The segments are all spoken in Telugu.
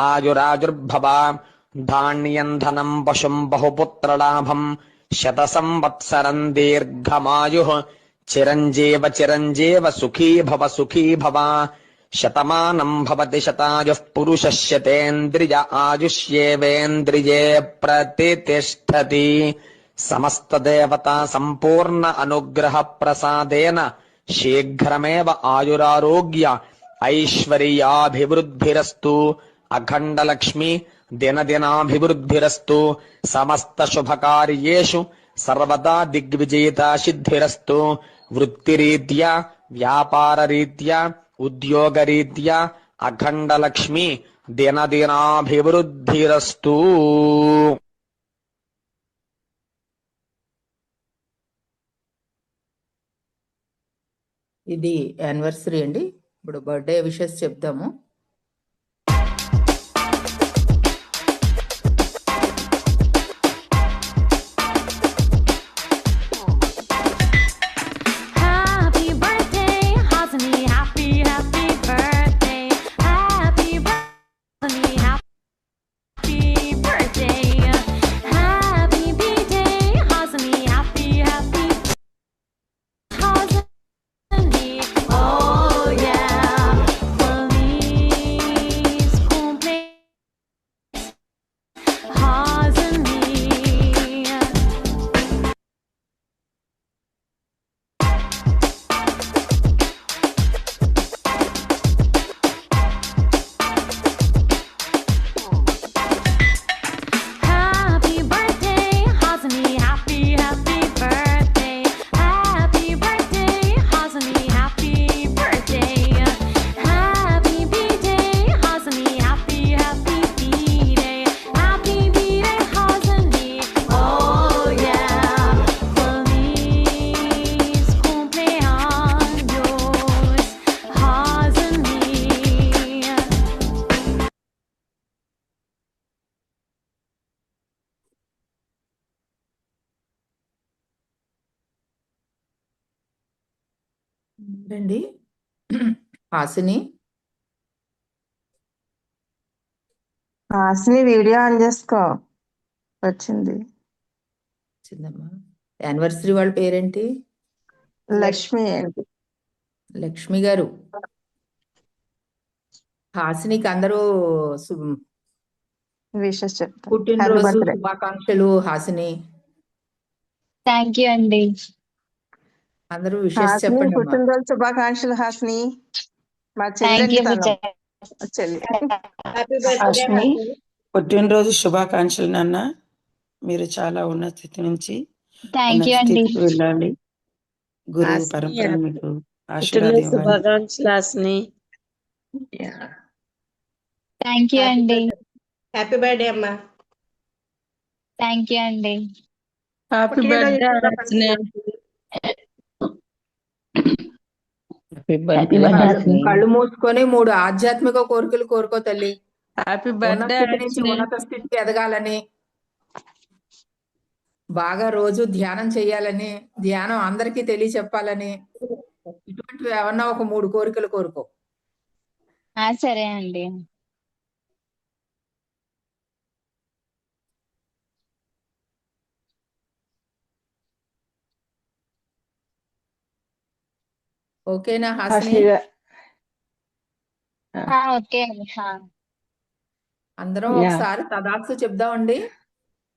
ఆయురాజుర్భవ ధాన్యం ధనం పశుం బహుపుత్రలాభం శత సంవత్సరం దీర్ఘమాయు చిరంజీవ చిరంజీవ సుఖీ భవ శతమానం భవతి శతాయుః పురుషः శతేంద్రియ ఆయుష్యేవేంద్రియే ప్రతితిష్ఠతి సమస్తదేవతా సంపూర్ణ అనుగ్రహ ప్రసాదేన శీఘ్రమేవ ఆయురారోగ్య ఐశ్వర్యాభివృద్ధిరస్తు అఖండలక్ష్మి దినదినాభివృద్ధిరస్తు సమస్త శుభకార్యేషు సర్వదా దిగ్విజయితా సిద్ధిరస్తు వృత్తిరీత్యా వ్యాపారరీత్యా ఉద్యోగరీత్యా అఖండలక్ష్మి దినదినాభివృద్ధిరస్తు. ఇది యానివర్సరీ అండి. ఇప్పుడు బర్త్డే విషెస్ చెప్దాము. రండి హాసిని. హాసిని వీడియో ఆన్ చేసుకో. వచ్చింది. వచ్చిందమ్మా. యానివర్సరీ వాళ్ళ పేరేంటి? లక్ష్మి అండి. లక్ష్మి గారు. హాసినికి అందరూ విషెస్ చెప్తాను. పుట్టినరోజు శుభాకాంక్షలు హాసిని. థ్యాంక్ యూ అండి. అందరూ విషెస్ చెప్పండి. పుట్టినరోజు శుభాకాంక్షలు హాసిని. మా చెల్లి హాసిని పుట్టినరోజు శుభాకాంక్షలు నాన్న. మీరు చాలా ఉన్నత స్థితి నుంచి వెళ్ళాలి. గురువు పరంపర మీకు ఆశీర్వాదం. శుభాకాంక్షలు హాసిని. థ్యాంక్ యూ అండి. హ్యాపీ బర్త్డే అమ్మా. థ్యాంక్ యూ అండి. Happy birthday Hasini. కళ్ళు మూసుకొని 3 ఆధ్యాత్మిక కోరికలు కోరుకో తల్లి. హ్యాపీ బర్త్డే ఉన్నత స్థితికి ఎదగాలని, బాగా రోజు ధ్యానం చెయ్యాలని, ధ్యానం అందరికీ తెలియచెప్పాలని, ఇటువంటివి ఏమన్నా ఒక 3 కోరికలు కోరుకో. సరే అండి. ఓకేనా హాసిని? ఓకే. అందరం ఒకసారి తదాస్తు చెప్దామండి.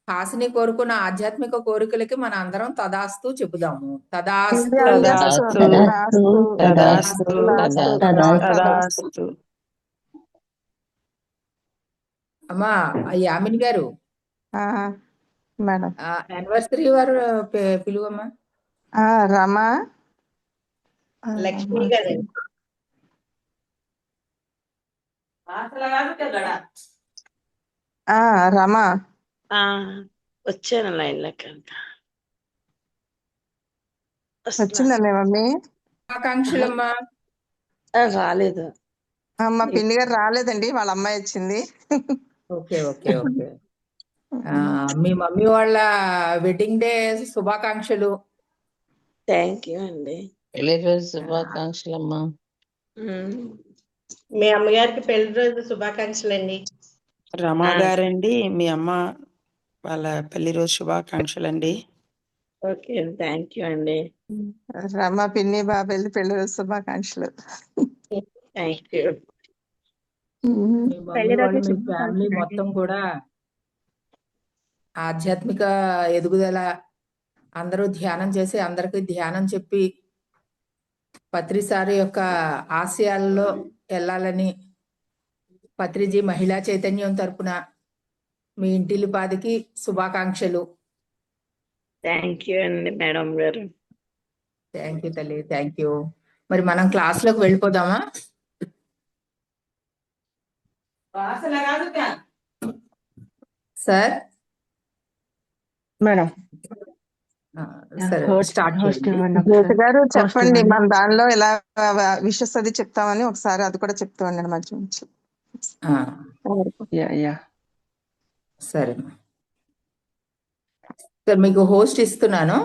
హాసిని కోరుకున్న ఆధ్యాత్మిక కోరికలకి మన అందరం తదాస్తు చెబుదాము. తదాస్తు. అమ్మా యామిని గారు, మేడం యానివర్సరీ వారు పిలువమ్మా. రమా లక్ష్మి గారు. రమా వచ్చాను లైన్లోకి. వచ్చిందండి మమ్మీ. శుభాకాంక్షలమ్మా. రాలేదు. మా పిన్ని గారు రాలేదండి, వాళ్ళ అమ్మాయి వచ్చింది. Okay okay okay. మీ మమ్మీ వాళ్ళ వెడ్డింగ్ డే శుభాకాంక్షలు. థ్యాంక్ యూ అండి. శుభాకాంక్షలమ్మా. మీ అమ్మగారికి పెళ్లి రోజు శుభాకాంక్షలు అండి. రమా గారండి, మీ అమ్మ వాళ్ళ పెళ్లి రోజు శుభాకాంక్షలు అండి. ఓకే, థ్యాంక్ యూ అండి. రమ పిన్ని బాబాయ్ పెళ్లి రోజు శుభాకాంక్షలు. Thank you. మీ మమ్మీ వాళ్ళు మీ ఫ్యామిలీ మొత్తం కూడా ఆధ్యాత్మిక ఎదుగుదల, అందరూ ధ్యానం చేసి అందరికీ ధ్యానం చెప్పి పత్రిసారి యొక్క ఆశయాల్లో వెళ్ళాలని పత్రిజీ మహిళా చైతన్యం తరపున మీ ఇంటిల్లిపాదికి శుభాకాంక్షలు. థ్యాంక్ యూ అండి మేడం గారు. థ్యాంక్ యూ తల్లి, థ్యాంక్ యూ. మరి మనం క్లాస్ లోకి వెళ్ళిపోదామా? సార్ మేడం సరే, స్టార్ట్ హోస్ట్ చేయండి. ఇవ్వండి జ్యోతి ఒకసారి. గారు చెప్పండి, ఇవ్వండి. మన దానిలో ఎలా విషెస్ అది చెప్తామని ఒకసారి అది కూడా చెప్తూ ఉండండి మధ్య నుంచి. ఆ, యా సరే సార్, మీకు హోస్ట్ ఇస్తున్నాను.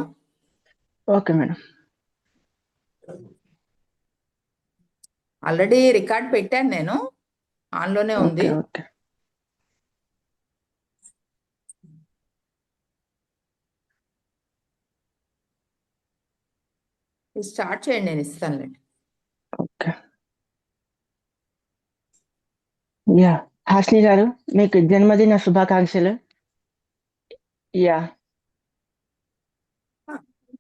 Okay madam. ఆల్రెడీ రికార్డ్ పెట్టాను నేను, ఆన్లోనే ఉంది. ఓకే ఓకే స్టార్ట్ చేయండి, నేను ఇస్తానులేండి. ఓకే. యా హాస్ని గారు, మీకు జన్మదిన శుభాకాంక్షలు. యా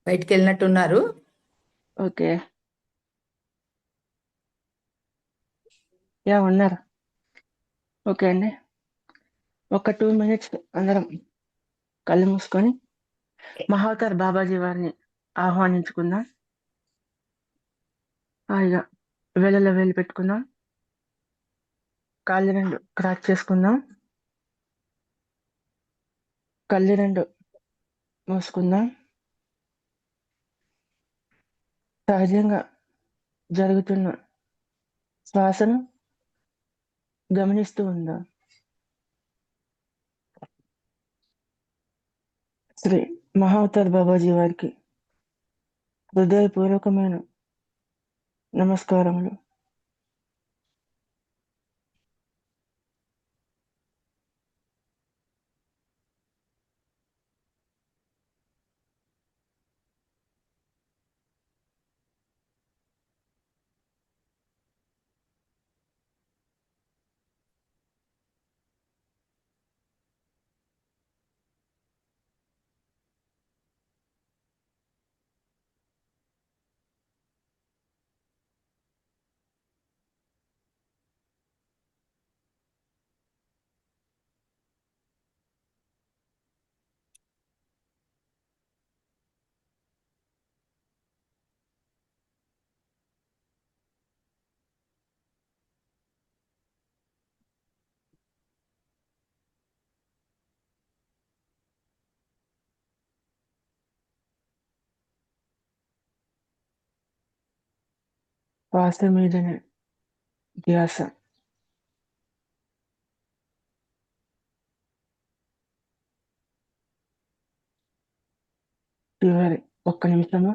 బయటికి వెళ్ళినట్టున్నారు. ఓకే. యా ఉన్నారు. ఓకే అండి, ఒక 2 minutes అందరం కళ్ళు మూసుకొని మహావతార్ బాబాజీ వారిని ఆహ్వానించుకుందాం. హాయిగా వేళలో వేలు పెట్టుకుందాం. కాళ్ళు రెండు క్రాక్ చేసుకుందాం. కళ్ళు రెండు మూసుకుందాం. సహజంగా జరుగుతున్న శ్వాసను గమనిస్తూ ఉందాం. శ్రీ మహావతార్ బాబాజీ వారికి హృదయపూర్వకమైన నమస్కారములు. శ్వాస మీదనే ధ్యాస. చివరి 1 నిమిషము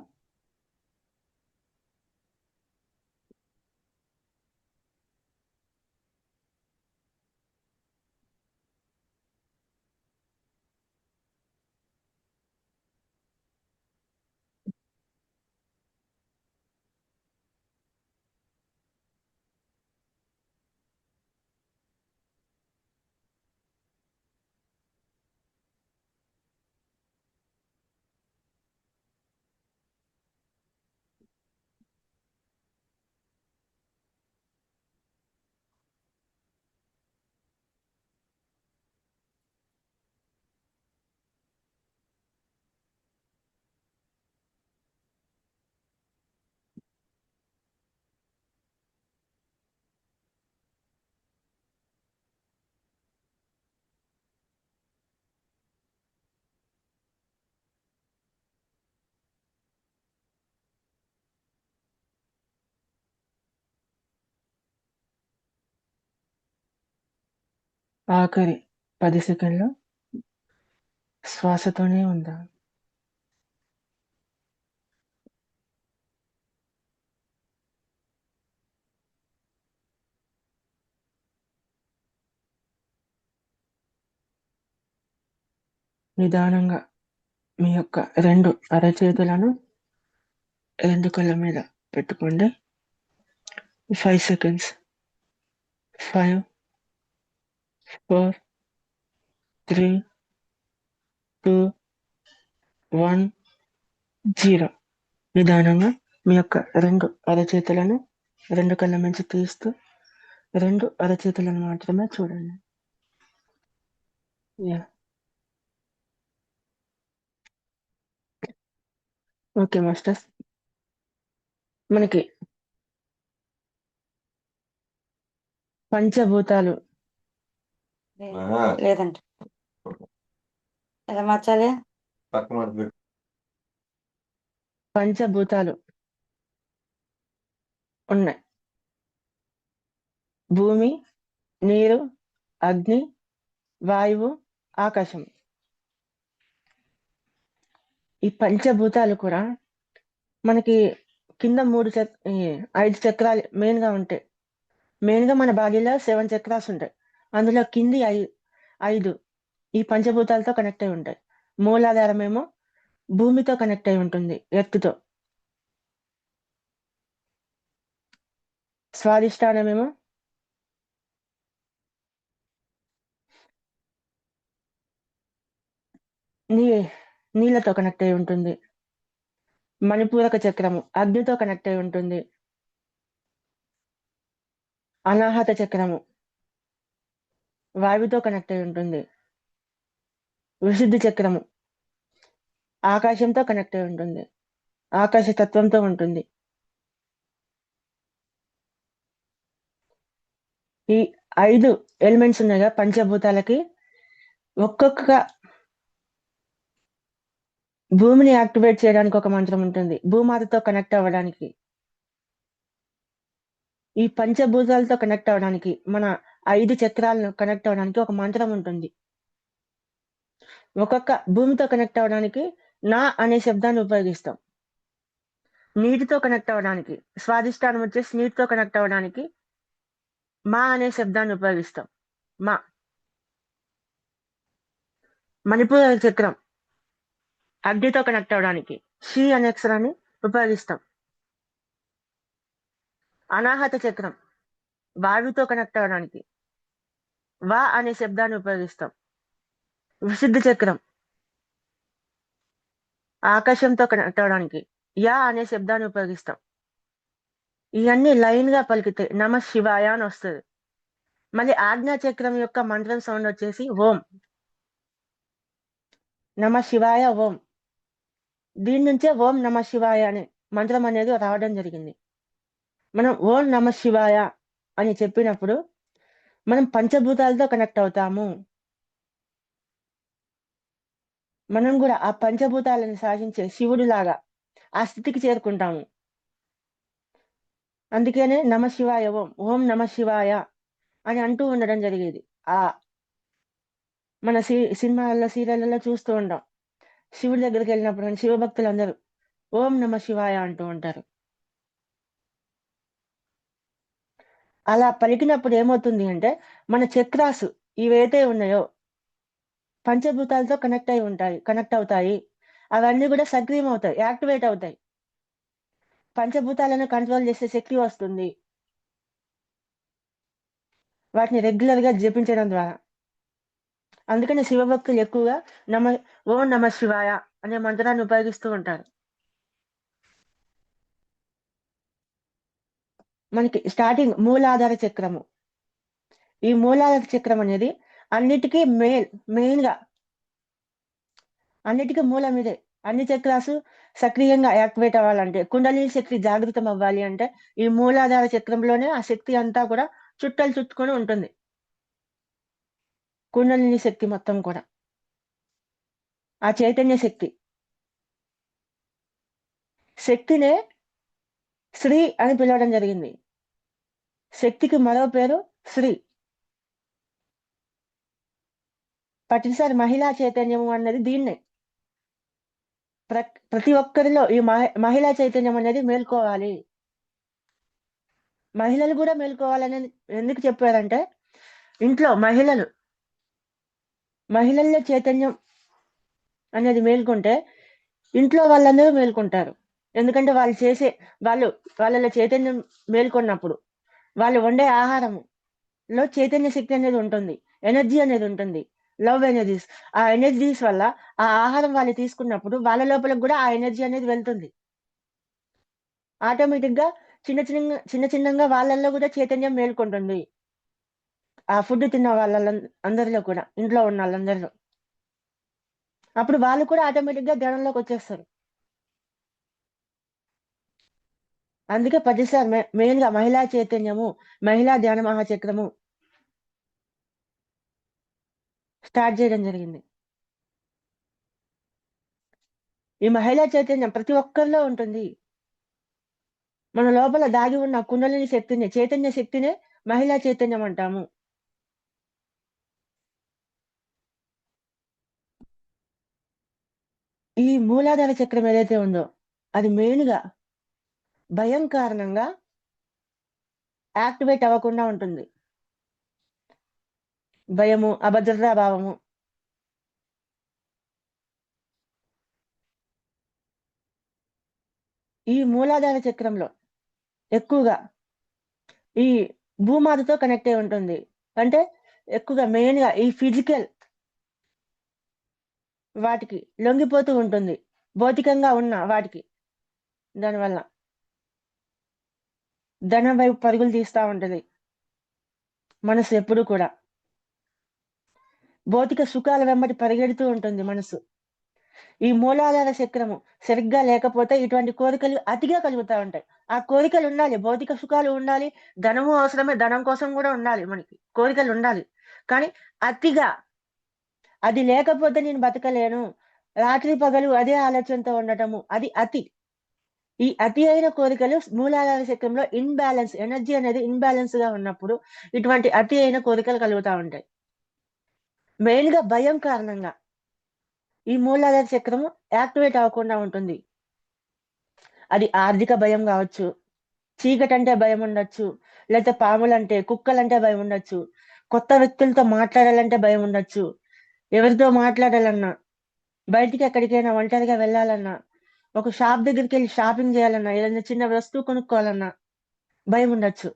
ఆఖరి 10 సెకండ్లు శ్వాసతోనే ఉందాం. నిదానంగా మీ యొక్క 2 అరచేతులను 2 కళ్ళ మీద పెట్టుకోండి. 5 సెకండ్స్. 5, 4, 3, 2, 1, 0. నిదానంగా మీ యొక్క 2 అరచేతులను 2 కళ్ళ నుంచి తీస్తూ 2 అరచేతులను మాత్రమే చూడండి. యాహ్! Okay masters. మనకి పంచభూతాలు లేదండి. ఎలా మార్చాలి? పంచభూతాలు ఉన్నాయి. భూమి, నీరు, అగ్ని, వాయువు, ఆకాశం. ఈ పంచభూతాలు కూడా మనకి కింద 5 చక్రాలు మెయిన్‌గా ఉంటాయి. మెయిన్‌గా మన బాడీలో 7 చక్రాస్ ఉంటాయి. అందులో కింది 5 ఈ పంచభూతాలతో కనెక్ట్ అయి ఉంటాయి. మూలాధారం ఏమో భూమితో కనెక్ట్ అయి ఉంటుంది, ఎర్త్‌తో. స్వాదిష్టానం ఏమో నీ నీళ్ళతో కనెక్ట్ అయి ఉంటుంది. మణిపూరక చక్రము అగ్నితో కనెక్ట్ అయి ఉంటుంది. అనాహత చక్రము వాయువుతో కనెక్ట్ అయి ఉంటుంది. విశుద్ధి చక్రము ఆకాశంతో కనెక్ట్ అయి ఉంటుంది. ఆకాశ తత్వంతో ఉంటుంది. ఈ 5 ఎలిమెంట్స్ ఉన్నాయిగా పంచభూతాలకి, ఒక్కొక్క భూమిని యాక్టివేట్ చేయడానికి ఒక మంత్రం ఉంటుంది. భూమాతతో కనెక్ట్ అవ్వడానికి. ఈ పంచభూతాలతో కనెక్ట్ అవ్వడానికి, మన 5 చక్రాలను కనెక్ట్ అవ్వడానికి ఒక మంత్రం ఉంటుంది. ఒక్కొక్క భూమితో కనెక్ట్ అవ్వడానికి నా అనే శబ్దాన్ని ఉపయోగిస్తాం. నీటితో కనెక్ట్ అవ్వడానికి, స్వాదిష్టానం వచ్చేసి నీటితో కనెక్ట్ అవ్వడానికి మా అనే శబ్దాన్ని ఉపయోగిస్తాం. మా. మణిపూర చక్రం అగ్నితో కనెక్ట్ అవ్వడానికి షి అనే అక్షరాన్ని ఉపయోగిస్తాం. అనాహత చక్రం వాయువుతో కనెక్ట్ అవ్వడానికి వా అనే శబ్దాన్ని ఉపయోగిస్తాం. విశుద్ధి చక్రం ఆకాశంతో కనెక్ట్ అవ్వడానికి యా అనే శబ్దాన్ని ఉపయోగిస్తాం. ఇవన్నీ లైన్ గా పలికితే నమ శివాయ అని వస్తుంది. మళ్ళీ ఆజ్ఞా చక్రం యొక్క మంత్రం సౌండ్ వచ్చేసి ఓం. నమ శివాయ ఓం. దీని నుంచే ఓం నమ శివాయ అనే మంత్రం అనేది రావడం జరిగింది. మనం ఓం నమ శివాయ అని చెప్పినప్పుడు మనం పంచభూతాలతో కనెక్ట్ అవుతాము. మనం కూడా ఆ పంచభూతాలను సాధించే శివుడు లాగా ఆ స్థితికి చేరుకుంటాము. అందుకనే నమ శివాయ ఓం, ఓం నమ శివాయ అని అంటూ ఉండడం జరిగేది. మన సినిమాలలో సీరియళ్ళలో చూస్తూ ఉంటాం. శివుడి దగ్గరికి వెళ్ళినప్పుడు శివభక్తులు అందరూ ఓం నమ శివాయ అంటూ ఉంటారు. అలా పలికినప్పుడు ఏమవుతుంది అంటే మన చక్రాసు ఇవైతే ఉన్నాయో పంచభూతాలతో కనెక్ట్ అవుతాయి. అవన్నీ కూడా సక్రియం అవుతాయి, యాక్టివేట్ అవుతాయి. పంచభూతాలను కంట్రోల్ చేసే శక్తి వస్తుంది వాటిని రెగ్యులర్ గా జపించడం ద్వారా. అందుకని శివభక్తులు ఎక్కువగా ఓం నమ శివాయ అనే మంత్రాన్ని ఉపయోగిస్తూ ఉంటారు. మనకి స్టార్టింగ్ మూలాధార చక్రము. ఈ మూలాధార చక్రం అనేది అన్నిటికీ మెయిన్ గా అన్నిటికీ మూలం ఇదే. అన్ని చక్రాసు సక్రియంగా యాక్టివేట్ అవ్వాలంటే, కుండలిని శక్తి జాగృతం అవ్వాలి అంటే ఈ మూలాధార చక్రంలోనే ఆ శక్తి అంతా కూడా చుట్టుకొని ఉంటుంది. కుండలిని శక్తి మొత్తం కూడా ఆ చైతన్య శక్తినే శ్రీ అని పిలవడం జరిగింది. శక్తికి మరో పేరు శ్రీ. ప్రతిసారి మహిళా చైతన్యము అన్నది దీన్నే. ప్రతి ఒక్కరిలో ఈ మహిళా చైతన్యం అనేది మేల్కోవాలి. మహిళలు కూడా మేల్కోవాలని ఎందుకు చెప్పారంటే, ఇంట్లో మహిళల్లో చైతన్యం అనేది మేల్కొంటే ఇంట్లో వాళ్ళందరూ మేల్కొంటారు. ఎందుకంటే వాళ్ళలో చైతన్యం మేల్కొన్నప్పుడు వాళ్ళు వండే ఆహారంలో చైతన్య శక్తి అనేది ఉంటుంది. ఎనర్జీ అనేది ఉంటుంది. Love energies. ఆ ఎనర్జీస్ వల్ల ఆ ఆహారం వాళ్ళు తీసుకున్నప్పుడు వాళ్ళ లోపలికి కూడా ఆ ఎనర్జీ అనేది వెళ్తుంది. ఆటోమేటిక్‌గా చిన్న చిన్నంగా వాళ్ళల్లో కూడా చైతన్యం మేల్కొంటుంది. ఆ ఫుడ్ తిన్న అందరిలో కూడా, ఇంట్లో ఉన్నోళ్ళందరిలో. అప్పుడు వాళ్ళు కూడా ఆటోమేటిక్‌గా ధ్యానంలోకొచ్చేస్తారు. అందుకే 10 సార్లు మెయిన్‌గా మహిళా చైతన్యము, మహిళా ధ్యాన మహాచక్రము స్టార్ట్ చేయడం జరిగింది. ఈ మహిళా చైతన్యం ప్రతి ఒక్కరిలో ఉంటుంది. మన లోపల దాగి ఉన్న కుండలిని శక్తిని, చైతన్య శక్తినే మహిళా చైతన్యం అంటాము. ఈ మూలాధార చక్రం ఏదైతే ఉందో అది మెయిన్‌గా భయం కారణంగా యాక్టివేట్ అవ్వకుండా ఉంటుంది. భయము, అభద్రతా భావము. ఈ మూలాధార చక్రంలో ఎక్కువగా ఈ భూమాతతో కనెక్ట్ అయి ఉంటుంది. అంటే ఎక్కువగా మెయిన్‌గా ఈ ఫిజికల్ వాటికి లొంగిపోతూ ఉంటుంది. భౌతికంగా ఉన్న వాటికి. దానివల్ల ధనం వైపు పరుగులు తీస్తా ఉంటది. మనసు ఎప్పుడూ కూడా. భౌతిక సుఖాల వెంబడి పరిగెడుతూ ఉంటుంది మనసు. ఈ మూలాధార చక్రము సరిగ్గా లేకపోతే ఇటువంటి కోరికలు అతిగా కలుగుతా ఉంటాయి. ఆ కోరికలు ఉండాలి. భౌతిక సుఖాలు ఉండాలి. ధనము అవసరమే. ధనం కోసం కూడా ఉండాలి మనకి. కోరికలు ఉండాలి. కానీ అతిగా అది లేకపోతే నేను బతకలేను. రాత్రి పగలు అదే ఆలోచనతో ఉండటము. అది అతి. ఈ అతి అయిన కోరికలు మూలాధార చక్రంలో ఎనర్జీ అనేది ఇన్‌బాలెన్స్‌గా ఉన్నప్పుడు ఇటువంటి అతి అయిన కోరికలు కలుగుతా ఉంటాయి. మెయిన్‌గా భయం కారణంగా ఈ మూలాధార చక్రము యాక్టివేట్ అవ్వకుండా ఉంటుంది. అది ఆర్థిక భయం గావచ్చు, చీకటంటే భయముండొచ్చు, లేతే పాములంటే, కుక్కలంటే భయముండొచ్చు, కొత్త వ్యక్తులతో మాట్లాడాలంటే భయముండొచ్చు, ఎవరితో మాట్లాడాలన్నా, బయటికి ఎక్కడికైనా ఒంటరిగా వెళ్ళాలన్నా, ఒక షాప్ దగ్గరికెళ్ళి షాపింగ్ జేయాలన్నా, ఏదైనా చిన్న వస్తువు కొనుక్కోవాలన్నా భయముండొచ్చు.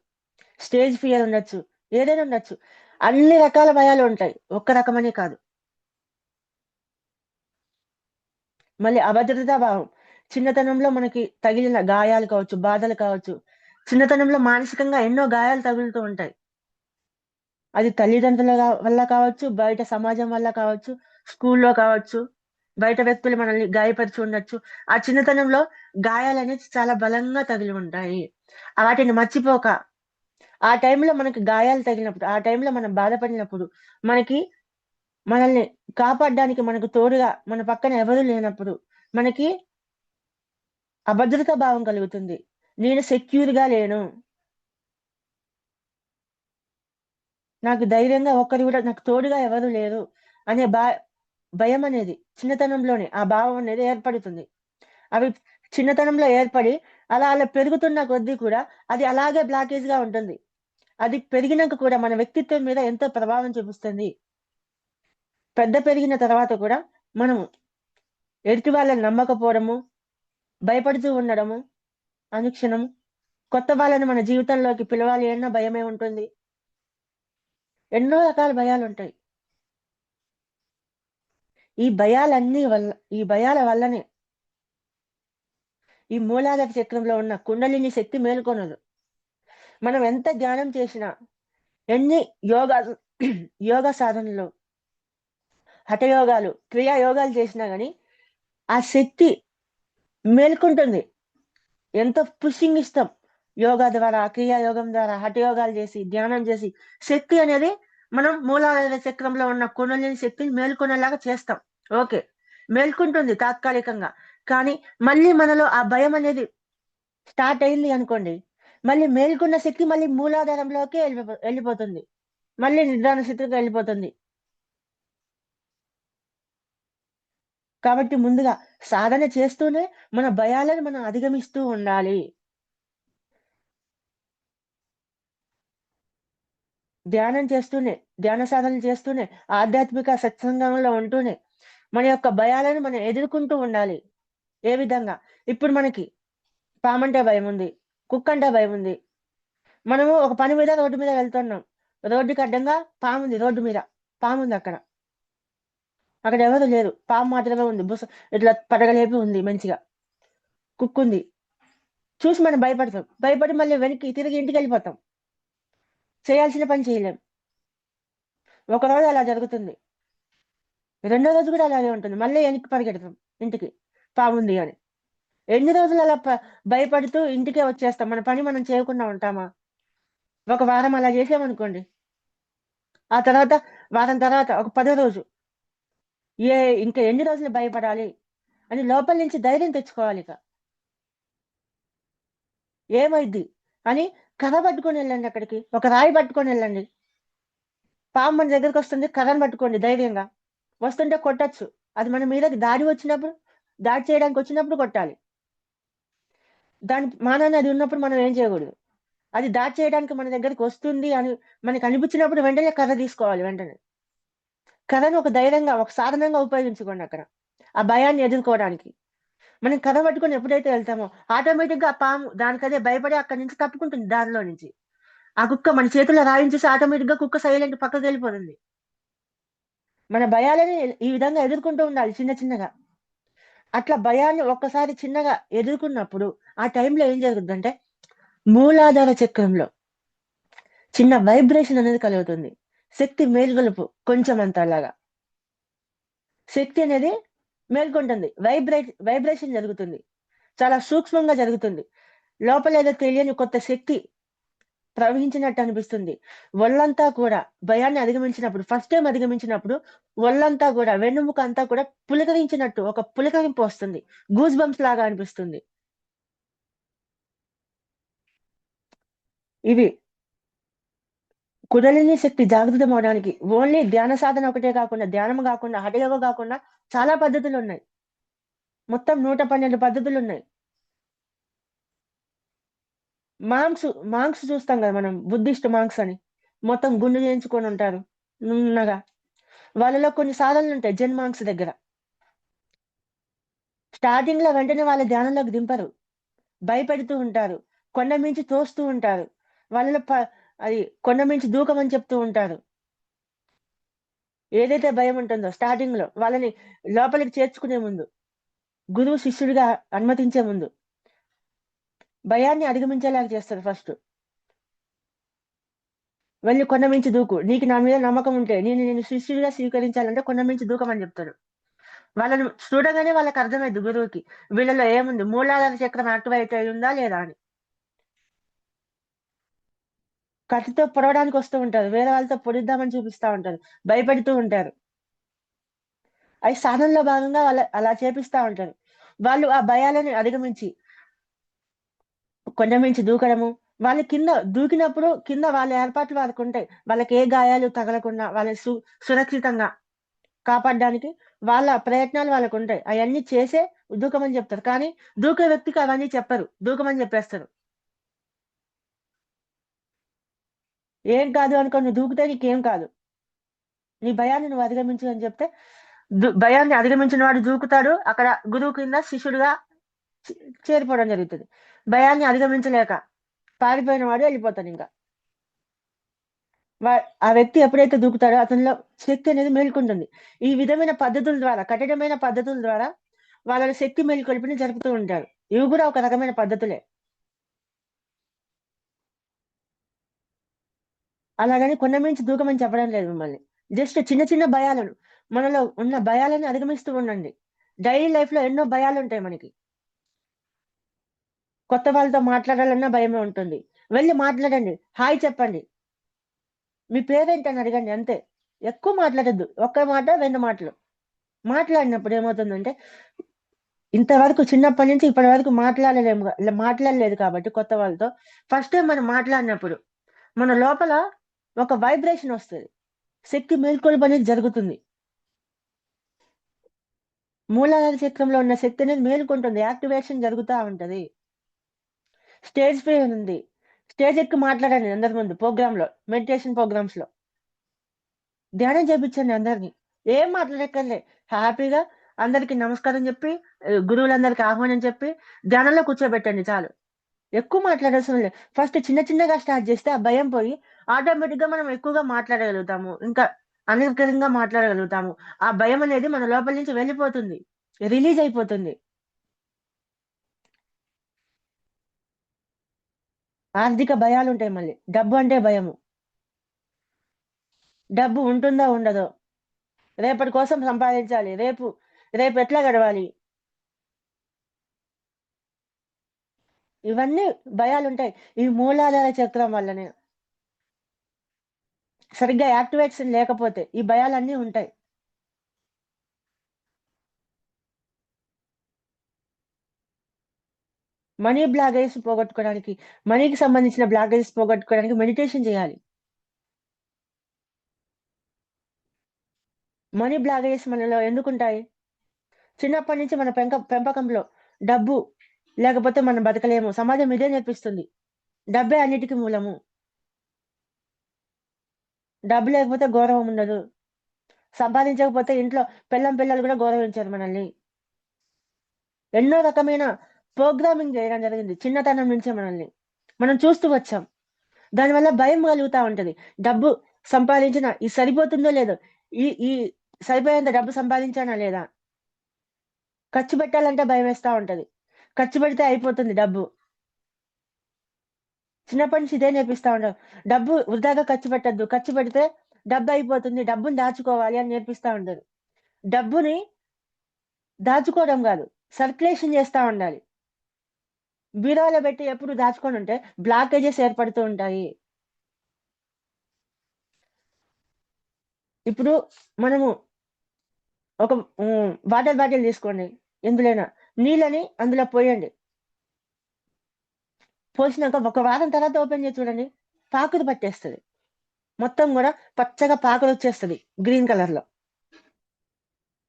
స్టేజ్ ఫియర్ ఉండొచ్చు. ఏదైనా ఉండొచ్చు. అన్ని రకాల భయాలుంటాయి. ఒక్క రకమనే కాదు. మళ్ళీ అభద్రతా భావం. చిన్నతనంలో మనకి తగిలిన గాయాలు కావచ్చు, బాధలు కావచ్చు. చిన్నతనంలో మానసికంగా ఎన్నో గాయాలు తగులుతూ ఉంటాయి. అది తల్లిదండ్రుల వల్ల కావచ్చు, బయట సమాజం వల్ల కావచ్చు, స్కూల్లో కావచ్చు, బయట వ్యక్తులు మనల్ని గాయపరిచి ఉండొచ్చు. ఆ చిన్నతనంలో గాయాలనేవి చాలా బలంగా తగిలి ఉంటాయి. వాటిని మర్చిపోక, ఆ టైంలో మనకి గాయాలు తగిలినప్పుడు, ఆ టైంలో మనం బాధపడినప్పుడు, మనకి మనల్ని కాపాడడానికి మనకు తోడుగా మన పక్కన ఎవరు లేనప్పుడు, మనకి అభద్రతా భావం కలుగుతుంది. నేను సెక్యూర్‌గా లేను. నాకు ధైర్యంగా నాకు తోడుగా ఎవరు లేరు అనే భయమనేది చిన్నతనంలోనే ఆ భావం అనేది ఏర్పడుతుంది. అవి చిన్నతనంలో ఏర్పడి అలా పెరుగుతున్న కొద్దీ కూడా అది అలాగే బ్లాకేజ్‌గా ఉంటుంది. అది పెరిగినంక కూడా మన వ్యక్తిత్వం మీద ఎంతో ప్రభావం చూపిస్తుంది. పెరిగిన తర్వాత కూడా మనము ఎదుటి వాళ్ళని నమ్మకపోవడము, భయపడుతూ ఉండడము, అనుక్షణం కొత్త వాళ్ళని మన జీవితంలోకి పిలవాలి అన్న భయమే ఉంటుంది. ఎన్నో రకాల భయాలుంటాయి. ఈ భయాల వల్లనే ఈ మూలాధార చక్రంలో ఉన్న కుండలిని శక్తి మేల్కొనదు. మనం ఎంత ధ్యానం చేసినా, ఎన్ని యోగా యోగా సాధనలు, హఠయోగాలు, క్రియా యోగాలు చేసినా గాని ఆ శక్తి మేల్కొంటుంది. ఎంత పుషింగ్ ఇస్తాం. యోగా ద్వారా, క్రియా యోగం ద్వారా, హఠయోగాలు చేసి, ధ్యానం చేసి శక్తి అనేది మనం మూలాధార చక్రంలో ఉన్న కుండలిని శక్తిని మేల్కొనేలాగా చేస్తాం. ఓకే. మేల్కొంటుంది తాత్కాలికంగా. కానీ మళ్ళీ మనలో ఆ భయం అనేది స్టార్ట్ అయింది అనుకోండి. మళ్ళీ మేల్కొన్న శక్తి మళ్ళీ మూలాధారంలోకే వెళ్ళిపోతుంది. మళ్ళీ నిద్రాణ స్థితికి వెళ్ళిపోతుంది. కాబట్టి ముందుగా సాధన చేస్తూనే మన భయాలను మనం అధిగమిస్తూ ఉండాలి. ధ్యానం చేస్తూనే, ధ్యాన సాధనలు చేస్తూనే, ఆధ్యాత్మిక సత్సంగంలో ఉంటూనే మన యొక్క భయాలను మనం ఎదుర్కొంటూ ఉండాలి. ఏ విధంగా? ఇప్పుడు మనకి పామంటే భయం ఉంది, కుక్క అంటే భయం ఉంది. మనము ఒక పని మీద రోడ్డు మీద వెళ్తున్నాం. రోడ్డుకి అడ్డంగా పాము ఉంది, రోడ్డు మీద పాము ఉంది అక్కడ. అక్కడ ఎవరు లేరు, పాము మాత్రమే ఉంది. బుస ఇట్లా పడగలేపి ఉంది మంచిగా. కుక్క ఉంది. చూసి మనం భయపడతాం. భయపడి మళ్ళీ వెనక్కి తిరిగి ఇంటికి వెళ్ళిపోతాం. చేయాల్సిన పని చేయలేం. ఒకరోజు అలా జరుగుతుంది. రెండో రోజు కూడా అలాగే ఉంటుంది. మళ్ళీ వెనక్కి పరిగెడతాం ఇంటికి, పాముంది అని. ఎన్ని రోజులు అలా భయపడుతూ ఇంటికే వచ్చేస్తాం. మన పని మనం చేయకుండా ఉంటామా? ఒక వారం అలా చేసామనుకోండి, ఆ తర్వాత వారం తర్వాత ఒక 10వ రోజు ఇంకా ఎన్ని రోజులు భయపడాలి అని లోపల నుంచి ధైర్యం తెచ్చుకోవాలి. ఇక ఏమైద్ది అని కర్ర పట్టుకొని వెళ్ళండి అక్కడికి, ఒక రాయి పట్టుకొని వెళ్ళండి. పాము మన దగ్గరికి వస్తుంది, కర్రను పట్టుకోండి ధైర్యంగా. వస్తుంటే కొట్టచ్చు. అది మన మీదకి దాడి చేయడానికి వచ్చినప్పుడు కొట్టాలి. దాని మానాన్ని అది ఉన్నప్పుడు మనం ఏం చేయకూడదు. అది దాడి చేయడానికి మన దగ్గరికి వస్తుంది అని మనకు అనిపించినప్పుడు వెంటనే కర్ర తీసుకోవాలి. వెంటనే కర్రను ఒక ధైర్యంగా, ఒక సాధనంగా ఉపయోగించుకోండి అక్కడ ఆ భయాన్ని ఎదుర్కోవడానికి. మనం కర్ర పట్టుకొని ఎప్పుడైతే వెళ్తామో ఆటోమేటిక్ గా ఆ పాము దానికదే భయపడి అక్కడి నుంచి తప్పుకుంటుంది. దానిలో నుంచి ఆ కుక్క మన చేతిలో రాయించేసి ఆటోమేటిక్ గా కుక్క సైలెంట్ పక్కకి వెళ్ళిపోతుంది. మన భయాలని ఈ విధంగా ఎదుర్కొంటూ ఉండాలి చిన్న చిన్నగా. అట్లా భయాన్ని ఒక్కసారి చిన్నగా ఎదుర్కొన్నప్పుడు ఆ టైంలో ఏం జరుగుతుందంటే మూలాధార చక్రంలో చిన్న వైబ్రేషన్ అనేది కలుగుతుంది. శక్తి మేల్కొలుపు కొంచెం అంతలాగా శక్తి అనేది మేల్కొంటుంది. వైబ్రేషన్ జరుగుతుంది. చాలా సూక్ష్మంగా జరుగుతుంది. లోపల ఏదో తెలియని కొత్త శక్తి ప్రవహించినట్టు అనిపిస్తుంది. ఒళ్ళంతా కూడా భయాన్ని అధిగమించినప్పుడు, ఫస్ట్ టైం అధిగమించినప్పుడు ఒళ్ళంతా కూడా, వెన్నుముక అంతా కూడా పులకరించినట్టు ఒక పులకరింపు వస్తుంది. గూస్ బంప్స్ లాగా అనిపిస్తుంది. ఇవి కుడలిని శక్తి జాగృతం అవడానికి ఓన్లీ ధ్యాన సాధన ఒకటే కాకుండా, ధ్యానం కాకుండా, హఠయోగ కాకుండా చాలా పద్ధతులు ఉన్నాయి. మొత్తం 112 పద్ధతులు ఉన్నాయి. మాంక్స్ చూస్తాం కదా మనం, బుద్ధిస్ట్ మాంక్స్ అని మొత్తం గుండు చేయించుకొని ఉంటారు నున్నగా. వాళ్ళలో కొన్ని సాధనలు ఉంటాయి జెన్ మాంక్స్ దగ్గర. స్టార్టింగ్ లో వెంటనే వాళ్ళ ధ్యానంలోకి దింపరు, భయపెడుతూ ఉంటారు, కొండ మించి తోస్తూ ఉంటారు. వాళ్ళలో అది కొండ మించి దూకమని చెప్తూ ఉంటారు. ఏదైతే భయం ఉంటుందో స్టార్టింగ్ లో వాళ్ళని లోపలికి చేర్చుకునే ముందు, గురువు శిష్యుడిగా అనుమతించే ముందు భయాన్ని అధిగమించేలాగా చేస్తారు. ఫస్ట్ వెళ్ళి కొండ మించి దూకు, నీకు నా మీద నమ్మకం ఉంటే నేను శిష్యుడిగా స్వీకరించాలంటే కొండ మించి దూకమని చెప్తాడు. వాళ్ళని చూడగానే వాళ్ళకి అర్థమైంది గురువుకి వీళ్ళలో ఏముంది, మూలాధార చక్రం యాక్టివేట్ అయి ఉందా లేదా అని. కత్తితో పొడవడానికి వస్తూ ఉంటారు, వేరే వాళ్ళతో పొడిద్దామని చూపిస్తా ఉంటారు, భయపెడుతూ ఉంటారు. అవి సాధనలో భాగంగా అలా చేపిస్తా ఉంటారు. వాళ్ళు ఆ భయాలని అధిగమించి కొండ మించి దూకడము, వాళ్ళు కింద దూకినప్పుడు కింద వాళ్ళ ఏర్పాట్లు వాళ్ళకు ఉంటాయి. వాళ్ళకి ఏ గాయాలు తగలకుండా వాళ్ళని సురక్షితంగా కాపాడడానికి వాళ్ళ ప్రయత్నాలు వాళ్ళకు ఉంటాయి. అవన్నీ చేసే దూకమని చెప్తారు. కానీ దూకే వ్యక్తికి అవన్నీ చెప్పరు, దూకమని చెప్పేస్తారు. ఏం కాదు అనుకో, నువ్వు దూకితే నీకేం కాదు, నీ భయాన్ని నువ్వు అధిగమించు అని చెప్తే భయాన్ని అధిగమించిన వాడు దూకుతాడు. అక్కడ గురువు కింద శిష్యుడిగా చేరిపోవడం జరుగుతుంది. భయాన్ని అధిగమించలేక పారిపోయిన వాడు వెళ్ళిపోతాడు. ఇంకా ఆ వ్యక్తి ఎప్పుడైతే దూకుతాడో అతనిలో శక్తి అనేది మేల్కొంటుంది. ఈ విధమైన పద్ధతుల ద్వారా, కఠినమైన పద్ధతుల ద్వారా వాళ్ళ శక్తి మేల్కొల్పిని జరుపుతూ ఉంటారు. ఇవి కూడా ఒక రకమైన పద్ధతులే. అలాగని కొండ మించి దూకమని చెప్పడం లేదు మిమ్మల్ని. జస్ట్ చిన్న చిన్న భయాలను, మనలో ఉన్న భయాలను అధిగమిస్తూ ఉండండి. డైలీ లైఫ్ లో ఎన్నో భయాలు ఉంటాయి మనకి. కొత్త వాళ్ళతో మాట్లాడాలన్నా భయమే ఉంటుంది. వెళ్ళి మాట్లాడండి, హాయ్ చెప్పండి, మీ పేరేంటని అడగండి, అంతే. ఎక్కువ మాట్లాడద్దు, ఒక్క మాట 2 మాటలు మాట్లాడినప్పుడు ఏమవుతుందంటే, ఇంతవరకు చిన్నప్పటి నుంచి ఇప్పటి వరకు మాట్లాడలేదు కాబట్టి కొత్త వాళ్ళతో ఫస్ట్ టైం మనం మాట్లాడినప్పుడు మన లోపల ఒక వైబ్రేషన్ వస్తుంది, శక్తి మేల్కొలుపు అనేది జరుగుతుంది. మూలాధార చక్రంలో ఉన్న శక్తి అనేది మేల్కొంటుంది, యాక్టివేషన్ జరుగుతూ ఉంటది. స్టేజ్ పై ఉంది, స్టేజ్ ఎక్కి మాట్లాడండి అందరి ముందు, మెడిటేషన్ ప్రోగ్రామ్స్ లో ధ్యానం చేపించండి అందరినీ. ఏం మాట్లాడక్కర్లే. హ్యాపీగా అందరికి నమస్కారం చెప్పి, గురువులందరికి ఆహ్వానం చెప్పి ధ్యానంలో కూర్చోబెట్టండి చాలు. ఎక్కువ మాట్లాడవసరం లేదు. ఫస్ట్ చిన్న చిన్నగా స్టార్ట్ చేస్తే ఆ భయం పోయి ఆటోమేటిక్‌గా మనం ఎక్కువగా మాట్లాడగలుగుతాము. ఇంకా అనర్గళంగా మాట్లాడగలుగుతాము. ఆ భయం అనేది మన లోపల నుంచి వెళ్ళిపోతుంది. రిలీజ్ అయిపోతుంది. ఆర్థిక భయాలుంటాయి మళ్ళీ. డబ్బు అంటే భయము. డబ్బు ఉంటుందో ఉండదో. రేపటి కోసం సంపాదించాలి. రేపు ఎట్లా గడవాలి? ఇవన్నీ భయాలుంటాయి. ఈ మూలాధార చక్రం వల్లనే. సరిగ్గా యాక్టివేషన్ లేకపోతే ఈ భయాలన్నీ ఉంటాయి. మనీ బ్లాగేజ్ పోగొట్టుకోవడానికి, మనీకి సంబంధించిన బ్లాగేజ్ పోగొట్టుకోవడానికి మెడిటేషన్ చేయాలి. మనీ బ్లాగేజ్ మనలో ఎందుకుంటాయి? చిన్నప్పటి నుంచి మన పెంపకంలో డబ్బు లేకపోతే మనం బతకలేము. సమాజం ఇదే నేర్పిస్తుంది. డబ్బే అన్నిటికీ మూలము. డబ్బు లేకపోతే గౌరవం ఉండదు. సంపాదించకపోతే ఇంట్లో పిల్లలు కూడా గౌరవించారు మనల్ని. ఎన్నో రకమైన ప్రోగ్రామింగ్ చేయడం జరిగింది చిన్నతనం నుంచే మనల్ని. మనం చూస్తూ వచ్చాం. దానివల్ల భయం కలుగుతా ఉంటది. డబ్బు సంపాదించిన ఇది సరిపోతుందో లేదో, ఈ సరిపోయేంత డబ్బు సంపాదించానా లేదా, ఖర్చు పెట్టాలంటే భయం వేస్తా ఉంటది. ఖర్చు పెడితే అయిపోతుంది డబ్బు. చిన్నప్పటి నుంచి ఇదే నేర్పిస్తా ఉంటారు. డబ్బు వృధాగా ఖర్చు పెట్టద్దు. ఖర్చు పెడితే డబ్బు అయిపోతుంది. డబ్బుని దాచుకోవాలి అని నేర్పిస్తా ఉంటారు. డబ్బుని దాచుకోవడం కాదు, సర్క్యులేషన్ చేస్తా ఉండాలి. బీరువాలో పెట్టి ఎప్పుడు దాచుకొని ఉంటే బ్లాకేజెస్ ఏర్పడుతూ ఉంటాయి. ఇప్పుడు మనము ఒక వాటర్ బాటిల్ తీసుకోండి. ఎందులోనైనా నీళ్ళని అందులో పోయండి. పోసినాక ఒక వారం తర్వాత ఓపెన్ చేసి చూడండి, పాకురు పట్టేస్తుంది. మొత్తం కూడా పచ్చగా పాకురు వచ్చేస్తుంది గ్రీన్ కలర్ లో.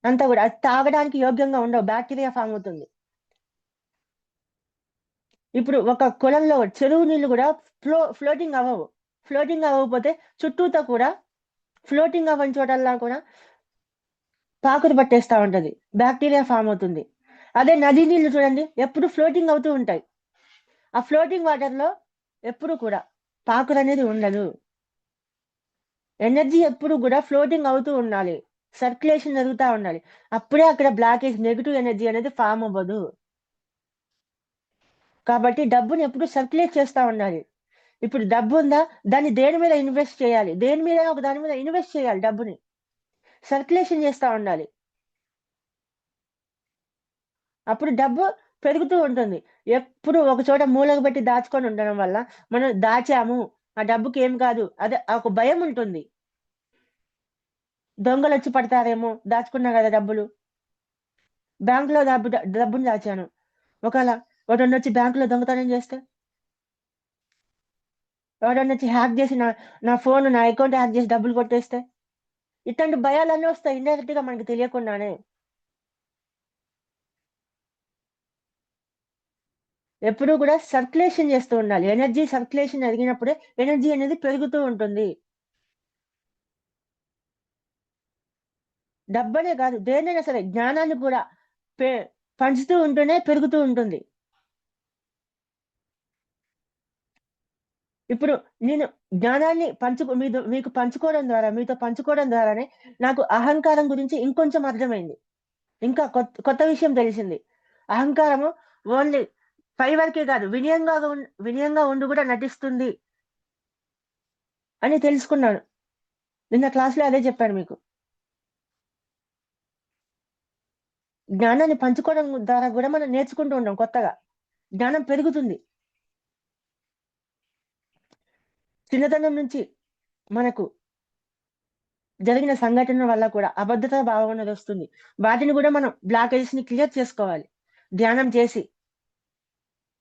అంతా కూడా అది తాగడానికి యోగ్యంగా ఉండవు, బ్యాక్టీరియా ఫామ్ అవుతుంది. ఇప్పుడు ఒక కొలంలో చెరువు నీళ్లు కూడా ఫ్లోటింగ్ అవ్వవు. ఫ్లోటింగ్ అవ్వకపోతే చుట్టూతో కూడా ఫ్లోటింగ్ అవ్వని చోటల్లా కూడా పాకురు పట్టేస్తా ఉంటది, బ్యాక్టీరియా ఫామ్ అవుతుంది. అదే నది నీళ్లు చూడండి, ఎప్పుడు ఫ్లోటింగ్ అవుతూ ఉంటాయి. ఆ ఫ్లోటింగ్ వాటర్ లో ఎప్పుడు కూడా పాకురు అనేది ఉండదు. ఎనర్జీ ఎప్పుడు కూడా ఫ్లోటింగ్ అవుతూ ఉండాలి, సర్క్యులేషన్ జరుగుతూ ఉండాలి. అప్పుడే అక్కడ బ్లాకేజ్, నెగిటివ్ ఎనర్జీ అనేది ఫామ్ అవ్వదు. కాబట్టి డబ్బుని ఎప్పుడు సర్క్యులేట్ చేస్తూ ఉండాలి. ఇప్పుడు డబ్బు ఉందా, దాన్ని దేని మీద ఇన్వెస్ట్ చేయాలి, దేని మీద ఒక దాని మీద ఇన్వెస్ట్ చేయాలి. డబ్బుని సర్క్యులేషన్ చేస్తూ ఉండాలి. అప్పుడు డబ్బు పెరుగుతూ ఉంటుంది. ఎప్పుడు ఒక చోట మూలకు పెట్టి దాచుకొని ఉండడం వల్ల మనం దాచాము, ఆ డబ్బుకి ఏం కాదు, అదే ఒక భయం ఉంటుంది. దొంగలు వచ్చి పడతారేమో, దాచుకున్నా కదా డబ్బులు. బ్యాంకులో డబ్బుని దాచాను, ఒకవేళ ఎవడన్నా వచ్చి బ్యాంకులో దొంగతనం చేస్తే, ఎవడన్నా వచ్చి హ్యాక్ చేసి నా ఫోన్, నా అకౌంట్ హ్యాక్ చేసి డబ్బులు కొట్టేస్తే, ఇట్లాంటి భయాలన్నీ వస్తాయి ఇండైరెక్ట్ గా మనకి తెలియకుండానే. ఎప్పుడూ కూడా సర్క్యులేషన్ చేస్తూ ఉండాలి. ఎనర్జీ సర్క్యులేషన్ జరిగినప్పుడే ఎనర్జీ అనేది పెరుగుతూ ఉంటుంది. డబ్బనే కాదు, దేనైనా సరే జ్ఞానాన్ని కూడా పంచుతూ ఉంటూనే పెరుగుతూ ఉంటుంది. ఇప్పుడు నేను జ్ఞానాన్ని మీకు పంచుకోవడం ద్వారా, మీతో పంచుకోవడం ద్వారానే నాకు అహంకారం గురించి ఇంకొంచెం అర్థమైంది. ఇంకా కొత్త విషయం తెలిసింది. అహంకారము ఓన్లీ పై వరకే కాదు, వినయంగా ఉండి కూడా నటిస్తుంది అని తెలుసుకున్నాను. నిన్న క్లాస్లో అదే చెప్పాను మీకు. జ్ఞానాన్ని పంచుకోవడం ద్వారా కూడా మనం నేర్చుకుంటూ ఉంటాం కొత్తగా. జ్ఞానం పెరుగుతుంది. చిన్నతనం నుంచి మనకు జరిగిన సంఘటన వల్ల కూడా అబద్ధత భావం అనేది వస్తుంది. వాటిని కూడా మనం బ్లాకేజెస్ ని క్లియర్ చేసుకోవాలి ధ్యానం చేసి.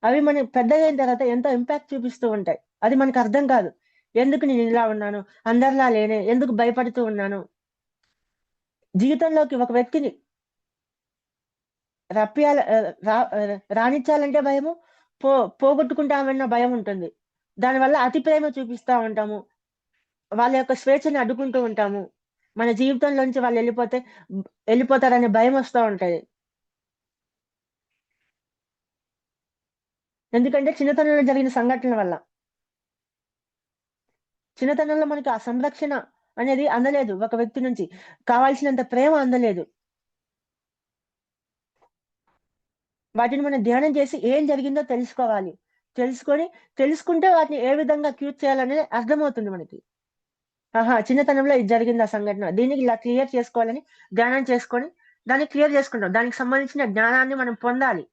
అవి మనం పెద్దగా అయిన తర్వాత ఎంతో ఇంపాక్ట్ చూపిస్తూ ఉంటాయి. అది మనకు అర్థం కాదు. ఎందుకు నేను ఇలా ఉన్నాను, అందరిలా లేనే, ఎందుకు భయపడుతూ ఉన్నాను. జీవితంలోకి ఒక వ్యక్తిని రాణించాలంటే భయము, పోగొట్టుకుంటామన్న భయం ఉంటుంది. దానివల్ల అతి ప్రేమ చూపిస్తా ఉంటాము, వాళ్ళ యొక్క స్వేచ్ఛని అడ్డుకుంటూ ఉంటాము. మన జీవితంలోంచి వాళ్ళు వెళ్ళిపోతారనే భయం వస్తూ ఉంటది. ఎందుకంటే చిన్నతనంలో జరిగిన సంఘటనల వల్ల. చిన్నతనంలో మనకి ఆ సంరక్షణ అనేది అందలేదు. ఒక వ్యక్తి నుంచి కావాల్సినంత ప్రేమ అందలేదు. వాటిని మనం ధ్యానం చేసి ఏం జరిగిందో తెలుసుకోవాలి. తెలుసుకుంటే వాటిని ఏ విధంగా క్యూర్ చేయాలనేది అర్థమవుతుంది మనకి. ఆహా! చిన్నతనంలో ఇది జరిగింది ఆ సంఘటన. దీనికి ఇలా క్లియర్ చేసుకోవాలని ధ్యానం చేసుకొని దాన్ని క్లియర్ చేసుకుంటాం. దానికి సంబంధించిన జ్ఞానాన్ని మనం పొందాలి.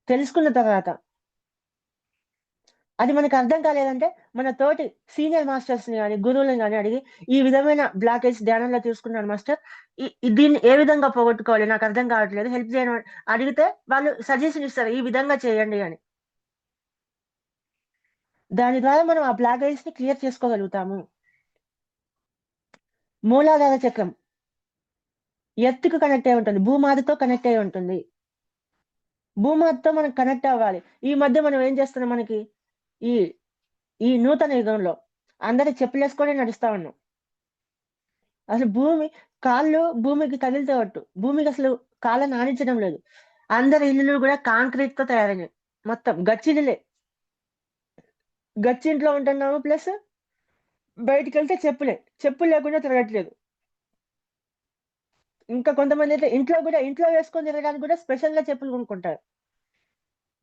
తెలుసుకున్న తర్వాత అది మనకు అర్థం కాలేదంటే మన తోటి సీనియర్ మాస్టర్స్‌ని గాని, గురువులని గాని అడిగి ఈ విధమైన బ్లాకేజ్ ధ్యానంలో తీసుకున్నాను మాస్టర్. దీన్ని ఏ విధంగా పోగొట్టుకోవాలి? నాకు అర్థం కావట్లేదు. హెల్ప్ చేయను అడిగితే వాళ్ళు సజెషన్ ఇస్తారు. ఈ విధంగా చేయండి అని. దాని ద్వారా మనం ఆ బ్లాకేజ్‌ని క్లియర్ చేసుకోగలుగుతాము. మూలాధార చక్రం ఎర్త్‌కి కనెక్ట్ అయి ఉంటుంది. భూమాతతో కనెక్ట్ అయి ఉంటుంది. భూమాతతో మనం కనెక్ట్ అవ్వాలి. ఈ మధ్య మనం ఏం చేస్తున్నాం మనకి ఈ ఈ నూతన యుగంలో అందరూ చెప్పులేసుకొని నడుస్తా ఉన్నాం. అసలు కాళ్ళు భూమికి తగిలితే ఒట్టు. భూమికి అసలు కాళ్ళని ఆనించడం లేదు. అందరి ఇల్లులు కూడా కాంక్రీట్‌తో తయారైనయి. మొత్తం గచ్చిళ్ళే. గచ్చింట్లో ఉంటున్నాము. ప్లస్ బయటికెళ్తే చెప్పులే. చెప్పులు లేకుండా తిరగట్లేదు. ఇంకా కొంతమంది అయితే ఇంట్లో వేసుకొని తిరగడానికి కూడా స్పెషల్‌గా చెప్పులు కొనుక్కుంటారు.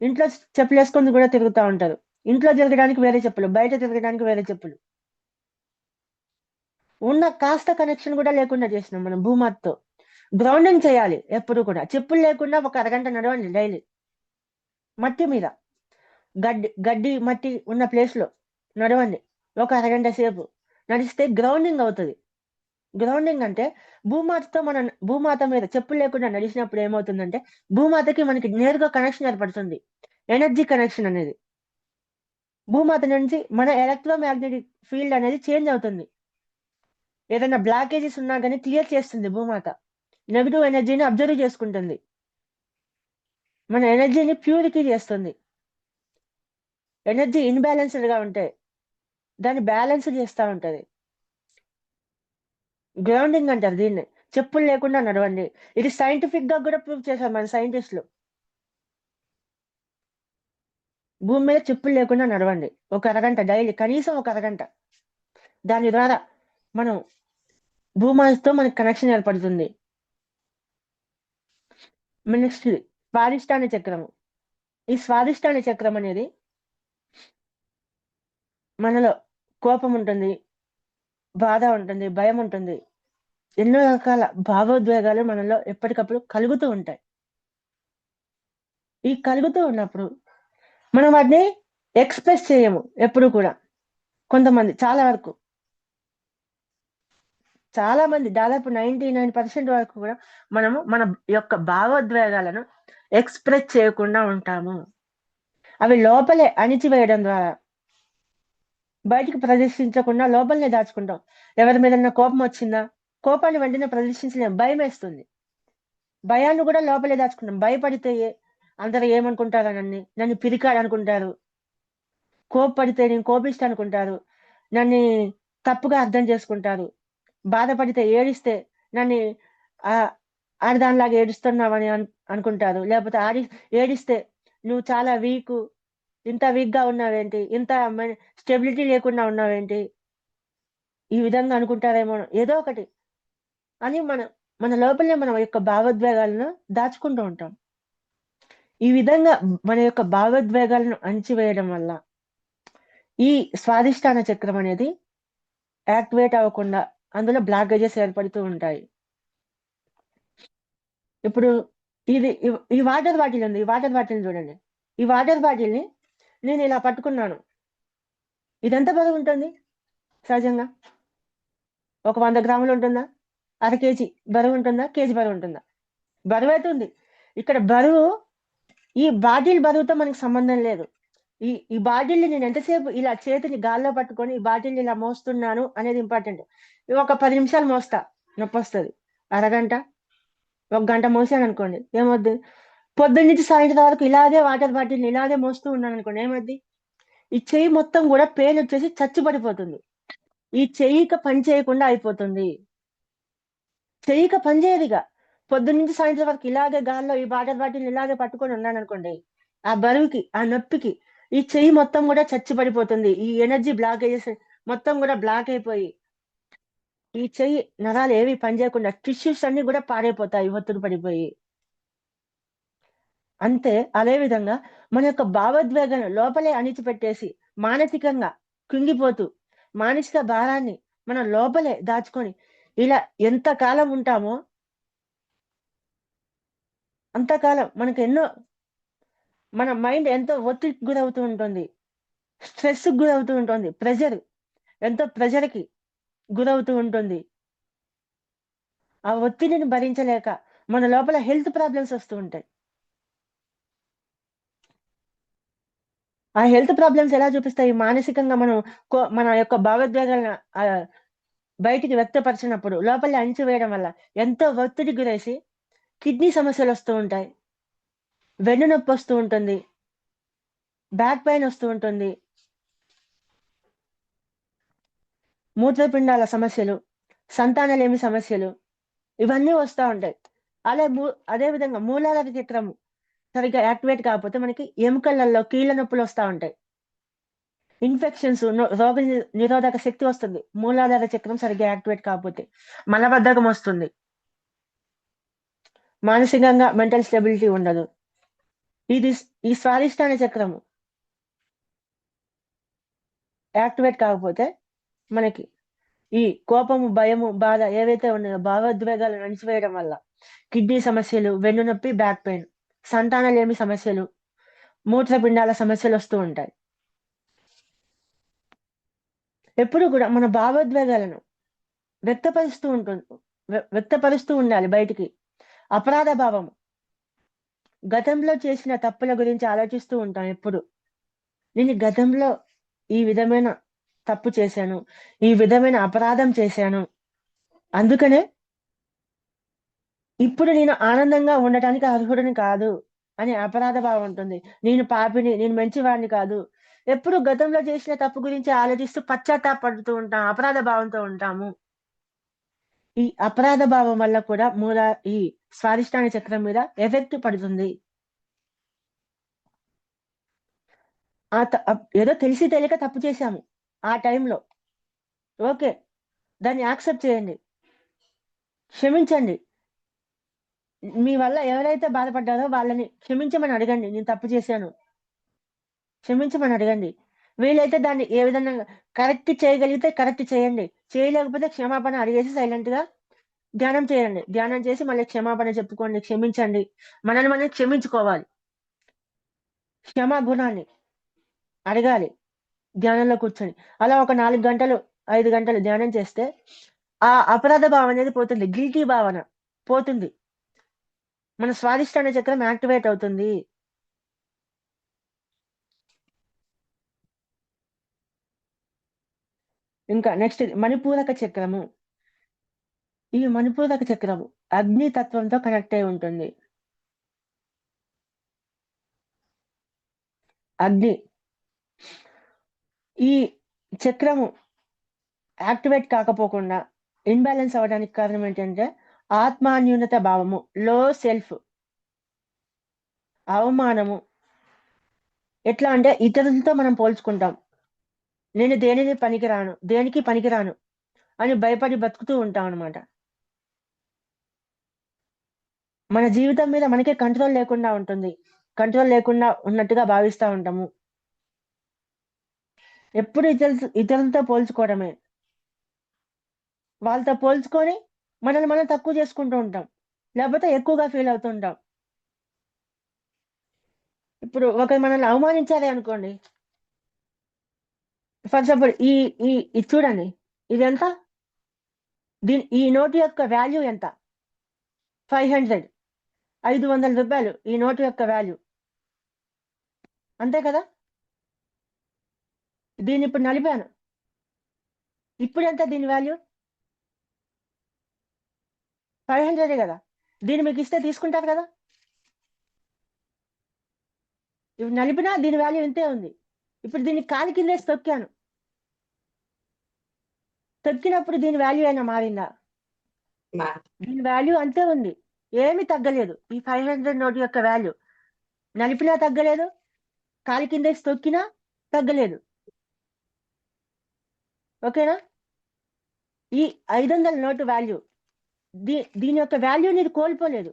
ఇంట్లో చెప్పులేసుకొని కూడా తిరుగుతా ఉంటారు. ఇంట్లో తిరగడానికి వేరే చెప్పులు, బయట తిరగడానికి వేరే చెప్పులు. ఉన్న కాస్త కనెక్షన్ కూడా లేకుండా చేసినాం మనం భూమాతతో. గ్రౌండింగ్ చేయాలి ఎప్పుడు కూడా. చెప్పులు లేకుండా ఒక అరగంట నడవండి డైలీ. మట్టి మీద గడ్డి మట్టి ఉన్న ప్లేస్‌లో నడవండి. ఒక అరగంట సేపు నడిస్తే గ్రౌండింగ్ అవుతది. గ్రౌండింగ్ అంటే భూమాత మీద చెప్పులు లేకుండా నడిచినప్పుడు ఏమవుతుందంటే భూమాతకి మనకి నేరుగా కనెక్షన్ ఏర్పడుతుంది. ఎనర్జీ కనెక్షన్ అనేది. భూమాత నుంచి మన ఎలక్ట్రోమాగ్నెటిక్ ఫీల్డ్ అనేది చేంజ్ అవుతుంది. ఏదైనా బ్లాకేజెస్ ఉన్నా గానీ క్లియర్ చేస్తుంది భూమాత. నెగెటివ్ ఎనర్జీని అబ్జర్వ్ చేసుకుంటుంది. మన ఎనర్జీని ప్యూరిటీ చేస్తుంది. ఎనర్జీ ఇన్‌బ్యాలెన్స్‌డ్‌గా ఉంటే దాన్ని బ్యాలెన్స్ చేస్తా ఉంటది. గ్రౌండింగ్ అంటారు దీన్ని. చెప్పులు లేకుండా నడవండి. ఇది సైంటిఫిక్‌గా కూడా ప్రూవ్ చేశారు మన సైంటిస్టులు. భూమి మీద చెప్పులు లేకుండా నడవండి. ఒక అరగంట డైలీ కనీసం ఒక అరగంట. దాని ద్వారా మనం భూమాతతో మనకు కనెక్షన్ ఏర్పడుతుంది. నెక్స్ట్ స్వాదిష్టాన చక్రము. ఈ స్వాదిష్టాన చక్రం అనేది మనలో కోపం ఉంటుంది, బాధ ఉంటుంది, భయం ఉంటుంది. ఎన్నో రకాల భావోద్వేగాలు మనలో ఎప్పటికప్పుడు కలుగుతూ ఉంటాయి. ఈ కలుగుతూ ఉన్నప్పుడు మనం వాటిని ఎక్స్‌ప్రెస్ చేయము ఎప్పుడు కూడా. కొంతమంది చాలా వరకు. చాలా మంది దాదాపు 99% వరకు కూడా మనము మన యొక్క భావోద్వేగాలను ఎక్స్‌ప్రెస్ చేయకుండా ఉంటాము. అవి లోపలే అణిచివేయడం ద్వారా బయటికి ప్రదర్శించకుండా లోపలనే దాచుకుంటాం. ఎవరి మీదన్నా కోపం వచ్చిందా? కోపాన్ని వెంటనే ప్రదర్శించలేం. భయమేస్తుంది. భయాన్ని కూడా లోపలే దాచుకుంటాం. భయపడితే అందరూ ఏమనుకుంటారో నన్ను పిరికాడు అనుకుంటారు. కోప్పడితే నేను కోపిష్టి అనుకుంటారు. నన్ను తప్పుగా అర్థం చేసుకుంటారు. బాధపడితే ఏడిస్తే నన్ను ఆడదానిలాగా ఏడుస్తున్నావని అనుకుంటారు. లేకపోతే ఏడిస్తే నువ్వు చాలా వీకు, ఇంత వీక్‌గా ఉన్నావేంటి? ఇంత స్టెబిలిటీ లేకుండా ఉన్నావేంటి? ఈ విధంగా అనుకుంటారేమో ఏదో ఒకటి అని మన లోపలే మన యొక్క భావోద్వేగాలను దాచుకుంటూ ఉంటాం. ఈ విధంగా మన యొక్క భావోద్వేగాలను అణిచివేయడం వల్ల ఈ స్వాదిష్టాన చక్రం అనేది యాక్టివేట్ అవ్వకుండా అందులో బ్లాకేజెస్ ఏర్పడుతూ ఉంటాయి. ఇప్పుడు ఈ వాటర్ బాటిల్ ఉంది. ఈ వాటర్ బాటిల్ చూడండి. ఈ వాటర్ బాటిల్‌ని నేను ఇలా పట్టుకున్నాను. ఇదెంత బరువు ఉంటుంది సహజంగా? ఒక 100 గ్రాములు ఉంటుందా? అర కేజీ బరువు ఉంటుందా? కేజీ బరువు ఉంటుందా? బరువైతే ఉంది. ఇక్కడ ఈ బాటిల్ బరువుతో మనకు సంబంధం లేదు. ఈ బాటిల్‌ని నేను ఎంతసేపు ఇలా చేతిని గాల్లో పట్టుకొని ఈ బాటిల్‌ని ఇలా మోస్తున్నాను అనేది ఇంపార్టెంట్. ఒక 10 నిమిషాలు మోస్తా నొప్పొస్తది. అరగంట, ఒక గంట మోసాననుకోండి ఏమవుద్ది? పొద్దున్న నుంచి సాయంత్రం వరకు ఇలాగే వాటర్ బాటిల్‌ని ఇలాగే మోస్తూ ఉన్నాననుకోండి ఏమవుద్ది? ఈ చెయ్యి మొత్తం కూడా పెయిన్ వచ్చేసి చచ్చుబడిపోతుంది. ఈ చెయ్యిక పని చేయకుండా అయిపోతుంది. చెయ్యిక పని చేయదుగా. పొద్దున్నుంచి సాయంత్రం వరకు ఇలాగే గాల్లో ఈ వాటర్ బాటిల్ ఇలాగే పట్టుకొని ఉన్నాననుకోండి, ఆ బరువుకి, ఆ నొప్పికి ఈ చెయ్యి మొత్తం కూడా చచ్చి పడిపోతుంది. ఈ ఎనర్జీ బ్లాకేజెస్ మొత్తం కూడా బ్లాక్ అయిపోయి ఈ చెయ్యి నరాలు ఏవి పని చేయకుండా టిష్యూస్ అన్ని కూడా పాడైపోతాయి ఒత్తిడి పడిపోయి. అంతే అదే విధంగా మన యొక్క భావోద్వేగాన్ని లోపలే అణిచిపెట్టేసి మానసికంగా కుంగిపోతూ మానసిక భారాన్ని మనం లోపలే దాచుకొని ఇలా ఎంత కాలం ఉంటామో అంతకాలం మనకు ఎన్నో మన మైండ్ ఎంతో ఒత్తిడికి గురవుతూ ఉంటుంది, స్ట్రెస్ గురవుతూ ఉంటుంది, ఎంతో ప్రెజర్కి గురవుతూ ఉంటుంది. ఆ ఒత్తిడిని భరించలేక మన లోపల హెల్త్ ప్రాబ్లమ్స్ వస్తూ ఉంటాయి. ఆ హెల్త్ ప్రాబ్లమ్స్ ఎలా చూపిస్తాయి? మానసికంగా మనం మన యొక్క భావోద్వేగాలను బయటికి వ్యక్తపరిచినప్పుడు లోపల అణిచివేయడం వల్ల ఎంతో ఒత్తిడి గురేసి కిడ్నీ సమస్యలు వస్తూ ఉంటాయి, వెన్ను నొప్పి వస్తూ ఉంటుంది, బ్యాక్ పెయిన్ వస్తూ ఉంటుంది, మూత్రపిండాల సమస్యలు, సంతానలేమి సమస్యలు ఇవన్నీ వస్తూ ఉంటాయి. అదే విధంగా మూలాధార చక్రం సరిగ్గా యాక్టివేట్ కాకపోతే మనకి ఎముకలలో కీళ్ళ నొప్పులు వస్తూ ఉంటాయి, ఇన్ఫెక్షన్స్, రోగ నిరోధక శక్తి వస్తుంది. మూలాధార చక్రం సరిగ్గా యాక్టివేట్ కాకపోతే మలబద్ధకం వస్తుంది, మానసికంగా మెంటల్ స్టెబిలిటీ ఉండదు. ఈ స్వాదిష్టాన చక్రము యాక్టివేట్ కాకపోతే మనకి ఈ కోపము, భయము, బాధ ఏవైతే ఉన్నాయో భావోద్వేగాలు అణిచివేయడం వల్ల కిడ్నీ సమస్యలు, వెన్ను నొప్పి, బ్యాక్ పెయిన్, సంతానలేమి సమస్యలు, మూత్రపిండాల సమస్యలు వస్తూ ఉంటాయి. ఎప్పుడు కూడా మన భావోద్వేగాలను వ్యక్తపరుస్తూ ఉండాలి బయటికి. అపరాధ భావం, గతంలో చేసిన తప్పుల గురించి ఆలోచిస్తూ ఉంటాం ఎప్పుడు. నేను గతంలో ఈ విధమైన తప్పు చేశాను, ఈ విధమైన అపరాధం చేశాను, అందుకనే ఇప్పుడు నేను ఆనందంగా ఉండటానికి అర్హుడిని కాదు అని అపరాధ భావం ఉంటుంది. నేను పాపిని, నేను మంచివాడిని కాదు. ఎప్పుడు గతంలో చేసిన తప్పు గురించి ఆలోచిస్తూ పశ్చాత్తాపడుతూ ఉంటాం, అపరాధ భావంతో ఉంటాము. ఈ అపరాధ భావం వల్ల కూడా ఈ స్వాదిష్టాన చక్రం మీద ఎఫెక్ట్ పడుతుంది. ఏదో తెలిసి తెలియక తప్పు చేశాము ఆ టైంలో, ఓకే, దాన్ని యాక్సెప్ట్ చేయండి, క్షమించండి. మీ వల్ల ఎవరైతే బాధపడ్డారో వాళ్ళని క్షమించమని అడగండి. నేను తప్పు చేశాను, క్షమించమని అడగండి. వీలైతే దాన్ని ఏ విధంగా కరెక్ట్ చేయగలిగితే కరెక్ట్ చేయండి, చేయలేకపోతే క్షమాపణ అడిగేసి సైలెంట్ గా ధ్యానం చేయండి. ధ్యానం చేసి మళ్ళీ క్షమాపణ చెప్పుకోండి, క్షమించండి, మనల్ని మనం క్షమించుకోవాలి. క్షమా గుణాన్ని అడగాలి ధ్యానంలో కూర్చొని. అలా ఒక 4 గంటలు 5 గంటలు ధ్యానం చేస్తే ఆ అపరాధ భావం అనేది పోతుంది, గిల్టీ భావన పోతుంది, మన స్వాదిష్టాన చక్రం యాక్టివేట్ అవుతుంది. ఇంకా నెక్స్ట్ మణిపూరక చక్రము. ఈ మణిపూరక చక్రము అగ్ని తత్వంతో కనెక్ట్ అయి ఉంటుంది. అగ్ని ఈ చక్రము యాక్టివేట్ కాకపోకుండా ఇన్బ్యాలెన్స్ అవ్వడానికి కారణం ఏంటంటే ఆత్మాన్యూనత భావము, లో సెల్ఫ్, అవమానము. ఎట్లా అంటే ఇతరులతో మనం పోల్చుకుంటాం, నేను దేనికి పనికిరాను అని భయపడి బతుకుతూ ఉంటాం అనమాట. మన జీవితం మీద మనకే కంట్రోల్ లేకుండా ఉంటుంది, కంట్రోల్ లేకుండా ఉన్నట్టుగా భావిస్తూ ఉంటాము. ఎప్పుడు ఇతరులతో పోల్చుకోవడమే, వాళ్ళతో పోల్చుకొని మనల్ని మనం తక్కువ చేసుకుంటూ ఉంటాం, లేకపోతే ఎక్కువగా ఫీల్ అవుతూ ఉంటాం. ఇప్పుడు ఒకరు మనల్ని అవమానించాలి అనుకోండి, ఫర్ ఎగ్జాంపుల్ ఈ చూడండి, ఇది ఎంత, ఈ నోటు యొక్క వాల్యూ ఎంత, 500 రూపాయలు ఈ నోటు యొక్క వాల్యూ, అంతే కదా. దీన్ని ఇప్పుడు నలిపాను, ఇప్పుడు ఎంత దీని వాల్యూ, 500 కదా. దీన్ని మీకు ఇస్తే తీసుకుంటారు కదా. ఇప్పుడు నలిపినా దీని వాల్యూ ఇంతే ఉంది. ఇప్పుడు దీన్ని కాలి కిందేసి తొక్కాను, తొక్కినప్పుడు దీని వాల్యూ అయినా మారిందా? దీని వాల్యూ అంతే ఉంది, ఏమీ తగ్గలేదు. ఈ 500 నోట్ యొక్క వాల్యూ నలిపినా తగ్గలేదు, కాలి కింద వేసి తొక్కినా తగ్గలేదు. ఓకేనా? ఈ 500 నోటు వాల్యూ దీని యొక్క వాల్యూ నీది కోల్పోలేదు.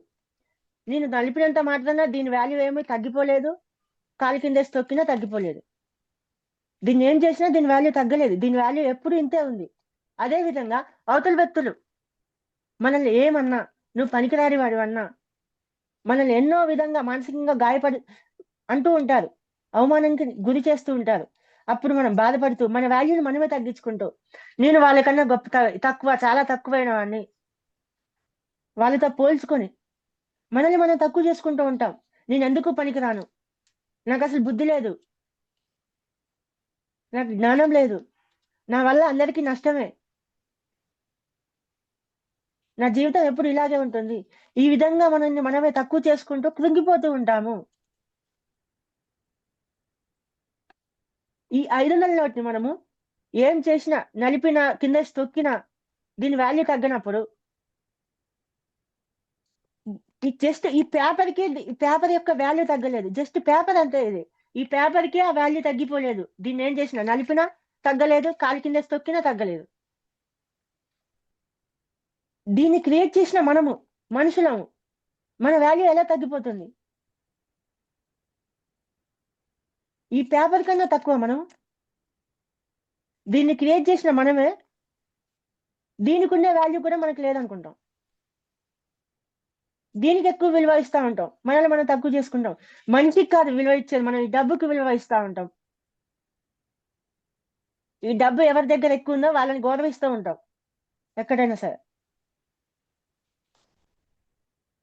నేను నలిపినంత మాత్రాన దీని వాల్యూ ఏమీ తగ్గిపోలేదు, కాలి కింద వేసి తొక్కినా తగ్గిపోలేదు. దీన్ని ఏం చేసినా దీని వాల్యూ తగ్గలేదు, దీని వాల్యూ ఎప్పుడు ఇంతే ఉంది. అదే విధంగా అవతల వ్యక్తులు మనల్ని ఏమన్నా, నువ్వు పనికిరాని వాడు అన్నా, మనల్ని ఎన్నో విధంగా మానసికంగా గాయపడి అంటూ ఉంటారు, అవమానానికి గురి చేస్తూ ఉంటారు. అప్పుడు మనం బాధపడుతూ మన వాల్యూని మనమే తగ్గించుకుంటూ, నేను వాళ్ళకన్నా తక్కువ, చాలా తక్కువైన వాడిని, వాళ్ళతో పోల్చుకొని మనల్ని మనం తక్కువ చేసుకుంటూ ఉంటాం. నేను ఎందుకు పనికిరాను, నాకు అసలు బుద్ధి లేదు, నాకు జ్ఞానం లేదు, నా వల్ల అందరికీ నష్టమే, నా జీవితం ఎప్పుడు ఇలాగే ఉంటుంది. ఈ విధంగా మనల్ని మనమే తక్కువ చేసుకుంటూ కృంగిపోతూ ఉంటాము. ఈ 500 నోట్ని మనము ఏం చేసినా, నలిపినా, కింద తొక్కినా దీని వాల్యూ తగ్గినప్పుడు జస్ట్ ఈ పేపర్ యొక్క వాల్యూ తగ్గలేదు, జస్ట్ పేపర్ అంతే. ఈ పేపర్ కి ఆ వాల్యూ తగ్గిపోలేదు. దీన్ని ఏం చేసినా, నలిపినా తగ్గలేదు, కాలి కింద తొక్కినా తగ్గలేదు. దీన్ని క్రియేట్ చేసిన మనము మనుషులము, మన వాల్యూ ఎలా తగ్గిపోతుంది? ఈ పేపర్ కన్నా తక్కువ మనం, దీన్ని క్రియేట్ చేసిన మనమే, దీనికి ఉండే వాల్యూ కూడా మనకు లేదనుకుంటాం, దీనికి ఎక్కువ విలువ ఇస్తా ఉంటాం, మనల్ని మనం తక్కువ చేసుకుంటాం. మనిషికి కాదు విలువ ఇచ్చేది, మనం ఈ డబ్బుకి విలువ ఇస్తా ఉంటాం. ఈ డబ్బు ఎవరి దగ్గర ఎక్కువ ఉందో వాళ్ళని గౌరవిస్తూ ఉంటాం ఎక్కడైనా సరే.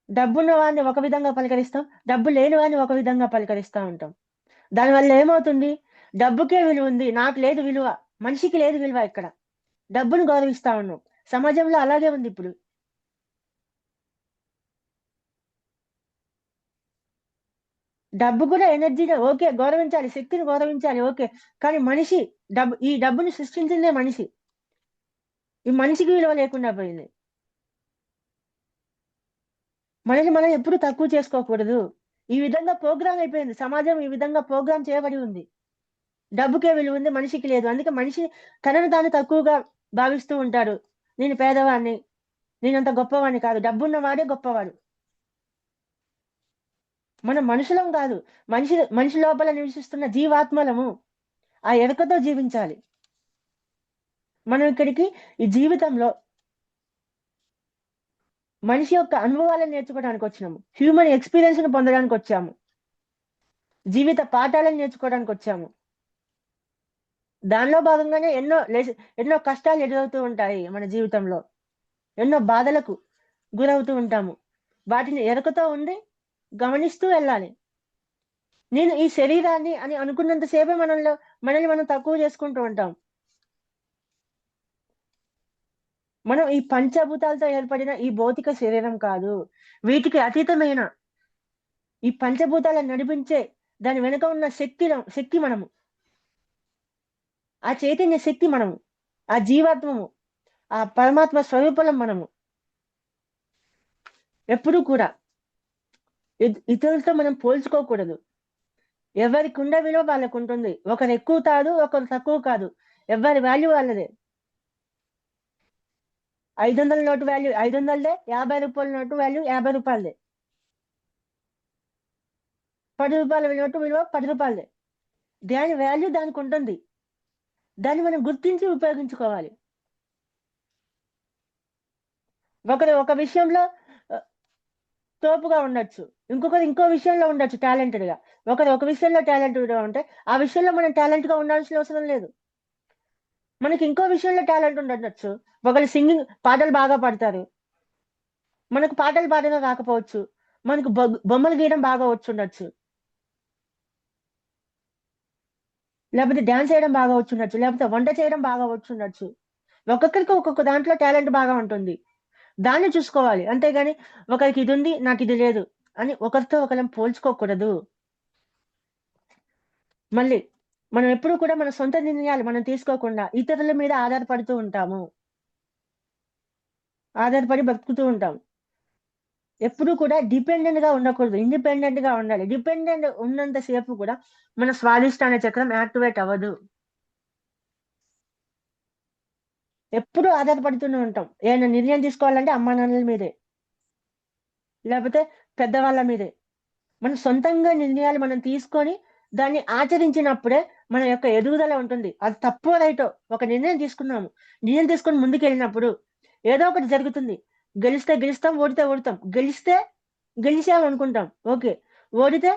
డబ్బున్న వాడిని ఒక విధంగా పలకరిస్తాం, డబ్బు లేని వాడిని ఒక విధంగా పలకరిస్తూ ఉంటాం. దానివల్ల ఏమవుతుంది? డబ్బుకే విలువ ఉంది, నాకు లేదు విలువ, మనిషికి లేదు విలువ. ఇక్కడ డబ్బును గౌరవిస్తా ఉన్నాం. సమాజంలో అలాగే ఉంది ఇప్పుడు. డబ్బు కూడా ఎనర్జీనే, ఓకే, గౌరవించాలి, శక్తిని గౌరవించాలి, ఓకే. కానీ మనిషి ఈ డబ్బుని సృష్టించిందే మనిషి. ఈ మనిషికి విలువ లేకుండా పోయింది. మనల్ని మనం ఎప్పుడు తక్కువ చేసుకోకూడదు. ఈ విధంగా ప్రోగ్రామ్ అయిపోయింది సమాజం, ఈ విధంగా ప్రోగ్రామ్ చేయబడి ఉంది. డబ్బుకే విలువ ఉంది, మనిషికి లేదు. అందుకే మనిషి తనను తాను తక్కువగా భావిస్తూ ఉంటాడు. నేను పేదవాడిని, నేనంత గొప్పవాడిని కాదు, డబ్బున్న వాడే గొప్పవాడు. మనం మనుషులం కాదు, మనిషి లోపల నివసిస్తున్న జీవాత్మలము. ఆ ఎరుకతో జీవించాలి. మనం ఇక్కడికి ఈ జీవితంలో మనిషి యొక్క అనుభవాలను నేర్చుకోవడానికి వచ్చినాము, హ్యూమన్ ఎక్స్పీరియన్స్ ను పొందడానికి వచ్చాము, జీవిత పాఠాలను నేర్చుకోవడానికి వచ్చాము. దానిలో భాగంగానే ఎన్నో కష్టాలు ఎదురవుతూ ఉంటాయి మన జీవితంలో, ఎన్నో బాధలకు గురవుతూ ఉంటాము. వాటిని ఎరుకతో ఉండి గమనిస్తూ వెళ్ళాలి. నేను ఈ శరీరాన్ని అని అనుకున్నంతసేపే మనల్ని మనం తక్కువ చేసుకుంటూ ఉంటాం. మనం ఈ పంచభూతాలతో ఏర్పడిన ఈ భౌతిక శరీరం కాదు, వీటికి అతీతమైన ఈ పంచభూతాలను నడిపించే దాని వెనుక ఉన్న శక్తి మనము, ఆ చైతన్య శక్తి మనము, ఆ జీవాత్మము, ఆ పరమాత్మ స్వరూపం మనము. ఎప్పుడూ కూడా ఇతరులతో మనం పోల్చుకోకూడదు. ఎవరికి ఉండే విలువ వాళ్ళకు ఉంటుంది. ఒకరు ఎక్కువ కాదు, ఒకరు తక్కువ కాదు, ఎవరి వాల్యూ వాళ్ళదే. 500 నోటు వాల్యూ 500దే, 50 రూపాయల నోటు వాల్యూ 50 రూపాయలదే, 10 రూపాయల నోటు విలువ 10 రూపాయలదే. దాని వాల్యూ దానికి ఉంటుంది. దాన్ని మనం గుర్తించి ఉపయోగించుకోవాలి. ఒకరు ఒక విషయంలో తోపుగా ఉండొచ్చు, ఇంకొకరు ఇంకో విషయంలో ఉండొచ్చు టాలెంటెడ్ గా. ఒకరు ఒక విషయంలో టాలెంటెడ్ గా ఉంటే ఆ విషయంలో మనం టాలెంట్ గా ఉండాల్సిన అవసరం లేదు. మనకి ఇంకో విషయంలో టాలెంట్ ఉండొచ్చు. ఒకరు సింగింగ్, పాటలు బాగా పాడతారు, మనకు పాటలు పాడడం రాకపోవచ్చు, మనకు బొమ్మలు గీయడం బాగా వచ్చుండొచ్చు, లేకపోతే డాన్స్ చేయడం బాగా వచ్చుండొచ్చు, లేకపోతే వంట చేయడం బాగా వచ్చుండొచ్చు. ఒక్కొక్కరికి ఒక్కొక్క దాంట్లో టాలెంట్ బాగా ఉంటుంది. దాన్ని చూసుకోవాలి. అంతేగాని ఒకరికి ఇది ఉంది నాకు ఇది లేదు అని ఒకరితో ఒకరం పోల్చుకోకూడదు. మళ్ళీ మనం ఎప్పుడు కూడా మన సొంత నిర్ణయాలు మనం తీసుకోకుండా ఇతరుల మీద ఆధారపడుతూ ఉంటాము. ఆధారపడి బతుకుతూ ఉంటాం. ఎప్పుడు కూడా డిపెండెంట్ గా ఉండకూడదు, ఇండిపెండెంట్ గా ఉండాలి. డిపెండెంట్ ఉన్నంత సేపు కూడా మన స్వాదిష్టాన చక్రం యాక్టివేట్ అవ్వదు. ఎప్పుడు ఆధారపడుతూనే ఉంటాం. ఏమైనా నిర్ణయం తీసుకోవాలంటే అమ్మా నాన్నల మీదే, లేకపోతే పెద్దవాళ్ళ మీదే. మన సొంతంగా నిర్ణయాలు మనం తీసుకొని దాన్ని ఆచరించినప్పుడే మన యొక్క ఎదుగుదల ఉంటుంది. అది తప్పో రైటో ఒక నిర్ణయం తీసుకున్నాము, నిర్ణయం తీసుకొని ముందుకెళ్ళినప్పుడు ఏదో ఒకటి జరుగుతుంది. గెలిస్తే గెలుస్తాం, ఓడితే ఓడుతాం. గెలిస్తే గెలిచాం అనుకుంటాం, ఓకే. ఓడితే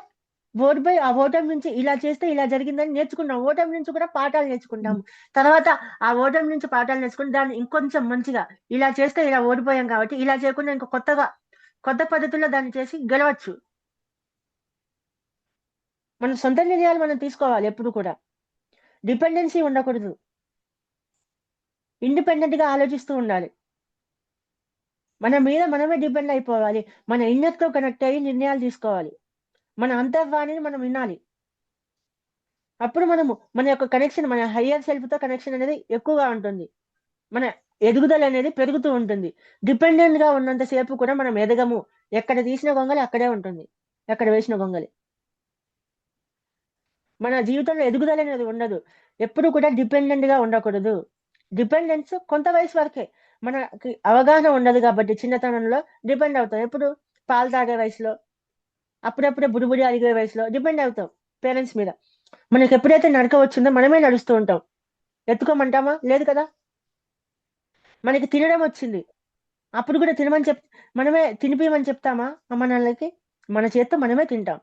ఓడిపోయి ఆ ఓటమి నుంచి ఇలా చేస్తే ఇలా జరిగిందని నేర్చుకున్నాం. ఓటమి నుంచి కూడా పాఠాలు నేర్చుకుంటాము. తర్వాత ఆ ఓటమి నుంచి పాఠాలు నేర్చుకుని దాన్ని ఇంకొంచెం మంచిగా ఇలా చేస్తే ఇలా ఓడిపోయాం కాబట్టి ఇలా చేయకుండా ఇంకా కొత్త పద్ధతుల్లో దాన్ని చేసి గెలవచ్చు. మన సొంత నిర్ణయాలు మనం తీసుకోవాలి. ఎప్పుడు కూడా డిపెండెన్సీ ఉండకూడదు. ఇండిపెండెంట్ గా ఆలోచిస్తూ ఉండాలి. మన మీద మనమే డిపెండ్ అయిపోవాలి. మన ఇన్నర్ తో కనెక్ట్ అయ్యి నిర్ణయాలు తీసుకోవాలి. మన అంతర్వాణిని మనం వినాలి. అప్పుడు మన యొక్క కనెక్షన్, మన హయ్యర్ సెల్ఫ్ తో కనెక్షన్ అనేది ఎక్కువగా ఉంటుంది. మన ఎదుగుదల అనేది పెరుగుతూ ఉంటుంది. డిపెండెంట్ గా ఉన్నంత సేపు కూడా మనం ఎదగము. ఎక్కడ తీసిన గొంగలి అక్కడే ఉంటుంది, ఎక్కడ వేసిన గొంగలి. మన జీవితంలో ఎదుగుదల అనేది ఉండదు. ఎప్పుడు కూడా డిపెండెంట్ గా ఉండకూడదు. డిపెండెన్స్ కొంత వయసు వరకే. మనకి అవగాహన ఉండదు కాబట్టి చిన్నతనంలో డిపెండ్ అవుతాం. ఎప్పుడు పాలు తాగే వయసులో, అప్పుడప్పుడే బుడిబుడి అడిగే వయసులో డిపెండ్ అవుతాం పేరెంట్స్ మీద. మనకి ఎప్పుడైతే నడక వచ్చిందో మనమే నడుస్తూ ఉంటాం. ఎత్తుకోమంటామా? లేదు కదా. మనకి తినడం వచ్చింది, అప్పుడు కూడా మనమే తినిపిమని చెప్తామా అమ్మ నాన్నలకి? మన చేత్తో మనమే తింటాం.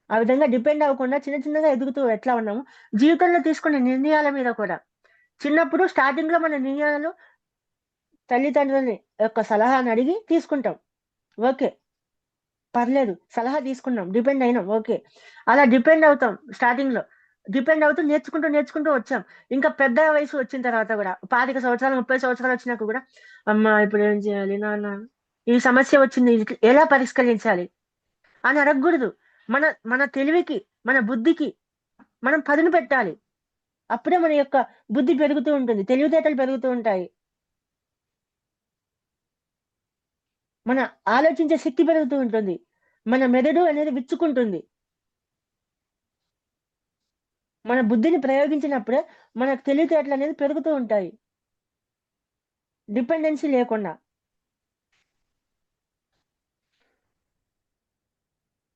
ఆ విధంగా డిపెండ్ అవ్వకుండా చిన్న చిన్నగా ఎదుగుతూ ఎట్లా ఉన్నాము, జీవితంలో తీసుకునే నిర్ణయాల మీద కూడా చిన్నప్పుడు స్టార్టింగ్ లో మన నిర్ణయాలు తల్లిదండ్రులని యొక్క సలహాని అడిగి తీసుకుంటాం, ఓకే, పర్లేదు, సలహా తీసుకున్నాం, డిపెండ్ అయినాం, ఓకే. అలా డిపెండ్ అవుతాం. స్టార్టింగ్ లో డిపెండ్ అవుతూ నేర్చుకుంటూ వచ్చాం. ఇంకా పెద్ద వయసు వచ్చిన తర్వాత కూడా 25 సంవత్సరాలు 30 సంవత్సరాలు వచ్చినాక కూడా అమ్మా ఇప్పుడు ఏం చేయాలి, నాన్న ఈ సమస్య వచ్చింది, ఇది ఎలా పరిష్కరించాలి అని అడగకూడదు. మన మన తెలివికి, మన బుద్ధికి మనం పదును పెట్టాలి. అప్పుడే మన యొక్క బుద్ధి పెరుగుతూ ఉంటుంది, తెలివితేటలు పెరుగుతూ ఉంటాయి, మన ఆలోచించే శక్తి పెరుగుతూ ఉంటుంది, మన మెదడు అనేది విచ్చుకుంటుంది. మన బుద్ధిని ప్రయోగించినప్పుడే మనకు తెలివితేటలు అనేది పెరుగుతూ ఉంటాయి, డిపెండెన్సీ లేకుండా.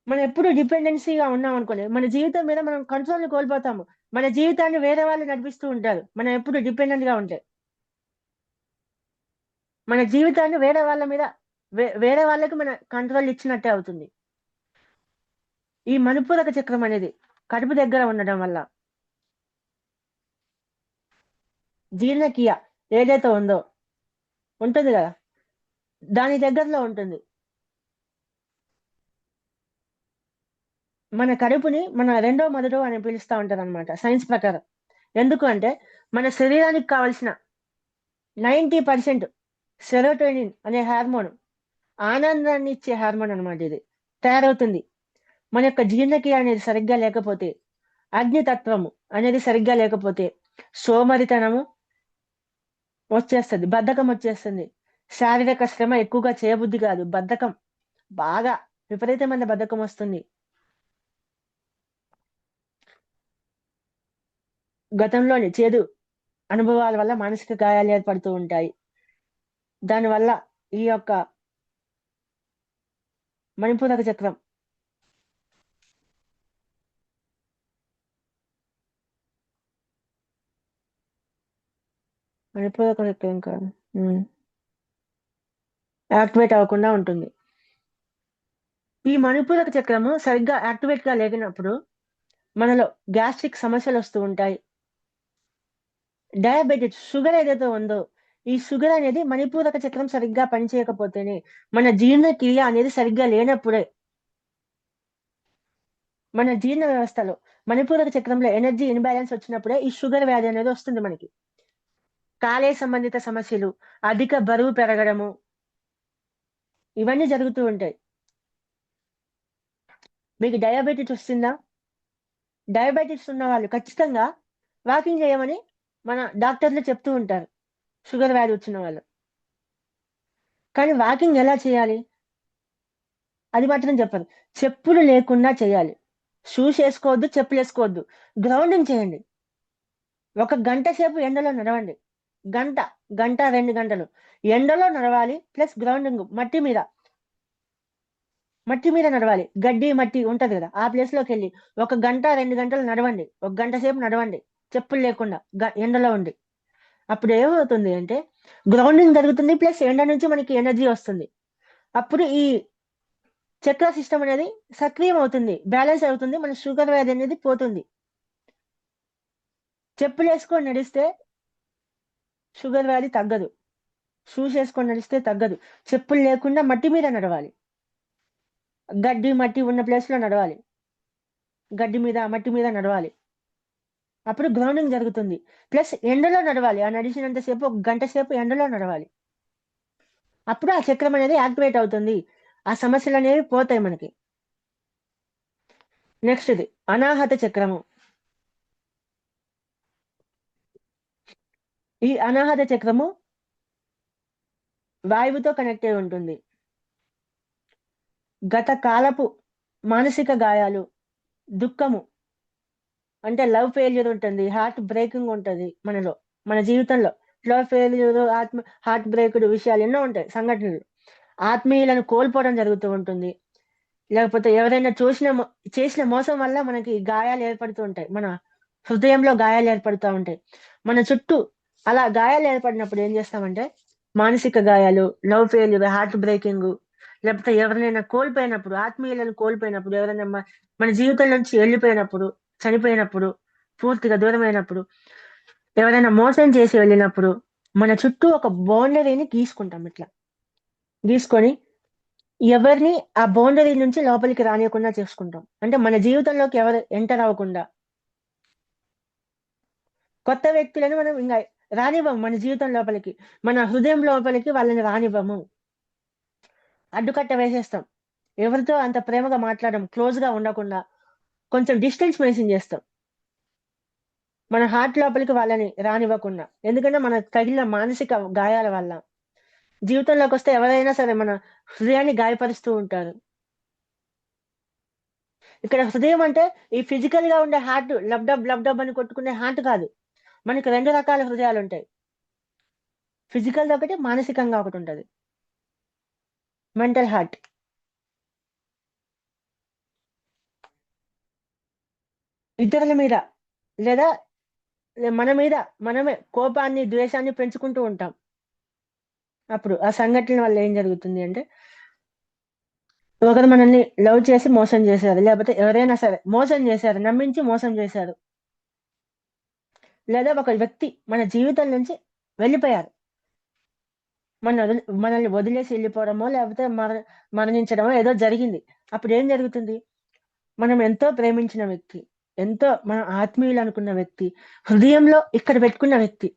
మనం ఎప్పుడు డిపెండెన్సీగా ఉన్నాం అనుకోండి, మన జీవితం మీద మనం కంట్రోల్ని కోల్పోతాము. మన జీవితాన్ని వేరే వాళ్ళు నడిపిస్తూ ఉంటారు మనం ఎప్పుడు డిపెండెంట్ గా ఉంటే. మన జీవితాన్ని వేరే వాళ్ళ మీద వేరే వాళ్ళకి మన కంట్రోల్ ఇచ్చినట్టే అవుతుంది. ఈ మణిపూరక చక్రం అనేది కడుపు దగ్గర ఉండడం వల్ల జీర్ణక్రియ ఏదైతే ఉందో ఉంటుంది కదా, దాని దగ్గరలో ఉంటుంది. మన కడుపుని మన రెండో మొదటో అని పిలుస్తూ ఉంటారు అనమాట సైన్స్ ప్రకారం. ఎందుకు అంటే మన శరీరానికి కావలసిన 90% సెరోటోనిన్ అనే హార్మోన్, ఆనందాన్ని ఇచ్చే హార్మోన్ అనమాట, ఇది తయారవుతుంది. మన యొక్క జీర్ణక్రియ అనేది సరిగ్గా లేకపోతే, అగ్నితత్వము అనేది సరిగ్గా లేకపోతే సోమరితనము వచ్చేస్తుంది, బద్ధకం వచ్చేస్తుంది, శారీరక శ్రమ ఎక్కువగా చేయబుద్ధి కాదు, బద్ధకం, బాగా విపరీతమైన బద్ధకం వస్తుంది. గతంలోని చేదు అనుభవాల వల్ల మానసిక గాయాలు ఏర్పడుతూ ఉంటాయి. దానివల్ల ఈ యొక్క మణిపూరక చక్రం యాక్టివేట్ అవ్వకుండా ఉంటుంది. ఈ మణిపూరక చక్రము సరిగ్గా యాక్టివేట్ గా లేనప్పుడు మనలో గ్యాస్ట్రిక్ సమస్యలు వస్తూ ఉంటాయి. డయాబెటిస్, షుగర్ ఏదైతే ఉందో, ఈ షుగర్ అనేది మణిపూరక చక్రం సరిగ్గా పనిచేయకపోతేనే, మన జీర్ణక్రియ అనేది సరిగ్గా లేనప్పుడే, మన జీర్ణ వ్యవస్థలో మణిపూరక చక్రంలో ఎనర్జీ ఇన్బ్యాలెన్స్ వచ్చినప్పుడే ఈ షుగర్ వ్యాధి అనేది వస్తుంది మనకి. కాలేయ సంబంధిత సమస్యలు, అధిక బరువు పెరగడము, ఇవన్నీ జరుగుతూ ఉంటాయి. మీకు డయాబెటిస్ వస్తుందా? డయాబెటిస్ ఉన్న వాళ్ళు ఖచ్చితంగా వాకింగ్ చేయమని మన డాక్టర్లు చెప్తూ ఉంటారు, షుగర్ వ్యాధి వచ్చిన వాళ్ళు. కానీ వాకింగ్ ఎలా చేయాలి అది మాత్రం చెప్పరు. చెప్పులు లేకుండా చేయాలి. షూస్ వేసుకోవద్దు, చెప్పులు వేసుకోవద్దు. గ్రౌండింగ్ చేయండి. 1 గంట సేపు ఎండలో నడవండి. గంట 2 గంటలు ఎండలో నడవాలి. ప్లస్ గ్రౌండింగ్ మట్టి మీద నడవాలి. గడ్డి మట్టి ఉంటది కదా, ఆ ప్లేస్ లోకి వెళ్ళి 1 గంట 2 గంటలు నడవండి. 1 గంట సేపు నడవండి చెప్పులు లేకుండా ఎండలో ఉండి. అప్పుడు ఏమవుతుంది అంటే గ్రౌండింగ్ జరుగుతుంది, ప్లస్ ఎండ నుంచి మనకి ఎనర్జీ వస్తుంది. అప్పుడు ఈ చక్ర సిస్టమ్ అనేది సక్రియం అవుతుంది, బ్యాలెన్స్ అవుతుంది, మన షుగర్ వ్యాధి అనేది పోతుంది. చెప్పులు వేసుకొని నడిస్తే షుగర్ వ్యాధి తగ్గదు. షూస్ వేసుకొని నడిస్తే తగ్గదు. చెప్పులు లేకుండా మట్టి మీద నడవాలి. గడ్డి మట్టి ఉన్న ప్లేస్ లో నడవాలి. గడ్డి మీద మట్టి మీద నడవాలి. అప్పుడు గ్రౌండింగ్ జరుగుతుంది. ప్లస్ ఎండలో నడవాలి. ఆ నడిచినంతసేపు 1 గంట సేపు ఎండలో నడవాలి. అప్పుడు ఆ చక్రం అనేది యాక్టివేట్ అవుతుంది. ఆ సమస్యలు అనేవి పోతాయి మనకి. నెక్స్ట్ ఇది అనాహత చక్రము. ఈ అనాహత చక్రము వాయువుతో కనెక్ట్ అయి ఉంటుంది. గత కాలపు మానసిక గాయాలు, దుఃఖము అంటే లవ్ ఫెయిల్యూర్ ఉంటుంది, హార్ట్ బ్రేకింగ్ ఉంటుంది మనలో, మన జీవితంలో లవ్ ఫెయిల్యూర్, హార్ట్ బ్రేక్డ్ విషయాలు ఎన్నో ఉంటాయి, సంఘటనలు. ఆత్మీయులను కోల్పోవడం జరుగుతూ ఉంటుంది. లేకపోతే ఎవరైనా చేసిన మోసం వల్ల మనకి గాయాలు ఏర్పడుతూ ఉంటాయి. మన హృదయంలో గాయాలు ఏర్పడుతూ ఉంటాయి. మన చుట్టూ అలా గాయాలు ఏర్పడినప్పుడు ఏం చేస్తామంటే మానసిక గాయాలు, లవ్ ఫెయిల్యూర్, హార్ట్ బ్రేకింగ్, లేకపోతే ఎవరినైనా కోల్పోయినప్పుడు, ఆత్మీయులను కోల్పోయినప్పుడు, ఎవరైనా మన జీవితం నుంచి వెళ్ళిపోయినప్పుడు, చనిపోయినప్పుడు, పూర్తిగా దూరమైనప్పుడు, ఎవరైనా మోసం చేసి వెళ్ళినప్పుడు మన చుట్టూ ఒక బౌండరీని గీసుకుంటాం. ఇట్లా గీసుకొని ఎవరిని ఆ బౌండరీ నుంచి లోపలికి రానియకుండా చేసుకుంటాం. అంటే మన జీవితంలోకి ఎవరు ఎంటర్ అవ్వకుండా, కొత్త వ్యక్తులను మనం ఇంకా రానివ్వము మన జీవితం లోపలికి, మన హృదయం లోపలికి వాళ్ళని రానివ్వము. అడ్డుకట్ట వేసేస్తాం. ఎవరితో అంత ప్రేమగా మాట్లాడడం, క్లోజ్ గా ఉండకుండా కొంచెం డిస్టెన్స్ మెయింటైన్ చేస్తాం మన హార్ట్ లోపలికి వాళ్ళని రానివ్వకుండా. ఎందుకంటే మన తగిలిన మానసిక గాయాల వల్ల జీవితంలోకి వస్తే ఎవరైనా సరే మన హృదయాన్ని గాయపరుస్తూ ఉంటారు. ఇక్కడ హృదయం అంటే ఈ ఫిజికల్ గా ఉండే హార్ట్, లబ్డబ్ అని కొట్టుకునే హార్ట్ కాదు. మనకి 2 రకాల హృదయాలు ఉంటాయి. ఫిజికల్ ఒకటి, మానసికంగా ఒకటి ఉంటుంది, మెంటల్ హార్ట్. ఇతరుల మీద లేదా మన మీద మనమే కోపాన్ని, ద్వేషాన్ని పెంచుకుంటూ ఉంటాం. అప్పుడు ఆ సంఘటన వల్ల ఏం జరుగుతుంది అంటే ఒకరు మనల్ని లవ్ చేసి మోసం చేశారు, లేకపోతే ఎవరైనా సరే మోసం చేశారు, నమ్మించి మోసం చేశారు, లేదా ఒక వ్యక్తి మన జీవితం నుంచి వెళ్ళిపోయారు, మనల్ని వదిలేసి వెళ్ళిపోవడమో లేకపోతే మరణించడమో ఏదో జరిగింది. అప్పుడు ఏం జరుగుతుంది? మనం ఎంతో ప్రేమించిన వ్యక్తి, ఎంతో మన ఆత్మీయులు అనుకున్న వ్యక్తి, హృదయంలో ఇక్కడ పెట్టుకున్న వ్యక్తి,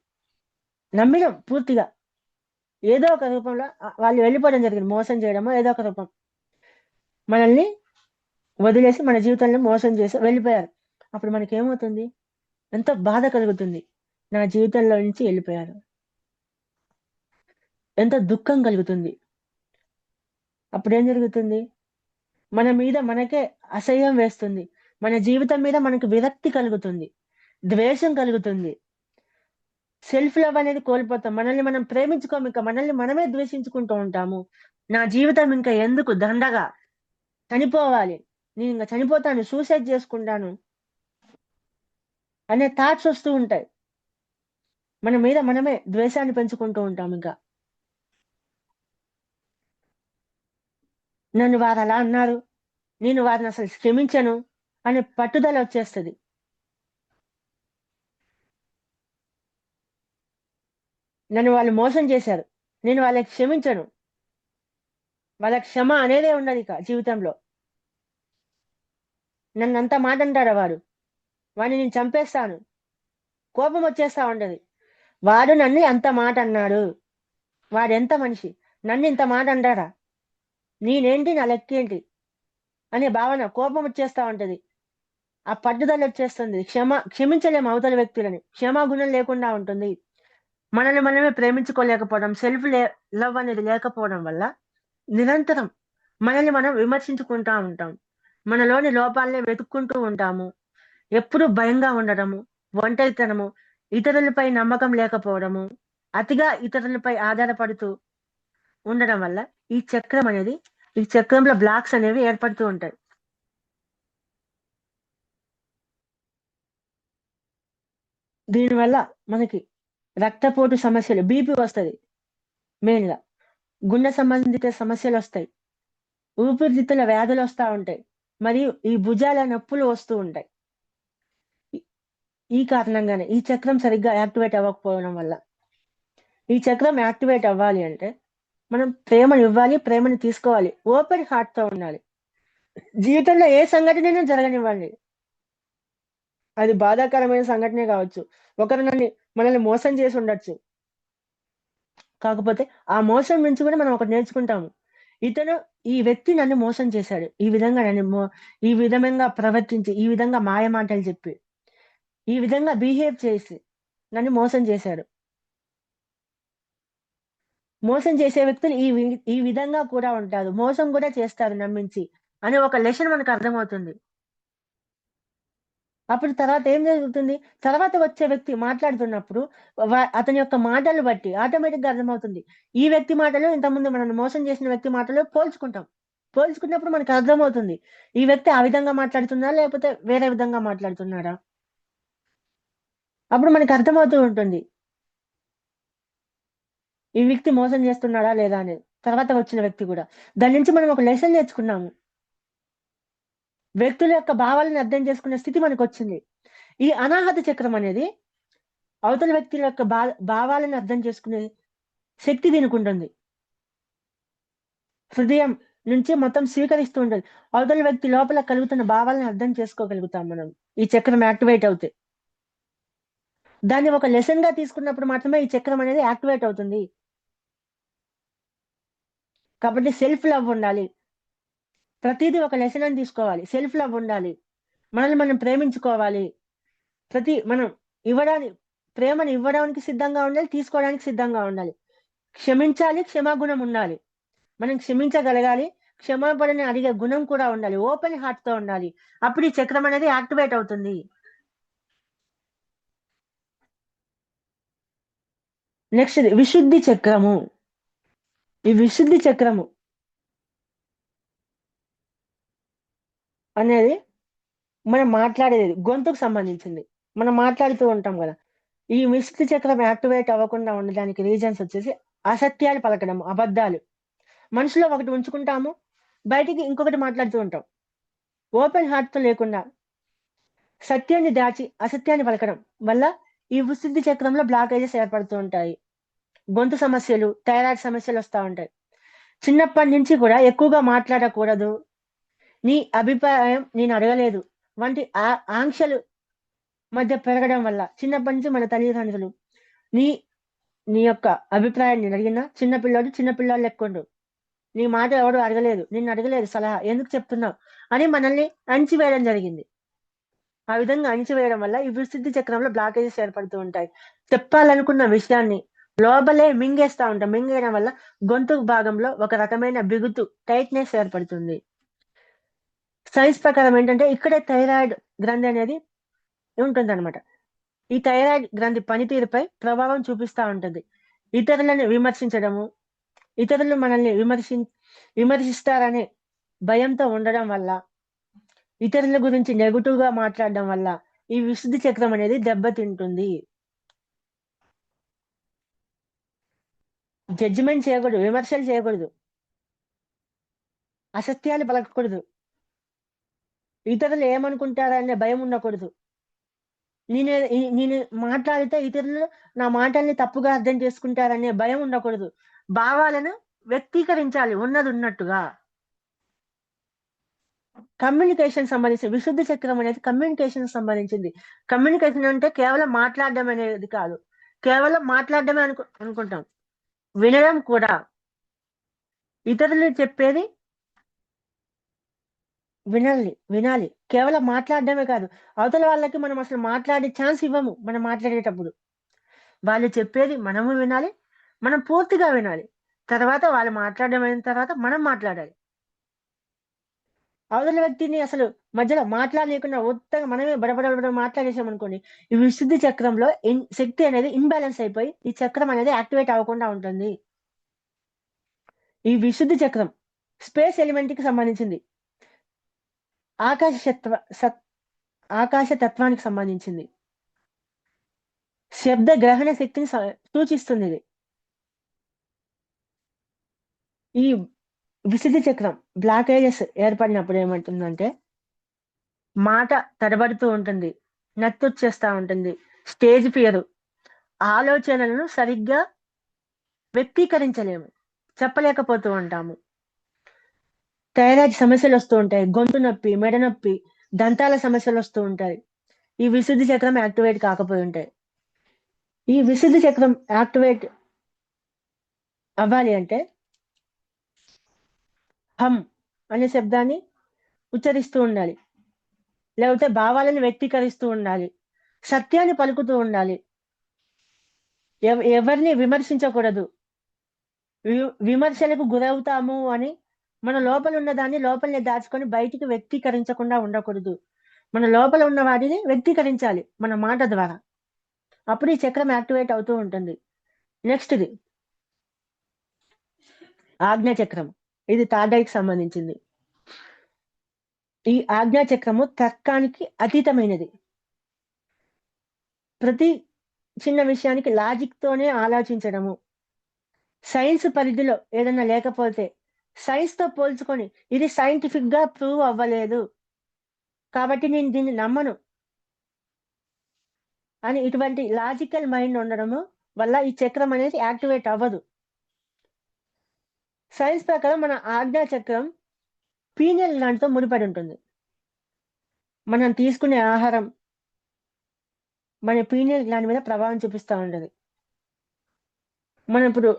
నమ్మినం పూర్తిగా, ఏదో ఒక రూపంలో వాళ్ళు వెళ్ళిపోవడం జరిగింది, మోసం చేయడమో ఏదో ఒక రూపం, మనల్ని వదిలేసి మన జీవితంలో మోసం చేసి వెళ్ళిపోయారు. అప్పుడు మనకి ఏమవుతుంది? ఎంతో బాధ కలుగుతుంది. నా జీవితంలో నుంచి వెళ్ళిపోయారు, ఎంతో దుఃఖం కలుగుతుంది. అప్పుడు ఏం జరుగుతుంది? మన మీద మనకే అసహ్యం వేస్తుంది, మన జీవితం మీద మనకు విరక్తి కలుగుతుంది, ద్వేషం కలుగుతుంది, సెల్ఫ్ లవ్ అనేది కోల్పోతాం, మనల్ని మనం ప్రేమించుకోము, ఇంకా మనల్ని మనమే ద్వేషించుకుంటూ ఉంటాము. నా జీవితం ఇంకా ఎందుకు, దండగా చనిపోవాలి, నేను ఇంకా చనిపోతాను, సూసైడ్ చేసుకుంటాను అనే థాట్స్ వస్తూ ఉంటాయి. మన మీద మనమే ద్వేషాన్ని పెంచుకుంటూ ఉంటాం. ఇంకా నన్ను వారు అలా అన్నారు, నేను వారిని అసలు క్షమించను అనే పట్టుదల వచ్చేస్తుంది. నన్ను వాళ్ళు మోసం చేశారు, నేను వాళ్ళకి క్షమించను, వాళ్ళ క్షమ అనేదే ఉండదు ఇక జీవితంలో. నన్ను అంత మాట అంటాడు వాడిని నేను చంపేస్తాను, కోపం వచ్చేస్తా ఉండదు. వాడు నన్ను అంత మాట అన్నాడు, వాడెంత మనిషి, నన్ను ఇంత మాట అంటాడా, నేనేంటి, నా లెక్కేంటి అనే భావన, కోపం వచ్చేస్తా ఉంటది, ఆ పట్టుదల వచ్చేస్తుంది. క్షమించలేము అవతల వ్యక్తులని, క్షమాగుణం లేకుండా ఉంటుంది. మనల్ని మనమే ప్రేమించుకోలేకపోవడం, సెల్ఫ్ లవ్ అనేది లేకపోవడం వల్ల నిరంతరం మనల్ని మనం విమర్శించుకుంటా ఉంటాం. మనలోని లోపాలనే వెతుక్కుంటూ ఉంటాము. ఎప్పుడు భయంగా ఉండడము, ఒంటరితనము, ఇతరులపై నమ్మకం లేకపోవడము, అతిగా ఇతరులపై ఆధారపడుతూ ఉండడం వల్ల ఈ చక్రంలో బ్లాక్స్ అనేవి ఏర్పడుతూ ఉంటాయి. దీనివల్ల మనకి రక్తపోటు సమస్యలు, బీపీ వస్తుంది, మెయిన్గా గుండె సంబంధిత సమస్యలు వస్తాయి, ఊపిరితిత్తుల వ్యాధులు వస్తూ ఉంటాయి, మరియు ఈ భుజాల నొప్పులు వస్తూ ఉంటాయి. ఈ కారణంగానే ఈ చక్రం సరిగ్గా యాక్టివేట్ అవ్వకపోవడం వల్ల. ఈ చక్రం యాక్టివేట్ అవ్వాలి అంటే మనం ప్రేమను ఇవ్వాలి, ప్రేమను తీసుకోవాలి, ఓపెన్ హార్ట్తో ఉండాలి. జీవితంలో ఏ సంఘటన జరగనివ్వండి, అది బాధాకరమైన సంఘటనే కావచ్చు, ఒకరు మనల్ని మోసం చేసి ఉండొచ్చు, కాకపోతే ఆ మోసం నుంచి కూడా మనం ఒకటి నేర్చుకుంటాము. ఈ వ్యక్తి నన్ను మోసం చేశాడు, ఈ విధంగా ప్రవర్తించి, ఈ విధంగా మాయ మాటలు చెప్పి, ఈ విధంగా బిహేవ్ చేసి నన్ను మోసం చేశాడు. మోసం చేసే వ్యక్తులు ఈ విధంగా కూడా ఉంటారు, మోసం కూడా చేస్తారు నమ్మించి అనే ఒక లెసన్ మనకు అర్థమవుతుంది. అప్పుడు తర్వాత ఏం జరుగుతుంది, తర్వాత వచ్చే వ్యక్తి మాట్లాడుతున్నప్పుడు అతని యొక్క మాటలు బట్టి ఆటోమేటిక్ గా అర్థమవుతుంది. ఈ వ్యక్తి మాటలు ఇంతకుముందు మనల్ని మోసం చేసిన వ్యక్తి మాటలు పోల్చుకున్నప్పుడు మనకు అర్థమవుతుంది, ఈ వ్యక్తి ఆ విధంగా మాట్లాడుతున్నారా లేకపోతే వేరే విధంగా మాట్లాడుతున్నారా. అప్పుడు మనకు అర్థమవుతూ ఉంటుంది ఈ వ్యక్తి మోసం చేస్తున్నాడా లేదా అనేది. తర్వాత వచ్చిన వ్యక్తి కూడా దాని నుంచి మనం ఒక లెసన్ నేర్చుకున్నాము. వ్యక్తుల యొక్క భావాలను అర్థం చేసుకునే స్థితి మనకు వచ్చింది. ఈ అనాహత చక్రం అనేది అవతల వ్యక్తుల యొక్క భావాలను అర్థం చేసుకునే శక్తి దీనికి ఉంటుంది. హృదయం నుంచి మొత్తం స్వీకరిస్తూ ఉంటుంది. అవతల వ్యక్తి లోపల కలుగుతున్న భావాలను అర్థం చేసుకోగలుగుతాం మనం ఈ చక్రం యాక్టివేట్ అవుతే. దాన్ని ఒక లెసన్ గా తీసుకున్నప్పుడు మాత్రమే ఈ చక్రం అనేది యాక్టివేట్ అవుతుంది. కాబట్టి సెల్ఫ్ లవ్ ఉండాలి, ప్రతిదీ ఒక లెసన్ అని తీసుకోవాలి. సెల్ఫ్ లవ్ ఉండాలి, మనల్ని మనం ప్రేమించుకోవాలి, మనం ప్రేమను ఇవ్వడానికి సిద్ధంగా ఉండాలి, తీసుకోవడానికి సిద్ధంగా ఉండాలి, క్షమించాలి, క్షమాగుణం ఉండాలి, మనం క్షమించగలగాలి, క్షమాపణని అడిగే గుణం కూడా ఉండాలి, ఓపెన్ హార్ట్ తో ఉండాలి. అప్పుడు ఈ చక్రం అనేది యాక్టివేట్ అవుతుంది. నెక్స్ట్ విశుద్ధి చక్రము. ఈ విశుద్ధి చక్రము అనేది మనం మాట్లాడేది గొంతుకు సంబంధించింది. మనం మాట్లాడుతూ ఉంటాం కదా, ఈ విశుద్ధి చక్రం యాక్టివేట్ అవ్వకుండా ఉండడానికి రీజన్స్ వచ్చేసి అసత్యాలు పలకడం, అబద్ధాలు. మనసులో ఒకటి ఉంచుకుంటాము, బయటికి ఇంకొకటి మాట్లాడుతూ ఉంటాం. ఓపెన్ హార్ట్ తో లేకుండా సత్యాన్ని దాచి అసత్యాన్ని పలకడం వల్ల ఈ విశుద్ధి చక్రంలో బ్లాకేజెస్ ఏర్పడుతూ ఉంటాయి. గొంతు సమస్యలు, థైరాయిడ్ సమస్యలు వస్తూ ఉంటాయి. చిన్నప్పటి నుంచి కూడా ఎక్కువగా మాట్లాడకూడదు, నీ అభిప్రాయం నేను అడగలేదు వంటి ఆంక్షలు మధ్య పెరగడం వల్ల చిన్నప్పటి నుంచి మన తల్లిదండ్రులు నీ యొక్క అభిప్రాయాన్ని అడిగినా చిన్నపిల్లాడు లెక్కుండు, నీ మాట ఎవడు అడగలేదు, నిన్ను అడగలేదు సలహా ఎందుకు చెప్తున్నావు అని మనల్ని అణిచివేయడం జరిగింది. ఆ విధంగా అణిచివేయడం వల్ల ఈ విశుద్ధి చక్రంలో బ్లాకేజెస్ ఏర్పడుతూ ఉంటాయి. చెప్పాలనుకున్న విషయాన్ని లోపలే మింగేస్తా ఉంటాం. మింగేయడం వల్ల గొంతు భాగంలో ఒక రకమైన బిగుతు, టైట్నెస్ ఏర్పడుతుంది. సైన్స్ ప్రకారం ఏంటంటే ఇక్కడే థైరాయిడ్ గ్రంథి అనేది ఉంటుంది అనమాట. ఈ థైరాయిడ్ గ్రంథి పనితీరుపై ప్రభావం చూపిస్తా ఉంటుంది. ఇతరులను విమర్శించడము, ఇతరులు మనల్ని విమర్శిస్తారనే భయంతో ఉండడం వల్ల, ఇతరుల గురించి నెగటివ్ గా మాట్లాడడం వల్ల ఈ విశుద్ధి చక్రం అనేది దెబ్బతింటుంది. జడ్జిమెంట్ చేయకూడదు, విమర్శలు చేయకూడదు, అసత్యాలు పలకకూడదు, ఇతరులు ఏమనుకుంటారనే భయం ఉండకూడదు. నేను మాట్లాడితే ఇతరులు నా మాటల్ని తప్పుగా అర్థం చేసుకుంటారనే భయం ఉండకూడదు. భావాలను వ్యక్తీకరించాలి ఉన్నది ఉన్నట్టుగా. కమ్యూనికేషన్ సంబంధించి విశుద్ధి చక్రం అనేది కమ్యూనికేషన్ సంబంధించింది. కమ్యూనికేషన్ అంటే కేవలం మాట్లాడడం అనేది కాదు, కేవలం మాట్లాడడమే అనుకుంటాం, వినడం కూడా. ఇతరులు చెప్పేది వినాలి, కేవలం మాట్లాడడమే కాదు, అవతల వాళ్ళకి మనం అసలు మాట్లాడే ఛాన్స్ ఇవ్వము. మనం మాట్లాడేటప్పుడు వాళ్ళు చెప్పేది మనము వినాలి, మనం పూర్తిగా వినాలి. తర్వాత వాళ్ళు మాట్లాడడం అయిన తర్వాత మనం మాట్లాడాలి. అవతల వ్యక్తిని అసలు మధ్యలో మాట్లాడలేకుండా ఉత్తగా మనమే బడబడ మాట్లాడేసామనుకోండి, ఈ విశుద్ధి చక్రంలో శక్తి అనేది ఇంబ్యాలెన్స్ అయిపోయి ఈ చక్రం అనేది యాక్టివేట్ అవ్వకుండా ఉంటుంది. ఈ విశుద్ధి చక్రం స్పేస్ ఎలిమెంట్ కి సంబంధించింది, ఆకాశ తత్వానికి సంబంధించింది, శబ్ద గ్రహణ శక్తిని సూచిస్తుంది ఇది. ఈ విశుద్ధి చక్రం బ్లాకేజెస్ ఏర్పడినప్పుడు ఏమంటుందంటే మాట తడబడుతూ ఉంటుంది, నత్తొచ్చేస్తా ఉంటుంది, స్టేజ్ ఫియర్, ఆలోచనలను సరిగ్గా వ్యక్తీకరించలేము, చెప్పలేకపోతూ ఉంటాము, థైరాయిడ్ సమస్యలు వస్తూ ఉంటాయి, గొంతు నొప్పి, మెడ నొప్పి, దంతాల సమస్యలు వస్తూ ఉంటాయి. ఈ విశుద్ధి చక్రం యాక్టివేట్ కాకపోయి ఉంటాయి. ఈ విశుద్ధి చక్రం యాక్టివేట్ అవ్వాలి అంటే హమ్ అనే శబ్దాన్ని ఉచ్చరిస్తూ ఉండాలి, లేకపోతే భావాలను వ్యక్తీకరిస్తూ ఉండాలి, సత్యాన్ని పలుకుతూ ఉండాలి, ఎవరిని విమర్శించకూడదు. విమర్శలకు గురవుతాము అని మన లోపల ఉన్న దాన్ని లోపలనే దాచుకొని బయటికి వ్యక్తీకరించకుండా ఉండకూడదు. మన లోపల ఉన్న వాటిని వ్యక్తీకరించాలి మన మాట ద్వారా. అప్పుడు ఈ చక్రం యాక్టివేట్ అవుతూ ఉంటుంది. నెక్స్ట్ది ఆజ్ఞా చక్రం. ఇది థర్డ్ ఐకి సంబంధించింది. ఈ ఆజ్ఞా చక్రము తర్కానికి అతీతమైనది. ప్రతి చిన్న విషయానికి లాజిక్ తోనే ఆలోచించడము. సైన్స్ పరిధిలో ఏదైనా లేకపోతే సైన్స్ తో పోల్చుకొని ఇది సైంటిఫిక్ గా ప్రూవ్ అవ్వలేదు కాబట్టి నేను దీన్ని నమ్మను అని ఇటువంటి లాజికల్ మైండ్ ఉండడము వల్ల ఈ చక్రం అనేది యాక్టివేట్ అవ్వదు. సైన్స్ ప్రకారం మన ఆజ్ఞా చక్రం పీనియల్ గ్లాండ్ తో ముడిపడి ఉంటుంది. మనం తీసుకునే ఆహారం మన పీనియల్ గ్లాండ్ మీద ప్రభావం చూపిస్తూ ఉంటుంది. మనం ఇప్పుడు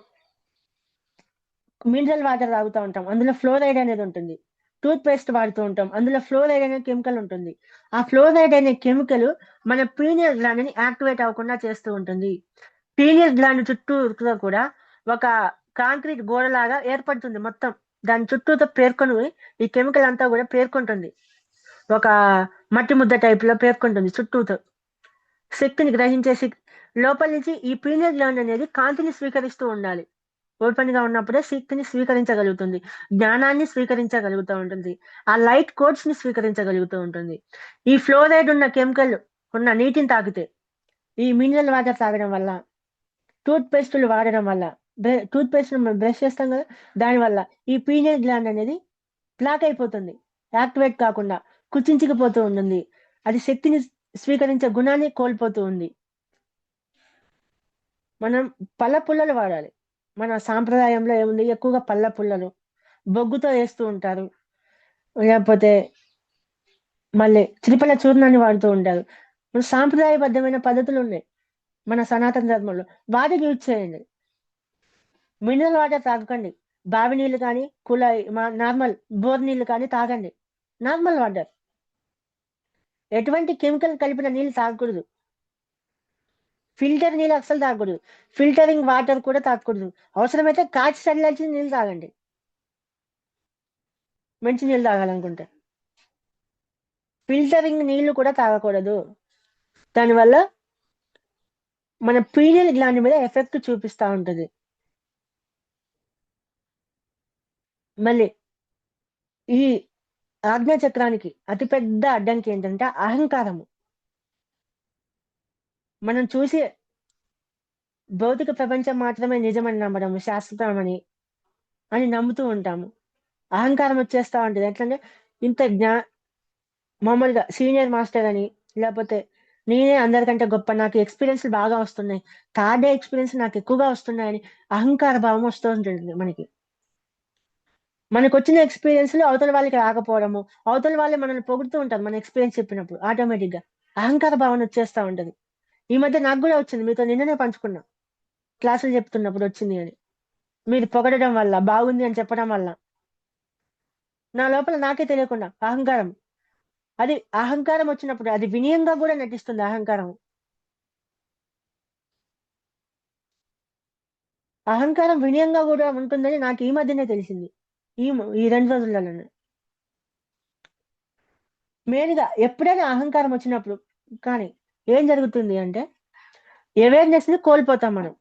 మినరల్ వాటర్ తాగుతూ ఉంటాం, అందులో ఫ్లోరైడ్ అనేది ఉంటుంది. టూత్ పేస్ట్ వాడుతూ ఉంటాం, అందులో ఫ్లోరైడ్ అనే కెమికల్ ఉంటుంది. ఆ ఫ్లోరైడ్ అనే కెమికల్ మన పీనియల్ గ్లాండ్ ని యాక్టివేట్ అవ్వకుండా చేస్తూ ఉంటుంది. పీనియల్ గ్లాండ్ చుట్టూ కూడా ఒక కాంక్రీట్ గోడలాగా ఏర్పడుతుంది. మొత్తం దాని చుట్టూతో పేర్కొని ఈ కెమికల్ అంతా కూడా పేర్కొంటుంది. ఒక మట్టి ముద్ద టైప్ లో పేర్కొంటుంది చుట్టూతో. శక్తిని గ్రహించే లోపల నుంచి ఈ పీనియల్ గ్లాండ్ అనేది కాంతిని స్వీకరిస్తూ ఉండాలి. ఓపెన్ గా ఉన్నప్పుడే శక్తిని స్వీకరించగలుగుతుంది, జ్ఞానాన్ని స్వీకరించగలుగుతూ ఉంటుంది, ఆ లైట్ కోడ్స్ ని స్వీకరించగలుగుతూ ఉంటుంది. ఈ ఫ్లోరైడ్ ఉన్న కెమికల్ ఉన్న నీటిని తాగితే, ఈ మినరల్ వాటర్ తాగడం వల్ల, టూత్ పేస్టులు వాడడం వల్ల, టూత్ పేస్ట్ బ్రష్ చేస్తాం కదా, దానివల్ల ఈ పీనియల్ గ్లాండ్ అనేది బ్లాక్ అయిపోతుంది, యాక్టివేట్ కాకుండా కుచించుకుపోతూ ఉంటుంది. అది శక్తిని స్వీకరించే గుణాన్ని కోల్పోతూ ఉంది. మనం పళ్ళ పుల్లలు వాడాలి. మన సాంప్రదాయంలో ఏముంది, ఎక్కువగా పళ్ళ పుల్లలు బొగ్గుతో వేస్తూ ఉంటారు, లేకపోతే మళ్ళీ త్రిపల చూర్ణాన్ని వాడుతూ ఉంటారు. మన సాంప్రదాయబద్ధమైన పద్ధతులు ఉన్నాయి మన సనాతన ధర్మంలో, వాటిని యూజ్ చేయండి. మినరల్ వాటర్ తాగకండి, బావి నీళ్ళు కానీ కుళాయి నార్మల్ బోర్ నీళ్ళు కానీ తాగండి. నార్మల్ వాటర్, ఎటువంటి కెమికల్ కలిపిన నీళ్ళు తాగకూడదు. ఫిల్టర్ నీళ్ళు అస్సలు తాగకూడదు, ఫిల్టరింగ్ వాటర్ కూడా తాగకూడదు. అవసరమైతే కాచి చల్లాల్సిన నీళ్ళు తాగండి మంచి నీళ్ళు తాగాలనుకుంటే. ఫిల్టరింగ్ నీళ్లు కూడా తాగకూడదు, దానివల్ల మన పీనియల్ గ్లాండ్ మీద ఎఫెక్ట్ చూపిస్తూ ఉంటుంది. మళ్ళీ ఈ ఆజ్ఞా చక్రానికి అతిపెద్ద అడ్డంకి ఏంటంటే అహంకారము. మనం చూసే భౌతిక ప్రపంచం మాత్రమే నిజమని నమ్మడము, శాశ్వతమని అని నమ్ముతూ ఉంటాము. అహంకారం వచ్చేస్తా ఉంటుంది. ఎట్లంటే ఇంత మామూలుగా సీనియర్ మాస్టర్ అని, లేకపోతే నేనే అందరికంటే గొప్ప, నాకు ఎక్స్పీరియన్స్ బాగా వస్తున్నాయి, థర్డ్ డే ఎక్స్పీరియన్స్ నాకు ఎక్కువగా వస్తున్నాయని అహంకార భావం వస్తూ ఉంటుంది మనకి. మనకు వచ్చిన ఎక్స్పీరియన్స్ లో అవతల వాళ్ళకి రాకపోవడము, అవతల వాళ్ళే మనల్ని పొగుడుతూ ఉంటారు మన ఎక్స్పీరియన్స్ చెప్పినప్పుడు, ఆటోమేటిక్ గా అహంకార భావన వచ్చేస్తా ఉంటది. ఈ మధ్య నాకు కూడా వచ్చింది, మీతో నిన్ననే పంచుకున్నా, క్లాసులు చెప్తున్నప్పుడు వచ్చింది అని. మీరు పొగడడం వల్ల, బాగుంది అని చెప్పడం వల్ల నా లోపల నాకే తెలియకుండా అహంకారం, అది అహంకారం వచ్చినప్పుడు అది వినయంగా కూడా నటిస్తుంది. అహంకారం అహంకారం వినయంగా కూడా ఉంటుందని నాకు ఈ మధ్యనే తెలిసింది. ఈ 2 రోజులలోనే. మెయిన్‌గా ఎప్పుడైనా అహంకారం వచ్చినప్పుడు కానీ ఏం జరుగుతుంది అంటే అవేర్‌నెస్‌ని కోల్పోతాం మనం.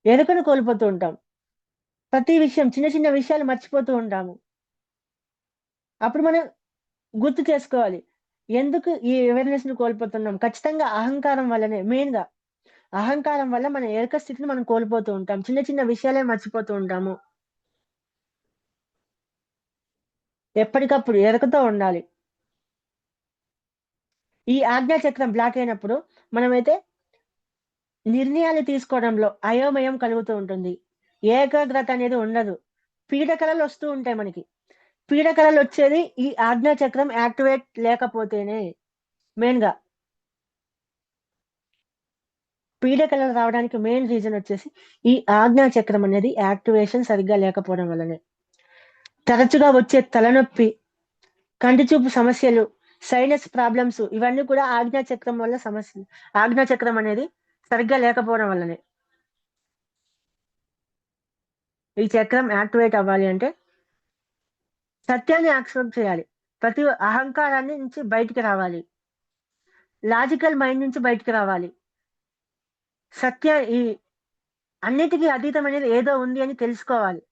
ఎరుకను కోల్పోతూ ఉంటాం. ప్రతి విషయం చిన్న చిన్న విషయాలు మర్చిపోతూ ఉంటాము. అప్పుడు మనం గుర్తు చేసుకోవాలి. ఎందుకు ఈ అవేర్‌నెస్‌ని కోల్పోతున్నాం? ఖచ్చితంగా అహంకారం వల్లనే మెయిన్‌గా. అహంకారం వల్ల మన ఎరుక స్థితిని మనం కోల్పోతూ ఉంటాం. చిన్న చిన్న విషయాలే మర్చిపోతూ ఉంటాము. ఎప్పటికప్పుడు ఎరుకతో ఉండాలి. ఈ ఆజ్ఞా చక్రం బ్లాక్ అయినప్పుడు మనమైతే నిర్ణయాలు తీసుకోవడంలో అయోమయం కలుగుతూ ఉంటుంది. ఏకాగ్రత అనేది ఉండదు. పీడకలలు వస్తూ ఉంటాయి మనకి. పీడకలలు వచ్చేది ఈ ఆజ్ఞా చక్రం యాక్టివేట్ లేకపోతేనే మెయిన్‌గా. పీడకలలు రావడానికి మెయిన్ రీజన్ వచ్చేసి ఈ ఆజ్ఞా చక్రం అనేది యాక్టివేషన్ సరిగ్గా లేకపోవడం వల్లనే. తరచుగా వచ్చే తలనొప్పి, కంటి చూపు సమస్యలు, సైనస్ ప్రాబ్లమ్స్ ఇవన్నీ కూడా ఆజ్ఞా చక్రం వల్ల సమస్యలు. ఆజ్ఞా చక్రం అనేది సరిగ్గా లేకపోవడం వల్లనే. ఈ చక్రం యాక్టివేట్ అవ్వాలి అంటే సత్యాన్ని యాక్సెప్ట్ చేయాలి. ప్రతి అహంకారాన్ని నుంచి బయటికి రావాలి. లాజికల్ మైండ్ నుంచి బయటికి రావాలి. ఈ అన్నిటికీ అతీతమైనది ఏదో ఉంది అని తెలుసుకోవాలి.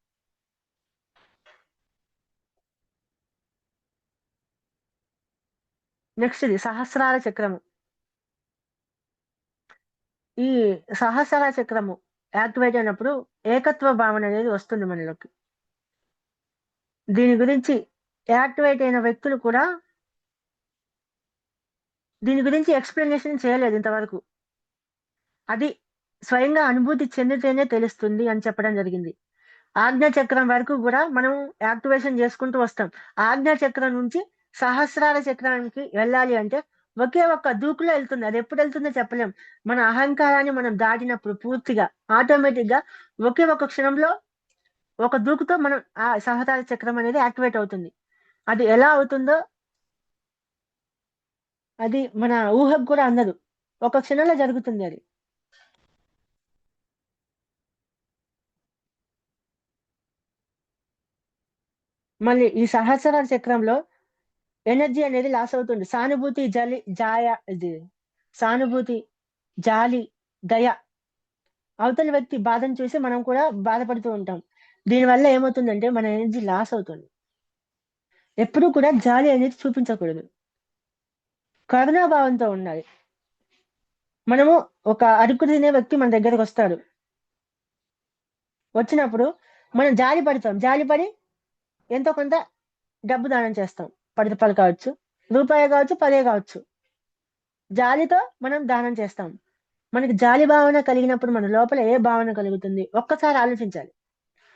నెక్స్ట్ ఇది సహస్రార చక్రము. ఈ సహస్రార చక్రము యాక్టివేట్ అయినప్పుడు ఏకత్వ భావన అనేది వస్తుంది మనలోకి. దీని గురించి యాక్టివేట్ అయిన వ్యక్తులు కూడా దీని గురించి ఎక్స్‌ప్లనేషన్ చేయలేదు ఇంతవరకు. అది స్వయంగా అనుభూతి చెందితేనే తెలుస్తుంది అని చెప్పడం జరిగింది. ఆజ్ఞా చక్రం వరకు కూడా మనం యాక్టివేషన్ చేసుకుంటూ వస్తాం. ఆజ్ఞా చక్రం నుంచి సహస్రార చక్రానికి వెళ్ళాలి అంటే ఒకే ఒక్క దూకులో వెళ్తుంది. అది ఎప్పుడు వెళ్తుందో చెప్పలేం. మన అహంకారాన్ని మనం దాటినప్పుడు పూర్తిగా ఆటోమేటిక్‌గా ఒకే ఒక్క క్షణంలో ఒక దూకుతో మనం ఆ సహస్రార చక్రం అనేది యాక్టివేట్ అవుతుంది. అది ఎలా అవుతుందో అది మన ఊహకు కూడా అందదు. ఒక క్షణంలో జరుగుతుంది అది. మళ్ళీ ఈ సహస్రార చక్రంలో ఎనర్జీ అనేది లాస్ అవుతుంది. సానుభూతి, జాలి, దయ. అవతలి వ్యక్తి బాధను చూసి మనం కూడా బాధపడుతూ ఉంటాం. దీనివల్ల ఏమవుతుందంటే మన ఎనర్జీ లాస్ అవుతుంది. ఎప్పుడూ కూడా జాలి అనేది చూపించకూడదు. కరుణాభావంతో ఉండాలి. మనము ఒక అడుగు తినే వ్యక్తి మన దగ్గరకు వస్తాడు. వచ్చినప్పుడు మనం జాలి పడతాం. జాలిపడి ఎంతో కొంత డబ్బు దానం చేస్తాం. రూ. 10 కావచ్చు, రూపాయి కావచ్చు, 10 కావచ్చు. జాలితో మనం దానం చేస్తాం. మనకి జాలి భావన కలిగినప్పుడు మన లోపల ఏ భావన కలుగుతుంది? ఒక్కసారి ఆలోచించాలి.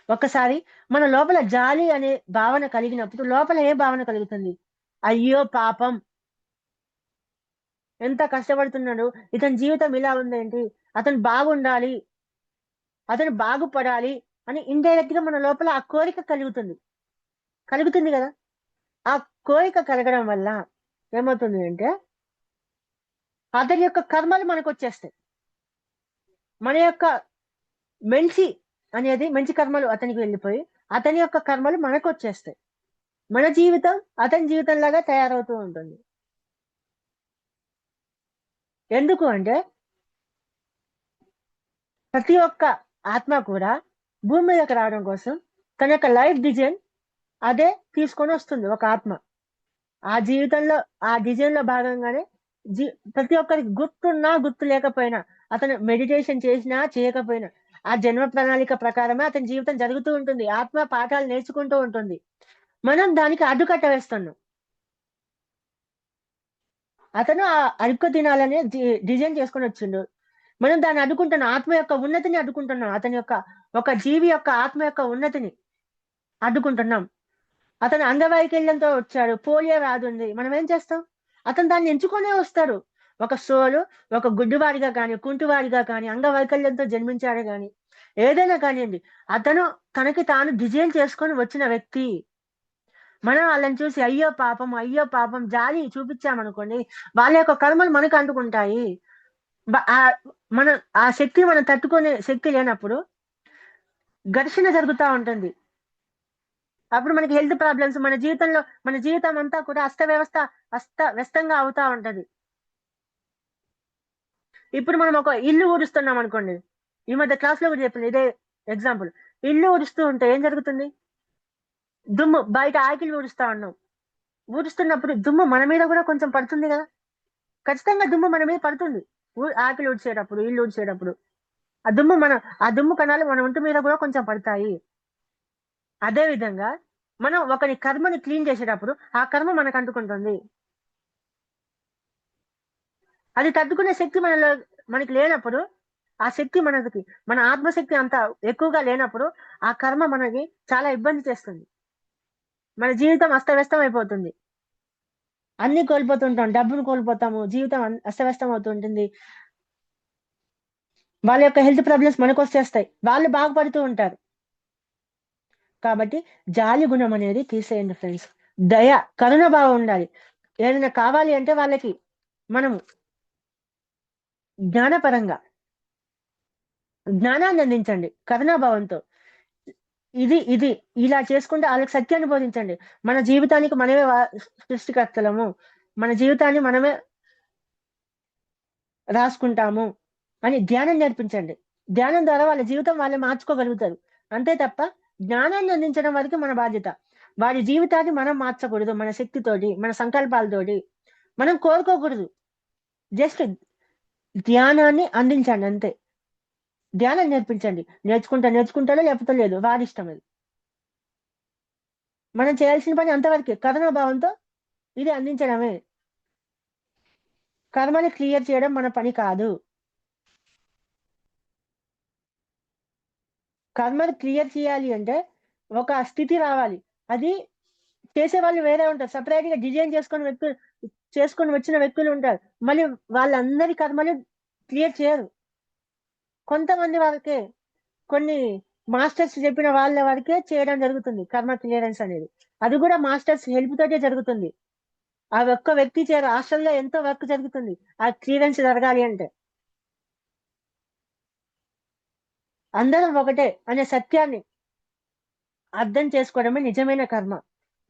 ఒక్కసారి మన లోపల జాలి అనే భావన కలిగినప్పుడు లోపల ఏ భావన కలుగుతుంది? అయ్యో పాపం! ఎంత కష్టపడుతున్నాడు. ఇతని జీవితం ఇలా ఉందేంటి? అతను బాగుండాలి. అతను బాగుపడాలి అని ఇండైరెక్ట్‌గా మన లోపల ఆ కోరిక కలుగుతుంది. కలుగుతుంది గదా! ఆ కోరిక కలగడం వల్ల ఏమవుతుంది అంటే అతని యొక్క కర్మలు మనకొచ్చేస్తాయి. మన యొక్క మంచి కర్మలు అతనికి వెళ్ళిపోయి అతని యొక్క కర్మలు మనకొచ్చేస్తాయి. మన జీవితం అతని జీవితంలాగా తయారవుతూ ఉంటుంది. ఎందుకు అంటే ప్రతి ఒక్క ఆత్మ కూడా భూమి మీదకి రావడం కోసం తన యొక్క లైఫ్ డిజైన్ అదే తీసుకొని వస్తుంది ఒక ఆత్మ. ఆ జీవితంలో ఆ డిజైన్‌లో భాగంగానే ప్రతి ఒక్కరికి గుర్తున్నా, గుర్తు లేకపోయినా, అతను మెడిటేషన్ చేసినా, చేయకపోయినా, ఆ జన్మ ప్రణాళిక ప్రకారమే అతని జీవితం జరుగుతూ ఉంటుంది. ఆత్మ పాఠాలు నేర్చుకుంటూ ఉంటుంది. మనం దానికి అడ్డుకట్ట వేస్తున్నాం. అతను ఆ అడుక్కు తినాలనే డిజైన్ చేసుకొని వచ్చిండు. మనం దాన్ని అడ్డుకుంటున్నాం. ఆత్మ యొక్క ఉన్నతిని అడ్డుకుంటున్నాం. అతని యొక్క ఒక జీవి యొక్క ఆత్మ యొక్క ఉన్నతిని అడ్డుకుంటున్నాం. అతను అంగవైకల్యంతో వచ్చాడు. పోలియో వ్యాధి ఉంది. మనం ఏం చేస్తాం? అతను దాన్ని ఎంచుకొనే వస్తాడు. ఒక ఒక గుడ్డివాడిగా కానీ, కుంటివాడిగా కానీ, అంగవైకల్యంతో జన్మించాడు గాని, ఏదైనా కానియండి. అతను తనకి తాను డిజైన్ చేసుకొని వచ్చిన వ్యక్తి. మనం వాళ్ళని చూసి అయ్యో పాపం జాలి చూపించామనుకోండి, వాళ్ళ యొక్క కర్మలు మనకు అంటుకుంటాయి. మన ఆ శక్తి మనం తట్టుకునే శక్తి లేనప్పుడు ఘర్షణ జరుగుతూ ఉంటుంది. అప్పుడు మనకి హెల్త్ ప్రాబ్లమ్స్, మన జీవితం అంతా కూడా అస్తవ్యస్తంగా అవుతా ఉంటది. ఇప్పుడు మనం ఒక ఇల్లు ఊడుస్తున్నాం అనుకోండి, ఈ మధ్య క్లాస్ లో కూడా చెప్పింది ఇదే ఎగ్జాంపుల్. ఇల్లు ఊడుస్తూ ఉంటే ఏం జరుగుతుంది? దుమ్ము బయట ఆకిలి ఊడుస్తా ఉన్నాం, ఊడుస్తున్నప్పుడు దుమ్ము మన మీద కూడా కొంచెం పడుతుంది కదా, ఖచ్చితంగా దుమ్ము మన మీద పడుతుంది. ఆకిలి ఊడ్చేటప్పుడు, ఇల్లు ఊడ్చేటప్పుడు ఆ దుమ్ము కణాలు మన ఒంటి మీద కూడా కొంచెం పడతాయి. అదే విధంగా మనం ఒకరి కర్మని క్లీన్ చేసేటప్పుడు ఆ కర్మ మనకు అంటుకుంటుంది. అది తట్టుకునే శక్తి మనకి లేనప్పుడు, ఆ శక్తి మన ఆత్మశక్తి అంత ఎక్కువగా లేనప్పుడు ఆ కర్మ మనకి చాలా ఇబ్బంది చేస్తుంది. మన జీవితం అస్తవ్యస్తం అయిపోతుంది. అన్ని కోల్పోతుంటాం, డబ్బును కోల్పోతాము, జీవితం అస్తవ్యస్తం అవుతుంటుంది. వాళ్ళ యొక్క హెల్త్ ప్రాబ్లమ్స్ మనకు వచ్చేస్తాయి, వాళ్ళు బాగుపడుతూ ఉంటారు. కాబట్టి జాలి గుణం అనేది తీసేయండి ఫ్రెండ్స్. దయ, కరుణ భావం ఉండాలి. ఏదైనా కావాలి అంటే వాళ్ళకి మనము జ్ఞానపరంగా జ్ఞానాన్ని అందించండి కరుణాభావంతో. ఇది ఇలా చేసుకుంటే వాళ్ళకి సత్యాన్ని బోధించండి. మన జీవితానికి మనమే సృష్టికర్తలము, మన జీవితాన్ని మనమే రాసుకుంటాము అని ధ్యానం నేర్పించండి. ధ్యానం ద్వారా వాళ్ళ జీవితం వాళ్ళే మార్చుకోగలుగుతారు. అంతే తప్ప జ్ఞానాన్ని అందించడం వరకు మన బాధ్యత. వారి జీవితాన్ని మనం మార్చకూడదు. మన శక్తితోటి, మన సంకల్పాలతోటి మనం కోరుకోకూడదు. జస్ట్ ధ్యానాన్ని అందించండి అంతే. ధ్యానం నేర్పించండి. నేర్చుకుంటాడో లేకపోతే లేదు, వారి ఇష్టం అది. మనం చేయాల్సిన పని అంతవరకే, కరుణాభావంతో ఇది అందించడమే. కర్మని క్లియర్ చేయడం మన పని కాదు. కర్మని క్లియర్ చేయాలి అంటే ఒక స్థితి రావాలి. అది చేసే వాళ్ళు వేరే ఉంటారు, సపరేట్ గా డిజైన్ చేసుకొని వచ్చిన వ్యక్తులు ఉంటారు. మళ్ళీ వాళ్ళందరి కర్మలు క్లియర్ చేయరు. కొంతమంది వరకే, కొన్ని మాస్టర్స్ చెప్పిన వాళ్ళ వరకే చేయడం జరుగుతుంది కర్మ క్లియరెన్స్ అనేది. అది కూడా మాస్టర్స్ హెల్ప్ తోటే జరుగుతుంది. ఆ ఒక్క వ్యక్తి హాస్టల్లో ఎంతో వర్క్ జరుగుతుంది ఆ క్లియరెన్స్ జరగాలి అంటే. అందరం ఒకటే అనే సత్యాన్ని అర్థం చేసుకోవడమే నిజమైన కర్మ.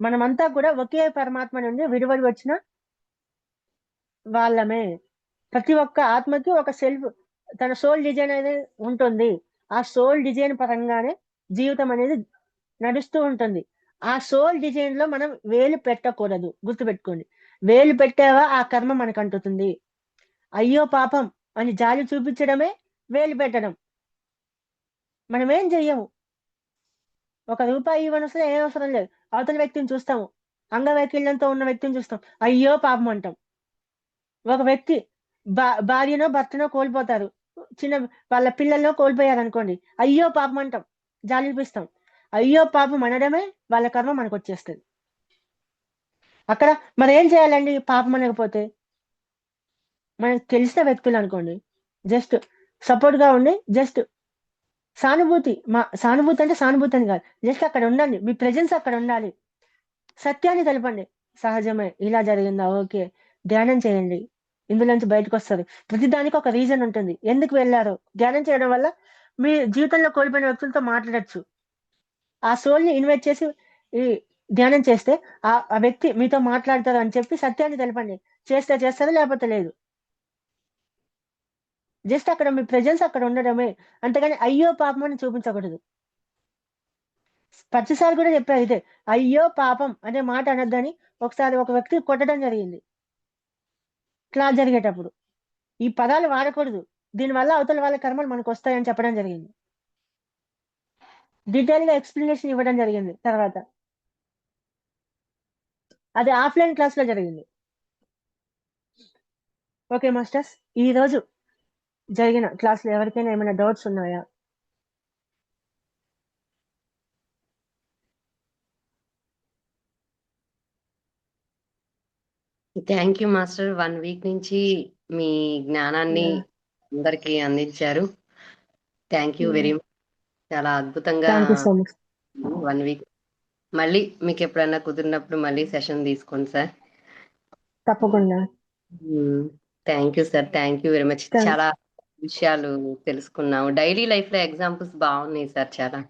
మనమంతా కూడా ఒకే పరమాత్మ నుండి విడివడి వచ్చిన వాళ్ళమే. ప్రతి ఒక్క ఆత్మకి ఒక తన సోల్ డిజైన్ అనేది ఉంటుంది. ఆ సోల్ డిజైన్ పరంగానే జీవితం అనేది నడుస్తూ ఉంటుంది. ఆ సోల్ డిజైన్ లో మనం వేలు పెట్టకూడదు, గుర్తుపెట్టుకోండి. వేలు పెట్టావా ఆ కర్మ మనకు అంటుతుంది. అయ్యో పాపం అని జాలి చూపించడమే వేలు పెట్టడం. మనం ఏం చెయ్యము. ఒక రూపాయి ఇవ్వనవసరం ఏం అవసరం లేదు. అవతల వ్యక్తిని చూస్తాము, అంగవైకల్యంతో ఉన్న వ్యక్తిని చూస్తాం, అయ్యో పాపం అంటాం. ఒక వ్యక్తి భార్యనో భర్తనో కోల్పోతారు, వాళ్ళ పిల్లల్లో కోల్పోయారు అనుకోండి, అయ్యో పాపం అంటాం, జాలి చూపిస్తాం. అయ్యో పాపం అనడమే వాళ్ళ కర్మ మనకు వచ్చేస్తుంది. అక్కడ మరి ఏం చేయాలండి? పాపం అనకపోతే మనకు తెలిసిన వ్యక్తులు అనుకోండి, జస్ట్ సపోర్ట్ గా ఉండి, జస్ట్ సానుభూతి అంటే సానుభూతి అని కాదు, జస్ట్ అక్కడ ఉండండి, మీ ప్రెజెన్స్ అక్కడ ఉండాలి. సత్యాన్ని తెలపండి. సహజమే, ఇలా జరిగిందా, ఓకే, ధ్యానం చేయండి, ఇందులోంచి బయటకు వస్తారు. ప్రతిదానికి ఒక రీజన్ ఉంటుంది ఎందుకు వెళ్ళారో. ధ్యానం చేయడం వల్ల మీ జీవితంలో కోల్పోయిన వ్యక్తులతో మాట్లాడచ్చు. ఆ సోల్ ని ఇన్వైట్ చేసి ఈ ధ్యానం చేస్తే ఆ వ్యక్తి మీతో మాట్లాడతారు అని చెప్పి సత్యాన్ని తెలపండి. చేస్తే చేస్తారు, లేకపోతే లేదు. జస్ట్ అక్కడ మీ ప్రెజెన్స్ అక్కడ ఉండడమే, అంతేగాని అయ్యో పాపం అని చూపించకూడదు. ప్రతిసారి కూడా చెప్పారు ఇదే, అయ్యో పాపం అనే మాట అనొద్దని ఒకసారి ఒక వ్యక్తి కొట్టడం జరిగింది క్లాస్ జరిగేటప్పుడు. ఈ పదాలు వాడకూడదు, దీనివల్ల అవతల వాళ్ళ కర్మలు మనకు వస్తాయని చెప్పడం జరిగింది. డీటెయిల్ గా ఎక్స్ప్లెనేషన్ ఇవ్వడం జరిగింది. తర్వాత అది ఆఫ్లైన్ క్లాస్ లో జరిగింది. ఓకే మాస్టర్స్, ఈ రోజు జరిగిన క్లాస్ లో ఎవరికైనా ఏమైనా డౌట్స్ ఉన్నాయా? Thank you master. 1 వీక్ నుంచి మీ జ్ఞానాన్ని అందరికి అందించారు. Thank you very much. చాలా అద్భుతంగా. 1 వీక్ మళ్ళీ మీకు ఎప్పుడైనా కుదిరినప్పుడు మళ్ళీ సెషన్ తీసుకోండి సార్. తప్పకుండా. Thank you sir, thank you very much. Thank చాలా విషయాలు తెలుసుకున్నాము. డైలీ లైఫ్ లో ఎగ్జాంపుల్స్ బాగున్నాయి సార్. చాలా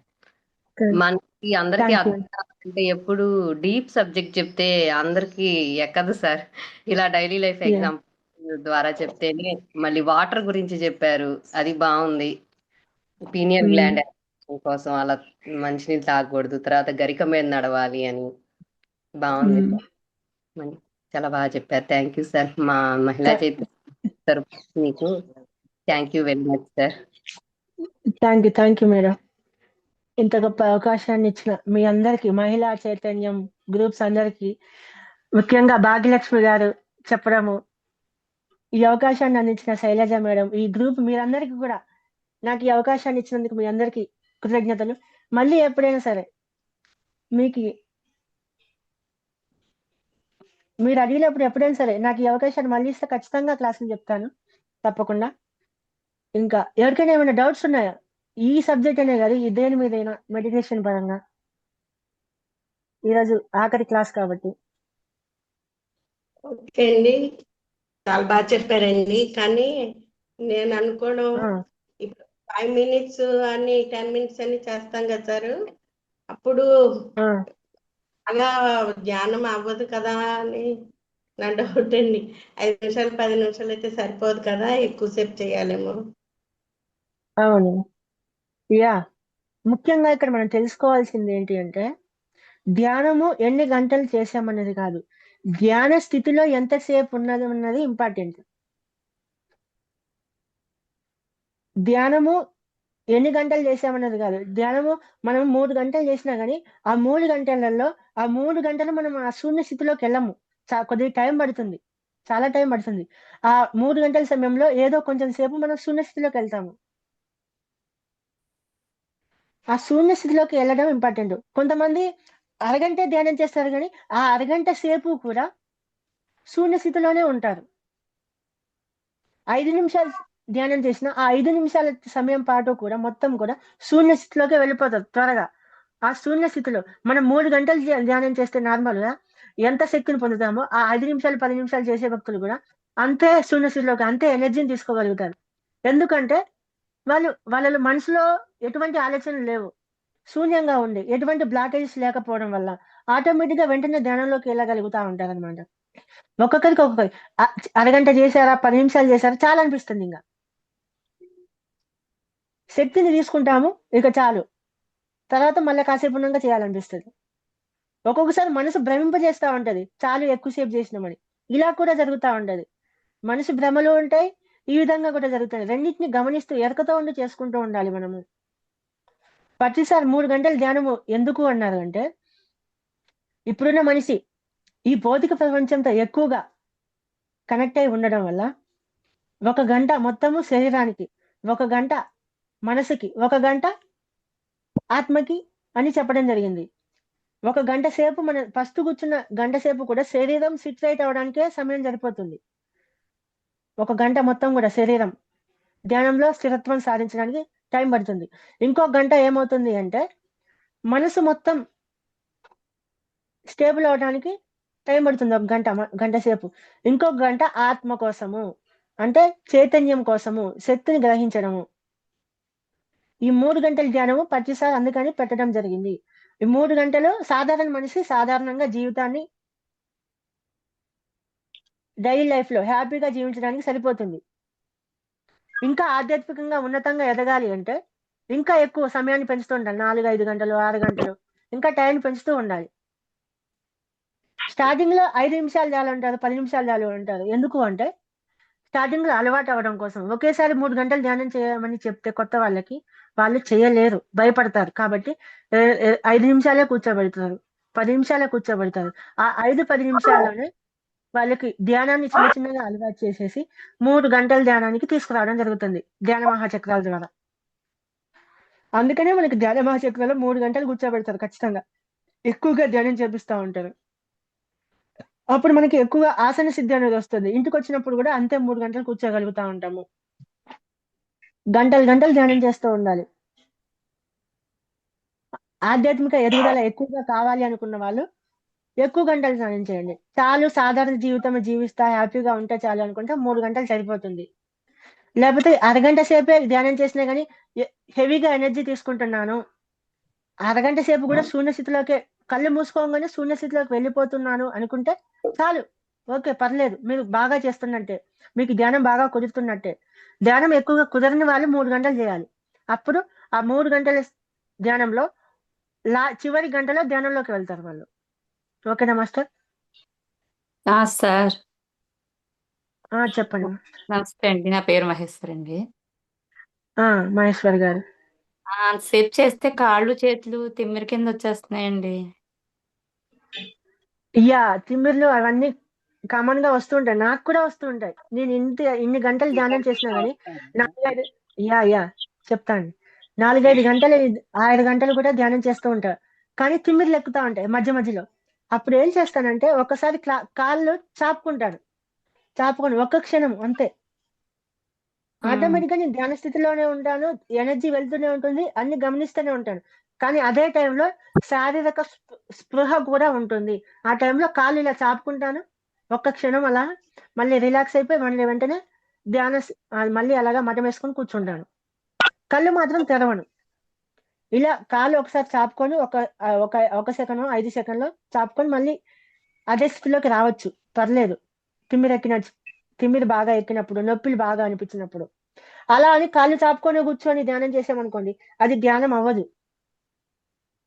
మనకి అందరికి థ్యాంక్ యూ. అర్థం కావాలంటే ఎప్పుడు డీప్ సబ్జెక్ట్ చెప్తే అందరికి ఎక్కదు సార్. ఇలా డైలీ లైఫ్ Yeah. ఎగ్జాంపుల్ ద్వారా చెప్తేనే. మళ్ళీ వాటర్ గురించి చెప్పారు, అది బాగుంది. పీనియల్ గ్లాండ్ కోసం అలా మంచినీళ్ళు తాగకూడదు, తర్వాత గరిక మీద నడవాలి అని బాగుంది Mm. సార్. మళ్ళీ చాలా బాగా చెప్పారు. Thank you sir. మా మహిళా చైతన్య తరపు మీకు thank you very much sir. Thank you madam. ఇంత గొప్ప అవకాశాన్ని ఇచ్చిన మీ అందరికి, మహిళా చైతన్యం గ్రూప్స్ అందరికి, ముఖ్యంగా భాగ్యలక్ష్మి గారు చెప్పడము, ఈ అవకాశాన్ని అందించిన శైలజ మేడం, ఈ గ్రూప్ మీరందరికీ కూడా నాకు ఈ అవకాశాన్ని ఇచ్చినందుకు మీ అందరికీ కృతజ్ఞతలు. మళ్ళీ ఎప్పుడైనా సరే మీకు మీరు అడిగినప్పుడు ఎప్పుడైనా సరే నాకు ఈ అవకాశాన్ని మళ్ళీ ఇస్తే ఖచ్చితంగా క్లాసులు చెప్తాను తప్పకుండా. ఇంకా ఎవరికైనా ఏమైనా డౌట్స్ ఉన్నాయా ఈ సబ్జెక్ట్ అనే కాదు, ఈ దేని మీదైనా మెడిటేషన్ పరంగా? ఈరోజు ఆఖరి క్లాస్ కాబట్టి. ఓకే అండి, చాలా బాగా చెప్పారండి. కానీ నేను అనుకోవడం ఇప్పుడు 5 minutes అని 10 minutes అని చేస్తాం కదా సార్, అప్పుడు అలా ధ్యానం అవ్వదు కదా అని నా డౌట్ అండి. 5 నిమిషాలు 10 నిమిషాలు అయితే సరిపోదు కదా, ఎక్కువసేపు చేయాలేమో. అవును, యా. ముఖ్యంగా ఇక్కడ మనం తెలుసుకోవాల్సింది ఏంటి అంటే, ధ్యానము ఎన్ని గంటలు చేసామన్నది కాదు, ధ్యాన స్థితిలో ఎంతసేపు ఉన్నది అన్నది ఇంపార్టెంట్. ధ్యానము ఎన్ని గంటలు చేసామన్నది కాదు, ధ్యానము మనం 3 గంటలు చేసినా కానీ ఆ 3 గంటలలో ఆ 3 గంటలు మనం ఆ శూన్య స్థితిలోకి వెళ్ళము. కొద్దిగా టైం పడుతుంది, చాలా టైం పడుతుంది. ఆ 3 గంటల సమయంలో ఏదో కొంచెం సేపు మనం శూన్య స్థితిలోకి వెళ్తాము. ఆ శూన్య స్థితిలోకి వెళ్ళడం ఇంపార్టెంట్. కొంతమంది అరగంట ధ్యానం చేస్తారు కానీ ఆ అరగంట సేపు కూడా శూన్య స్థితిలోనే ఉంటారు. 5 నిమిషాలు ధ్యానం చేసిన ఆ 5 నిమిషాల సమయం పాటు కూడా మొత్తం కూడా శూన్య స్థితిలోకి వెళ్ళిపోతారు త్వరగా. ఆ శూన్య స్థితిలో మనం 3 గంటలు ధ్యానం చేస్తే నార్మల్ గా ఎంత శక్తిని పొందుతామో, ఆ 5 నిమిషాలు 10 నిమిషాలు చేసే భక్తులు కూడా అంతే శూన్య స్థితిలోకి అంతే ఎనర్జీని తీసుకోగలుగుతారు. ఎందుకంటే వాళ్ళ మనసులో ఎటువంటి ఆలోచనలు లేవు, శూన్యంగా ఉండి ఎటువంటి బ్లాకేజెస్ లేకపోవడం వల్ల ఆటోమేటిక్ గా వెంటనే ధ్యానంలోకి వెళ్ళగలుగుతా ఉంటారు అనమాట. ఒక్కొక్కరికి అరగంట చేశారా 10 నిమిషాలు చేశారా చాలా అనిపిస్తుంది. ఇంకా శక్తిని తీసుకుంటాము, ఇక చాలు, తర్వాత మళ్ళీ కాసేపు ఉన్నాక చేయాలనిపిస్తుంది. ఒక్కొక్కసారి మనసు భ్రమింపజేస్తా ఉంటది, చాలు ఎక్కువసేపు చేసినామని. ఇలా కూడా జరుగుతూ ఉంటది. మనసు భ్రమలు ఉంటాయి, ఈ విధంగా కూడా జరుగుతుంది. రెండింటిని గమనిస్తూ ఎరకతో ఉండి చేసుకుంటూ ఉండాలి మనము. ప్రతిసారి 3 గంటలు ధ్యానము ఎందుకు అన్నారు అంటే, ఇప్పుడున్న మనిషి ఈ భౌతిక ప్రపంచంతో ఎక్కువగా కనెక్ట్ అయి ఉండడం వల్ల 1 గంట మొత్తము శరీరానికి, 1 గంట మనసుకి, 1 గంట ఆత్మకి అని చెప్పడం జరిగింది. 1 గంట సేపు మన ఫస్ట్ కూర్చున్న గంట సేపు కూడా శరీరం సిట్ రైట్ అవడానికే సమయం సరిపోతుంది. 1 గంట మొత్తం కూడా శరీరం ధ్యానంలో స్థిరత్వం సాధించడానికి టైం పడుతుంది. ఇంకో గంట ఏమవుతుంది అంటే మనసు మొత్తం స్టేబుల్ అవడానికి టైం పడుతుంది. 1 గంట సేపు. ఇంకొక గంట ఆత్మ కోసము, అంటే చైతన్యం కోసము, శక్తిని గ్రహించడము. ఈ 3 గంటల ధ్యానము ప్రతిసారి అందుకని పెట్టడం జరిగింది. ఈ 3 గంటలు సాధారణ మనిషి సాధారణంగా జీవితాన్ని డైలీ లైఫ్ లో హ్యాపీగా జీవించడానికి సరిపోతుంది. ఇంకా ఆధ్యాత్మికంగా ఉన్నతంగా ఎదగాలి అంటే ఇంకా ఎక్కువ సమయాన్ని పెంచుతూ ఉండాలి. 4-5 గంటలు, 6 గంటలు, ఇంకా టైం పెంచుతూ ఉండాలి. స్టార్టింగ్ లో 5 నిమిషాలు చాలంటారు, 10 నిమిషాలు చాలు అంటారు. ఎందుకు అంటే స్టార్టింగ్ లో అలవాటు అవ్వడం కోసం. ఒకేసారి 3 గంటలు ధ్యానం చేయమని చెప్తే కొత్త వాళ్ళకి వాళ్ళు చేయలేరు, భయపడతారు. కాబట్టి 5 నిమిషాలే కూర్చోబెడతారు, 10 నిమిషాలే కూర్చోబెడతారు. ఆ 5-10 నిమిషాల్లోనే వాళ్ళకి ధ్యానాన్ని చిన్న చిన్నగా అలవాటు చేసేసి 3 గంటల ధ్యానానికి తీసుకురావడం జరుగుతుంది ధ్యాన మహాచక్రాల ద్వారా. అందుకనే మనకి ధ్యాన మహాచక్రాలు 3 గంటలు కూర్చోబెడతారు ఖచ్చితంగా. ఎక్కువగా ధ్యానం చేపిస్తూ ఉంటారు. అప్పుడు మనకి ఎక్కువగా ఆసన సిద్ధి అనేది వస్తుంది. ఇంటికి వచ్చినప్పుడు కూడా అంతే 3 గంటలు కూర్చోగలుగుతా ఉంటాము. గంటలు ధ్యానం చేస్తూ ఉండాలి. ఆధ్యాత్మిక ఎదుగుదల ఎక్కువగా కావాలి అనుకున్న వాళ్ళు ఎక్కువ గంటలు ధ్యానం చేయండి. చాలు సాధారణ జీవితం జీవిస్తా హ్యాపీగా ఉంటే చాలు అనుకుంటే 3 గంటలు సరిపోతుంది. లేకపోతే అరగంట సేపే ధ్యానం చేసినా గానీ హెవీగా ఎనర్జీ తీసుకుంటున్నాను. అరగంట సేపు కూడా శూన్య స్థితిలోకే కళ్ళు మూసుకోగానే శూన్య స్థితిలోకి వెళ్ళిపోతున్నాను అనుకుంటే చాలు. ఓకే, పర్లేదు. మీరు బాగా చేస్తున్నట్టే. మీకు ధ్యానం బాగా కుదురుతున్నట్టే. ధ్యానం ఎక్కువగా కుదరని వాళ్ళు 3 గంటలు చేయాలి. అప్పుడు ఆ 3 గంటల ధ్యానంలో చివరి గంటలో ధ్యానంలోకి వెళ్తారు వాళ్ళు. ఓకేనా మాస్టర్? సార్ చెప్పండి. నమస్తే అండి. నా పేరు మహేశ్వర్ అండి. మహేశ్వర్ గారు. సేపు చేస్తే కాళ్ళు చేతులు తిమ్మిరి కింద వచ్చేస్తున్నాయండి. తిమ్మిర్లు అవన్నీ కామన్ గా వస్తుంటాయి. నాకు కూడా వస్తుంటాయి. నేను ఇన్ని గంటలు ధ్యానం చేసినా గానీ 4-5 చెప్తాను. 4-5 గంటలు 6 గంటలు కూడా ధ్యానం చేస్తూ ఉంటా. కానీ తిమ్మిర్లు ఎక్కుతా ఉంటాయి మధ్య మధ్యలో. అప్పుడు ఏం చేస్తానంటే ఒకసారి కాళ్ళు చాపుకొని ఒక్క క్షణం అంతే. ఆటోమేటిక్ గా నేను ధ్యాన స్థితిలోనే ఉంటాను. ఎనర్జీ వెళ్తూనే ఉంటుంది. అన్ని గమనిస్తూనే ఉంటాను. కానీ అదే టైంలో శారీరక స్పృహ కూడా ఉంటుంది. ఆ టైంలో కాళ్ళు ఇలా చాపుకుంటాను. ఒక్క క్షణం అలా మళ్ళీ రిలాక్స్ అయిపోయి మళ్ళీ వెంటనే మళ్ళీ అలాగా మటం వేసుకొని కూర్చుంటాను. కళ్ళు మాత్రం తెరవను. ఇలా కాళ్ళు ఒకసారి చాపుకొని ఒక సెకండ్ 5 సెకండ్లో చాపుకొని మళ్ళీ అదే స్థితిలోకి రావచ్చు. పర్లేదు. తిమ్మిరి బాగా ఎక్కినప్పుడు, నొప్పులు బాగా అనిపించినప్పుడు. అలా అని కాళ్ళు చాపుకొని కూర్చొని ధ్యానం చేసామనుకోండి, అది ధ్యానం అవ్వదు.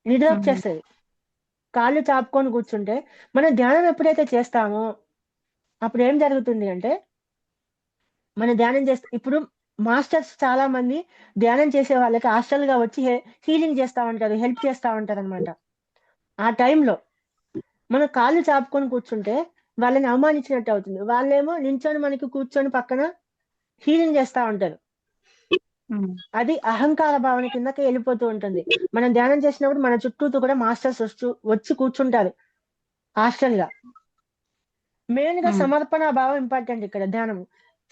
నిద్ర వచ్చేస్తుంది. కాళ్ళు చాపుకొని కూర్చుంటే మనం ధ్యానం ఎప్పుడైతే చేస్తామో అప్పుడు ఏం జరుగుతుంది అంటే మనం ధ్యానం ఇప్పుడు మాస్టర్స్ చాలా మంది ధ్యానం చేసే వాళ్ళకి హాస్టల్ గా వచ్చి హీలింగ్ చేస్తా ఉంటారు, హెల్ప్ చేస్తా ఉంటారు అనమాట. ఆ టైంలో మనం కాళ్ళు చాపుకొని కూర్చుంటే వాళ్ళని అవమానించినట్టు అవుతుంది. వాళ్ళేమో నించొని మనకి కూర్చొని పక్కన హీలింగ్ చేస్తా ఉంటారు. అది అహంకార భావన కిందకి వెళ్ళిపోతూ ఉంటుంది. మనం ధ్యానం చేసినప్పుడు మన చుట్టూతో కూడా మాస్టర్స్ వచ్చి కూర్చుంటారు హాస్టల్ గా. మెయిన్ గా సమర్పణ భావం ఇంపార్టెంట్ ఇక్కడ. ధ్యానం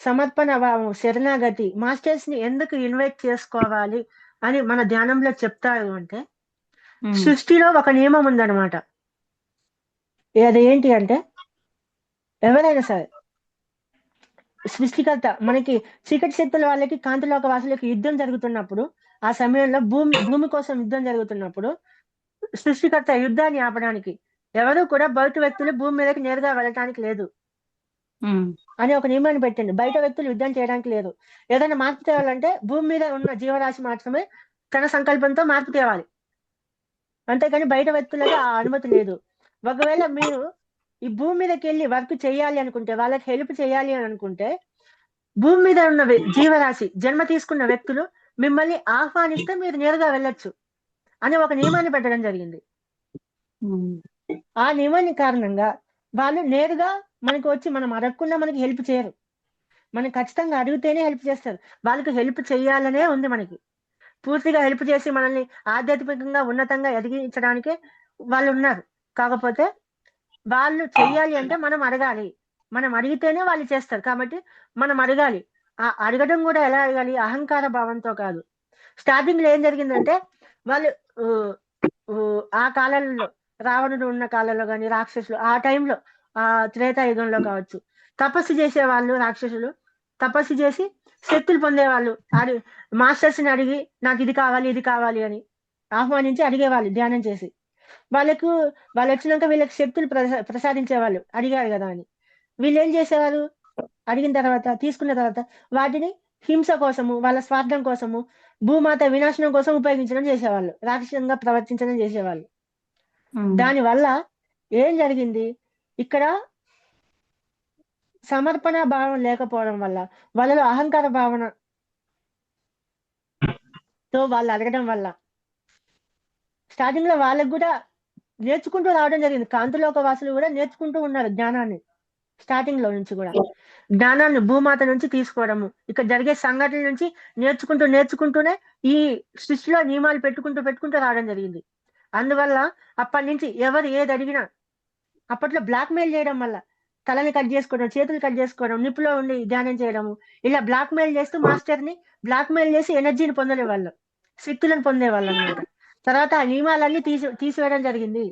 సమర్పణ భావం, శరణాగతి. మాస్టర్స్ ని ఎందుకు ఇన్వైట్ చేసుకోవాలి అని మన ధ్యానంలో చెప్తారు అంటే సృష్టిలో ఒక నియమం ఉందన్నమాట. అది ఏంటి అంటే ఎవరైనా సరే సృష్టికర్త మనకి చీకటి శక్తుల వాళ్ళకి కాంతిలోక వాసులకి యుద్ధం జరుగుతున్నప్పుడు, ఆ సమయంలో భూమి కోసం యుద్ధం జరుగుతున్నప్పుడు సృష్టికర్త యుద్ధాన్ని ఆపడానికి ఎవరు కూడా బయట వ్యక్తులు భూమి మీదకి నేరుగా వెళ్ళటానికి లేదు అని ఒక నియమాన్ని పెట్టండి. బయట వ్యక్తులు యుద్ధం చేయడానికి లేదు. ఏదైనా మార్పు తేవాలంటే భూమి మీద ఉన్న జీవరాశి మాత్రమే తన సంకల్పంతో మార్పు తేవాలి. అంతేకాని బయట వ్యక్తులకు ఆ అనుమతి లేదు. ఒకవేళ మీరు ఈ భూమి మీదకి వెళ్ళి వర్క్ చేయాలి అనుకుంటే, వాళ్ళకి హెల్ప్ చేయాలి అని అనుకుంటే, భూమి మీద ఉన్న జీవరాశి జన్మ తీసుకున్న వ్యక్తులు మిమ్మల్ని ఆహ్వానిస్తే మీరు నేరుగా వెళ్ళొచ్చు అని ఒక నియమాన్ని పెట్టడం జరిగింది. ఆ నియమాన్ని కారణంగా వాళ్ళు నేరుగా మనకు వచ్చి మనం అడగకుండా మనకి హెల్ప్ చేయరు. మనం ఖచ్చితంగా అడిగితేనే హెల్ప్ చేస్తారు. వాళ్ళకి హెల్ప్ చేయాలనే ఉంది. మనకి పూర్తిగా హెల్ప్ చేసి మనల్ని ఆధ్యాత్మికంగా ఉన్నతంగా ఎదిగించడానికే వాళ్ళు ఉన్నారు. కాకపోతే వాళ్ళు చెయ్యాలి అంటే మనం అడగాలి. మనం అడిగితేనే వాళ్ళు చేస్తారు. కాబట్టి మనం అడగాలి. ఆ అడగడం కూడా ఎలా అడగాలి? అహంకార భావంతో కాదు. స్టార్టింగ్ లో ఏం జరిగిందంటే వాళ్ళు ఆ కాలంలో రావణుడు ఉన్న కాలంలో కానీ రాక్షసులు ఆ టైంలో ఆ త్రేతాయుగంలో కావచ్చు, తపస్సు చేసేవాళ్ళు రాక్షసులు. తపస్సు చేసి శక్తులు పొందేవాళ్ళు. మాస్టర్స్ ని అడిగి నాకు ఇది కావాలి ఇది కావాలి అని ఆహ్వానించి అడిగేవాళ్ళు ధ్యానం చేసి. వాళ్ళు వచ్చినాక వీళ్ళకి శక్తులు ప్రసాదించేవాళ్ళు అడిగారు కదా అని. వీళ్ళు ఏం చేసేవారు? అడిగిన తర్వాత తీసుకున్న తర్వాత వాటిని హింస కోసము, వాళ్ళ స్వార్థం కోసము, భూమాత వినాశనం కోసం ఉపయోగించడం చేసేవాళ్ళు. రాక్షసంగా ప్రవర్తించడం చేసేవాళ్ళు. దానివల్ల ఏం జరిగింది? ఇక్కడ సమర్పణ భావం లేకపోవడం వల్ల, వాళ్ళలో అహంకార భావనతో వాళ్ళు అడగడం వల్ల స్టార్టింగ్ లో వాళ్ళకు కూడా నేర్చుకుంటూ రావడం జరిగింది. కాంతిలోక వాసులు కూడా నేర్చుకుంటూ ఉన్నారు జ్ఞానాన్ని. స్టార్టింగ్ లో నుంచి కూడా జ్ఞానాన్ని భూమాత నుంచి తీసుకోవడము, ఇక్కడ జరిగే సంఘటనల నుంచి నేర్చుకుంటూనే ఈ సృష్టిలో నియమాలు పెట్టుకుంటూ రావడం జరిగింది. అందువల్ల అప్పటి నుంచి ఎవరు ఏది అడిగినా, అప్పట్లో బ్లాక్ మెయిల్ చేయడం వల్ల తలని కట్ చేసుకోవడం, చేతులు కట్ చేసుకోవడం, నిప్పులో ఉండి ధ్యానం చేయడము, ఇలా బ్లాక్ మెయిల్ చేస్తూ మాస్టర్ ని బ్లాక్ మెయిల్ చేసి ఎనర్జీని పొందేవాళ్ళు, శక్తులను పొందేవాళ్ళు అనమాట. తర్వాత ఆ నియమాలన్నీ తీసివేయడం జరిగింది.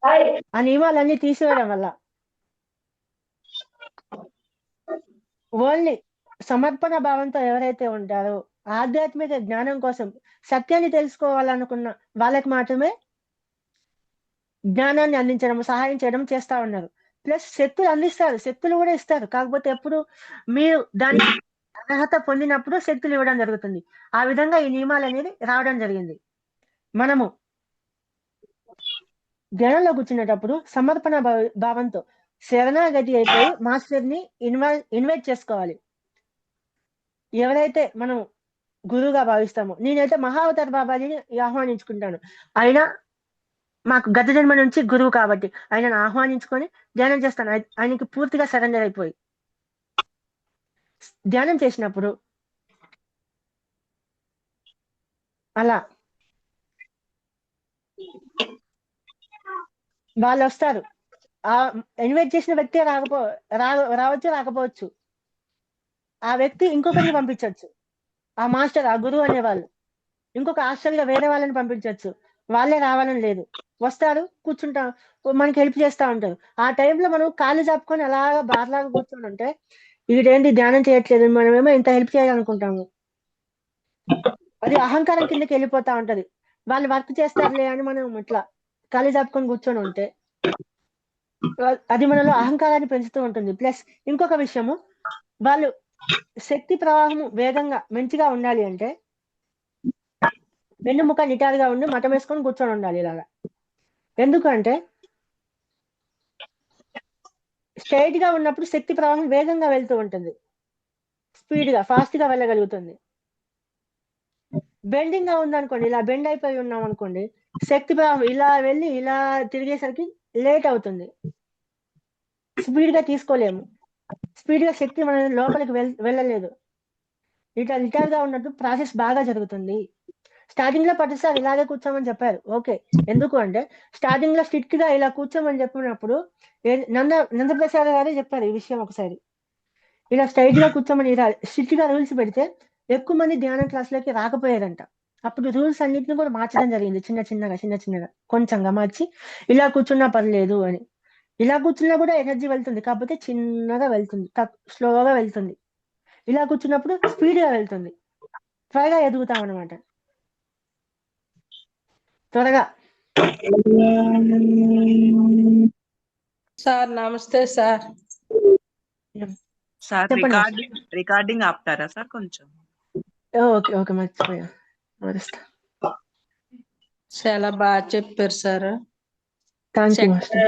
ఆ నియమాలన్నీ తీసివేయడం వల్ల ఓన్లీ సమర్పణ భావంతో ఎవరైతే ఉంటారో ఆధ్యాత్మిక జ్ఞానం కోసం సత్యాన్ని తెలుసుకోవాలనుకున్న వాళ్ళకి మాత్రమే జ్ఞానాన్ని అందించడం, సహాయం చేయడం చేస్తా ఉన్నారు. ప్లస్ శక్తులు అందిస్తారు, శక్తులు కూడా ఇస్తారు. కాకపోతే ఎప్పుడు మీరు దానికి అర్హత పొందినప్పుడు శక్తులు ఇవ్వడం జరుగుతుంది. ఆ విధంగా ఈ నియమాలు అనేది రావడం జరిగింది. మనము ధ్యానంలో కూర్చునేటప్పుడు సమర్పణ భావంతో శరణాగతి అయిపోయి మాస్టర్ ని ఇన్వైట్ చేసుకోవాలి. ఎవరైతే మనం గురువుగా భావిస్తామో, నేనైతే మహావతార్ బాబాజీని ఆహ్వానించుకుంటాను. ఆయన మాకు గత జన్మ నుంచి గురువు కాబట్టి ఆయనను ఆహ్వానించుకొని ధ్యానం చేస్తాను. ఆయనకి పూర్తిగా సరెండర్ అయిపోయి ధ్యానం చేసినప్పుడు అలా వాళ్ళు వస్తారు. ఆ ఇన్వైట్ చేసిన వ్యక్తి రావచ్చు రాకపోవచ్చు. ఆ వ్యక్తి ఇంకొకరిని పంపించవచ్చు. ఆ మాస్టర్, ఆ గురువు అనేవాళ్ళు ఇంకొక హాస్టల్గా వేరే వాళ్ళని పంపించవచ్చు. వాళ్ళే రావాలని లేదు, వస్తారు, కూర్చుంటాం, మనకి హెల్ప్ చేస్తూ ఉంటారు. ఆ టైంలో మనం కాళ్ళు చాపుకొని అలాగా బార్లాగా కూర్చొని ఉంటే వీడేంటి ధ్యానం చేయట్లేదు, మనమేమో ఇంత హెల్ప్ చేయాలనుకుంటాము. అది అహంకారం కిందకి వెళ్ళిపోతా ఉంటది. వాళ్ళు వర్క్ చేస్తారులే అని మనం ఇట్లా కాళ్ళు చాపుకొని కూర్చొని ఉంటే అది మనలో అహంకారాన్ని పెంచుతూ ఉంటుంది. ప్లస్ ఇంకొక విషయము, వాళ్ళు శక్తి ప్రవాహము వేగంగా మంచిగా ఉండాలి అంటే వెన్నుముక నిటారుగా ఉండి మఠం వేసుకొని కూర్చొని ఉండాలి ఇలాగా. ఎందుకంటే స్ట్రైట్ గా ఉన్నప్పుడు శక్తి ప్రవాహం వేగంగా వెళ్తూ ఉంటుంది, స్పీడ్ గా ఫాస్ట్ గా వెళ్ళగలుగుతుంది. బెండింగ్ గా ఉందనుకోండి, ఇలా బెండ్ అయిపోయి ఉన్నాం అనుకోండి, శక్తి ప్రవాహం ఇలా వెళ్ళి ఇలా తిరిగేసరికి లేట్ అవుతుంది, స్పీడ్ గా తీసుకోలేము, స్పీడ్ గా శక్తి మన లోపలికి వెళ్ళలేదు. ఇట్లా నిటారుగా ఉన్నట్టు ప్రాసెస్ బాగా జరుగుతుంది. స్టార్టింగ్ లో ప్రతిసారి ఇలాగే కూర్చోమని చెప్పారు, ఓకే. ఎందుకు అంటే స్టార్టింగ్ లో స్ట్రిక్ట్ గా ఇలా కూర్చోమని చెప్పినప్పుడు నందప్రసాద్ గారే చెప్పారు ఈ విషయం ఒకసారి. ఇలా స్ట్రైట్ గా కూర్చోమని ఇలా స్ట్రిక్ట్ గా రూల్స్ పెడితే ఎక్కువ మంది ధ్యానం క్లాసులకి రాకపోయారంట. అప్పుడు రూల్స్ అన్నింటిని కూడా మార్చడం జరిగింది, చిన్న చిన్నగా కొంచెంగా మార్చి ఇలా కూర్చున్నా పర్లేదు అని. ఇలా కూర్చున్నా కూడా ఎనర్జీ వెళ్తుంది, కాకపోతే చిన్నగా వెళ్తుంది, స్లోగా వెళ్తుంది. ఇలా కూర్చున్నప్పుడు స్పీడ్ గా వెళ్తుంది, త్వరగా ఎదుగుతాం అనమాట, త్వరగా. సార్ నమస్తే సార్. సార్ చెప్పండి. రికార్డింగ్ ఆపుతారా సార్ కొంచెం? ఓకే ఓకే, మర్చిపోయా, మారుస్తా. చాలా బాగా చెప్పారు సార్. Thank you master.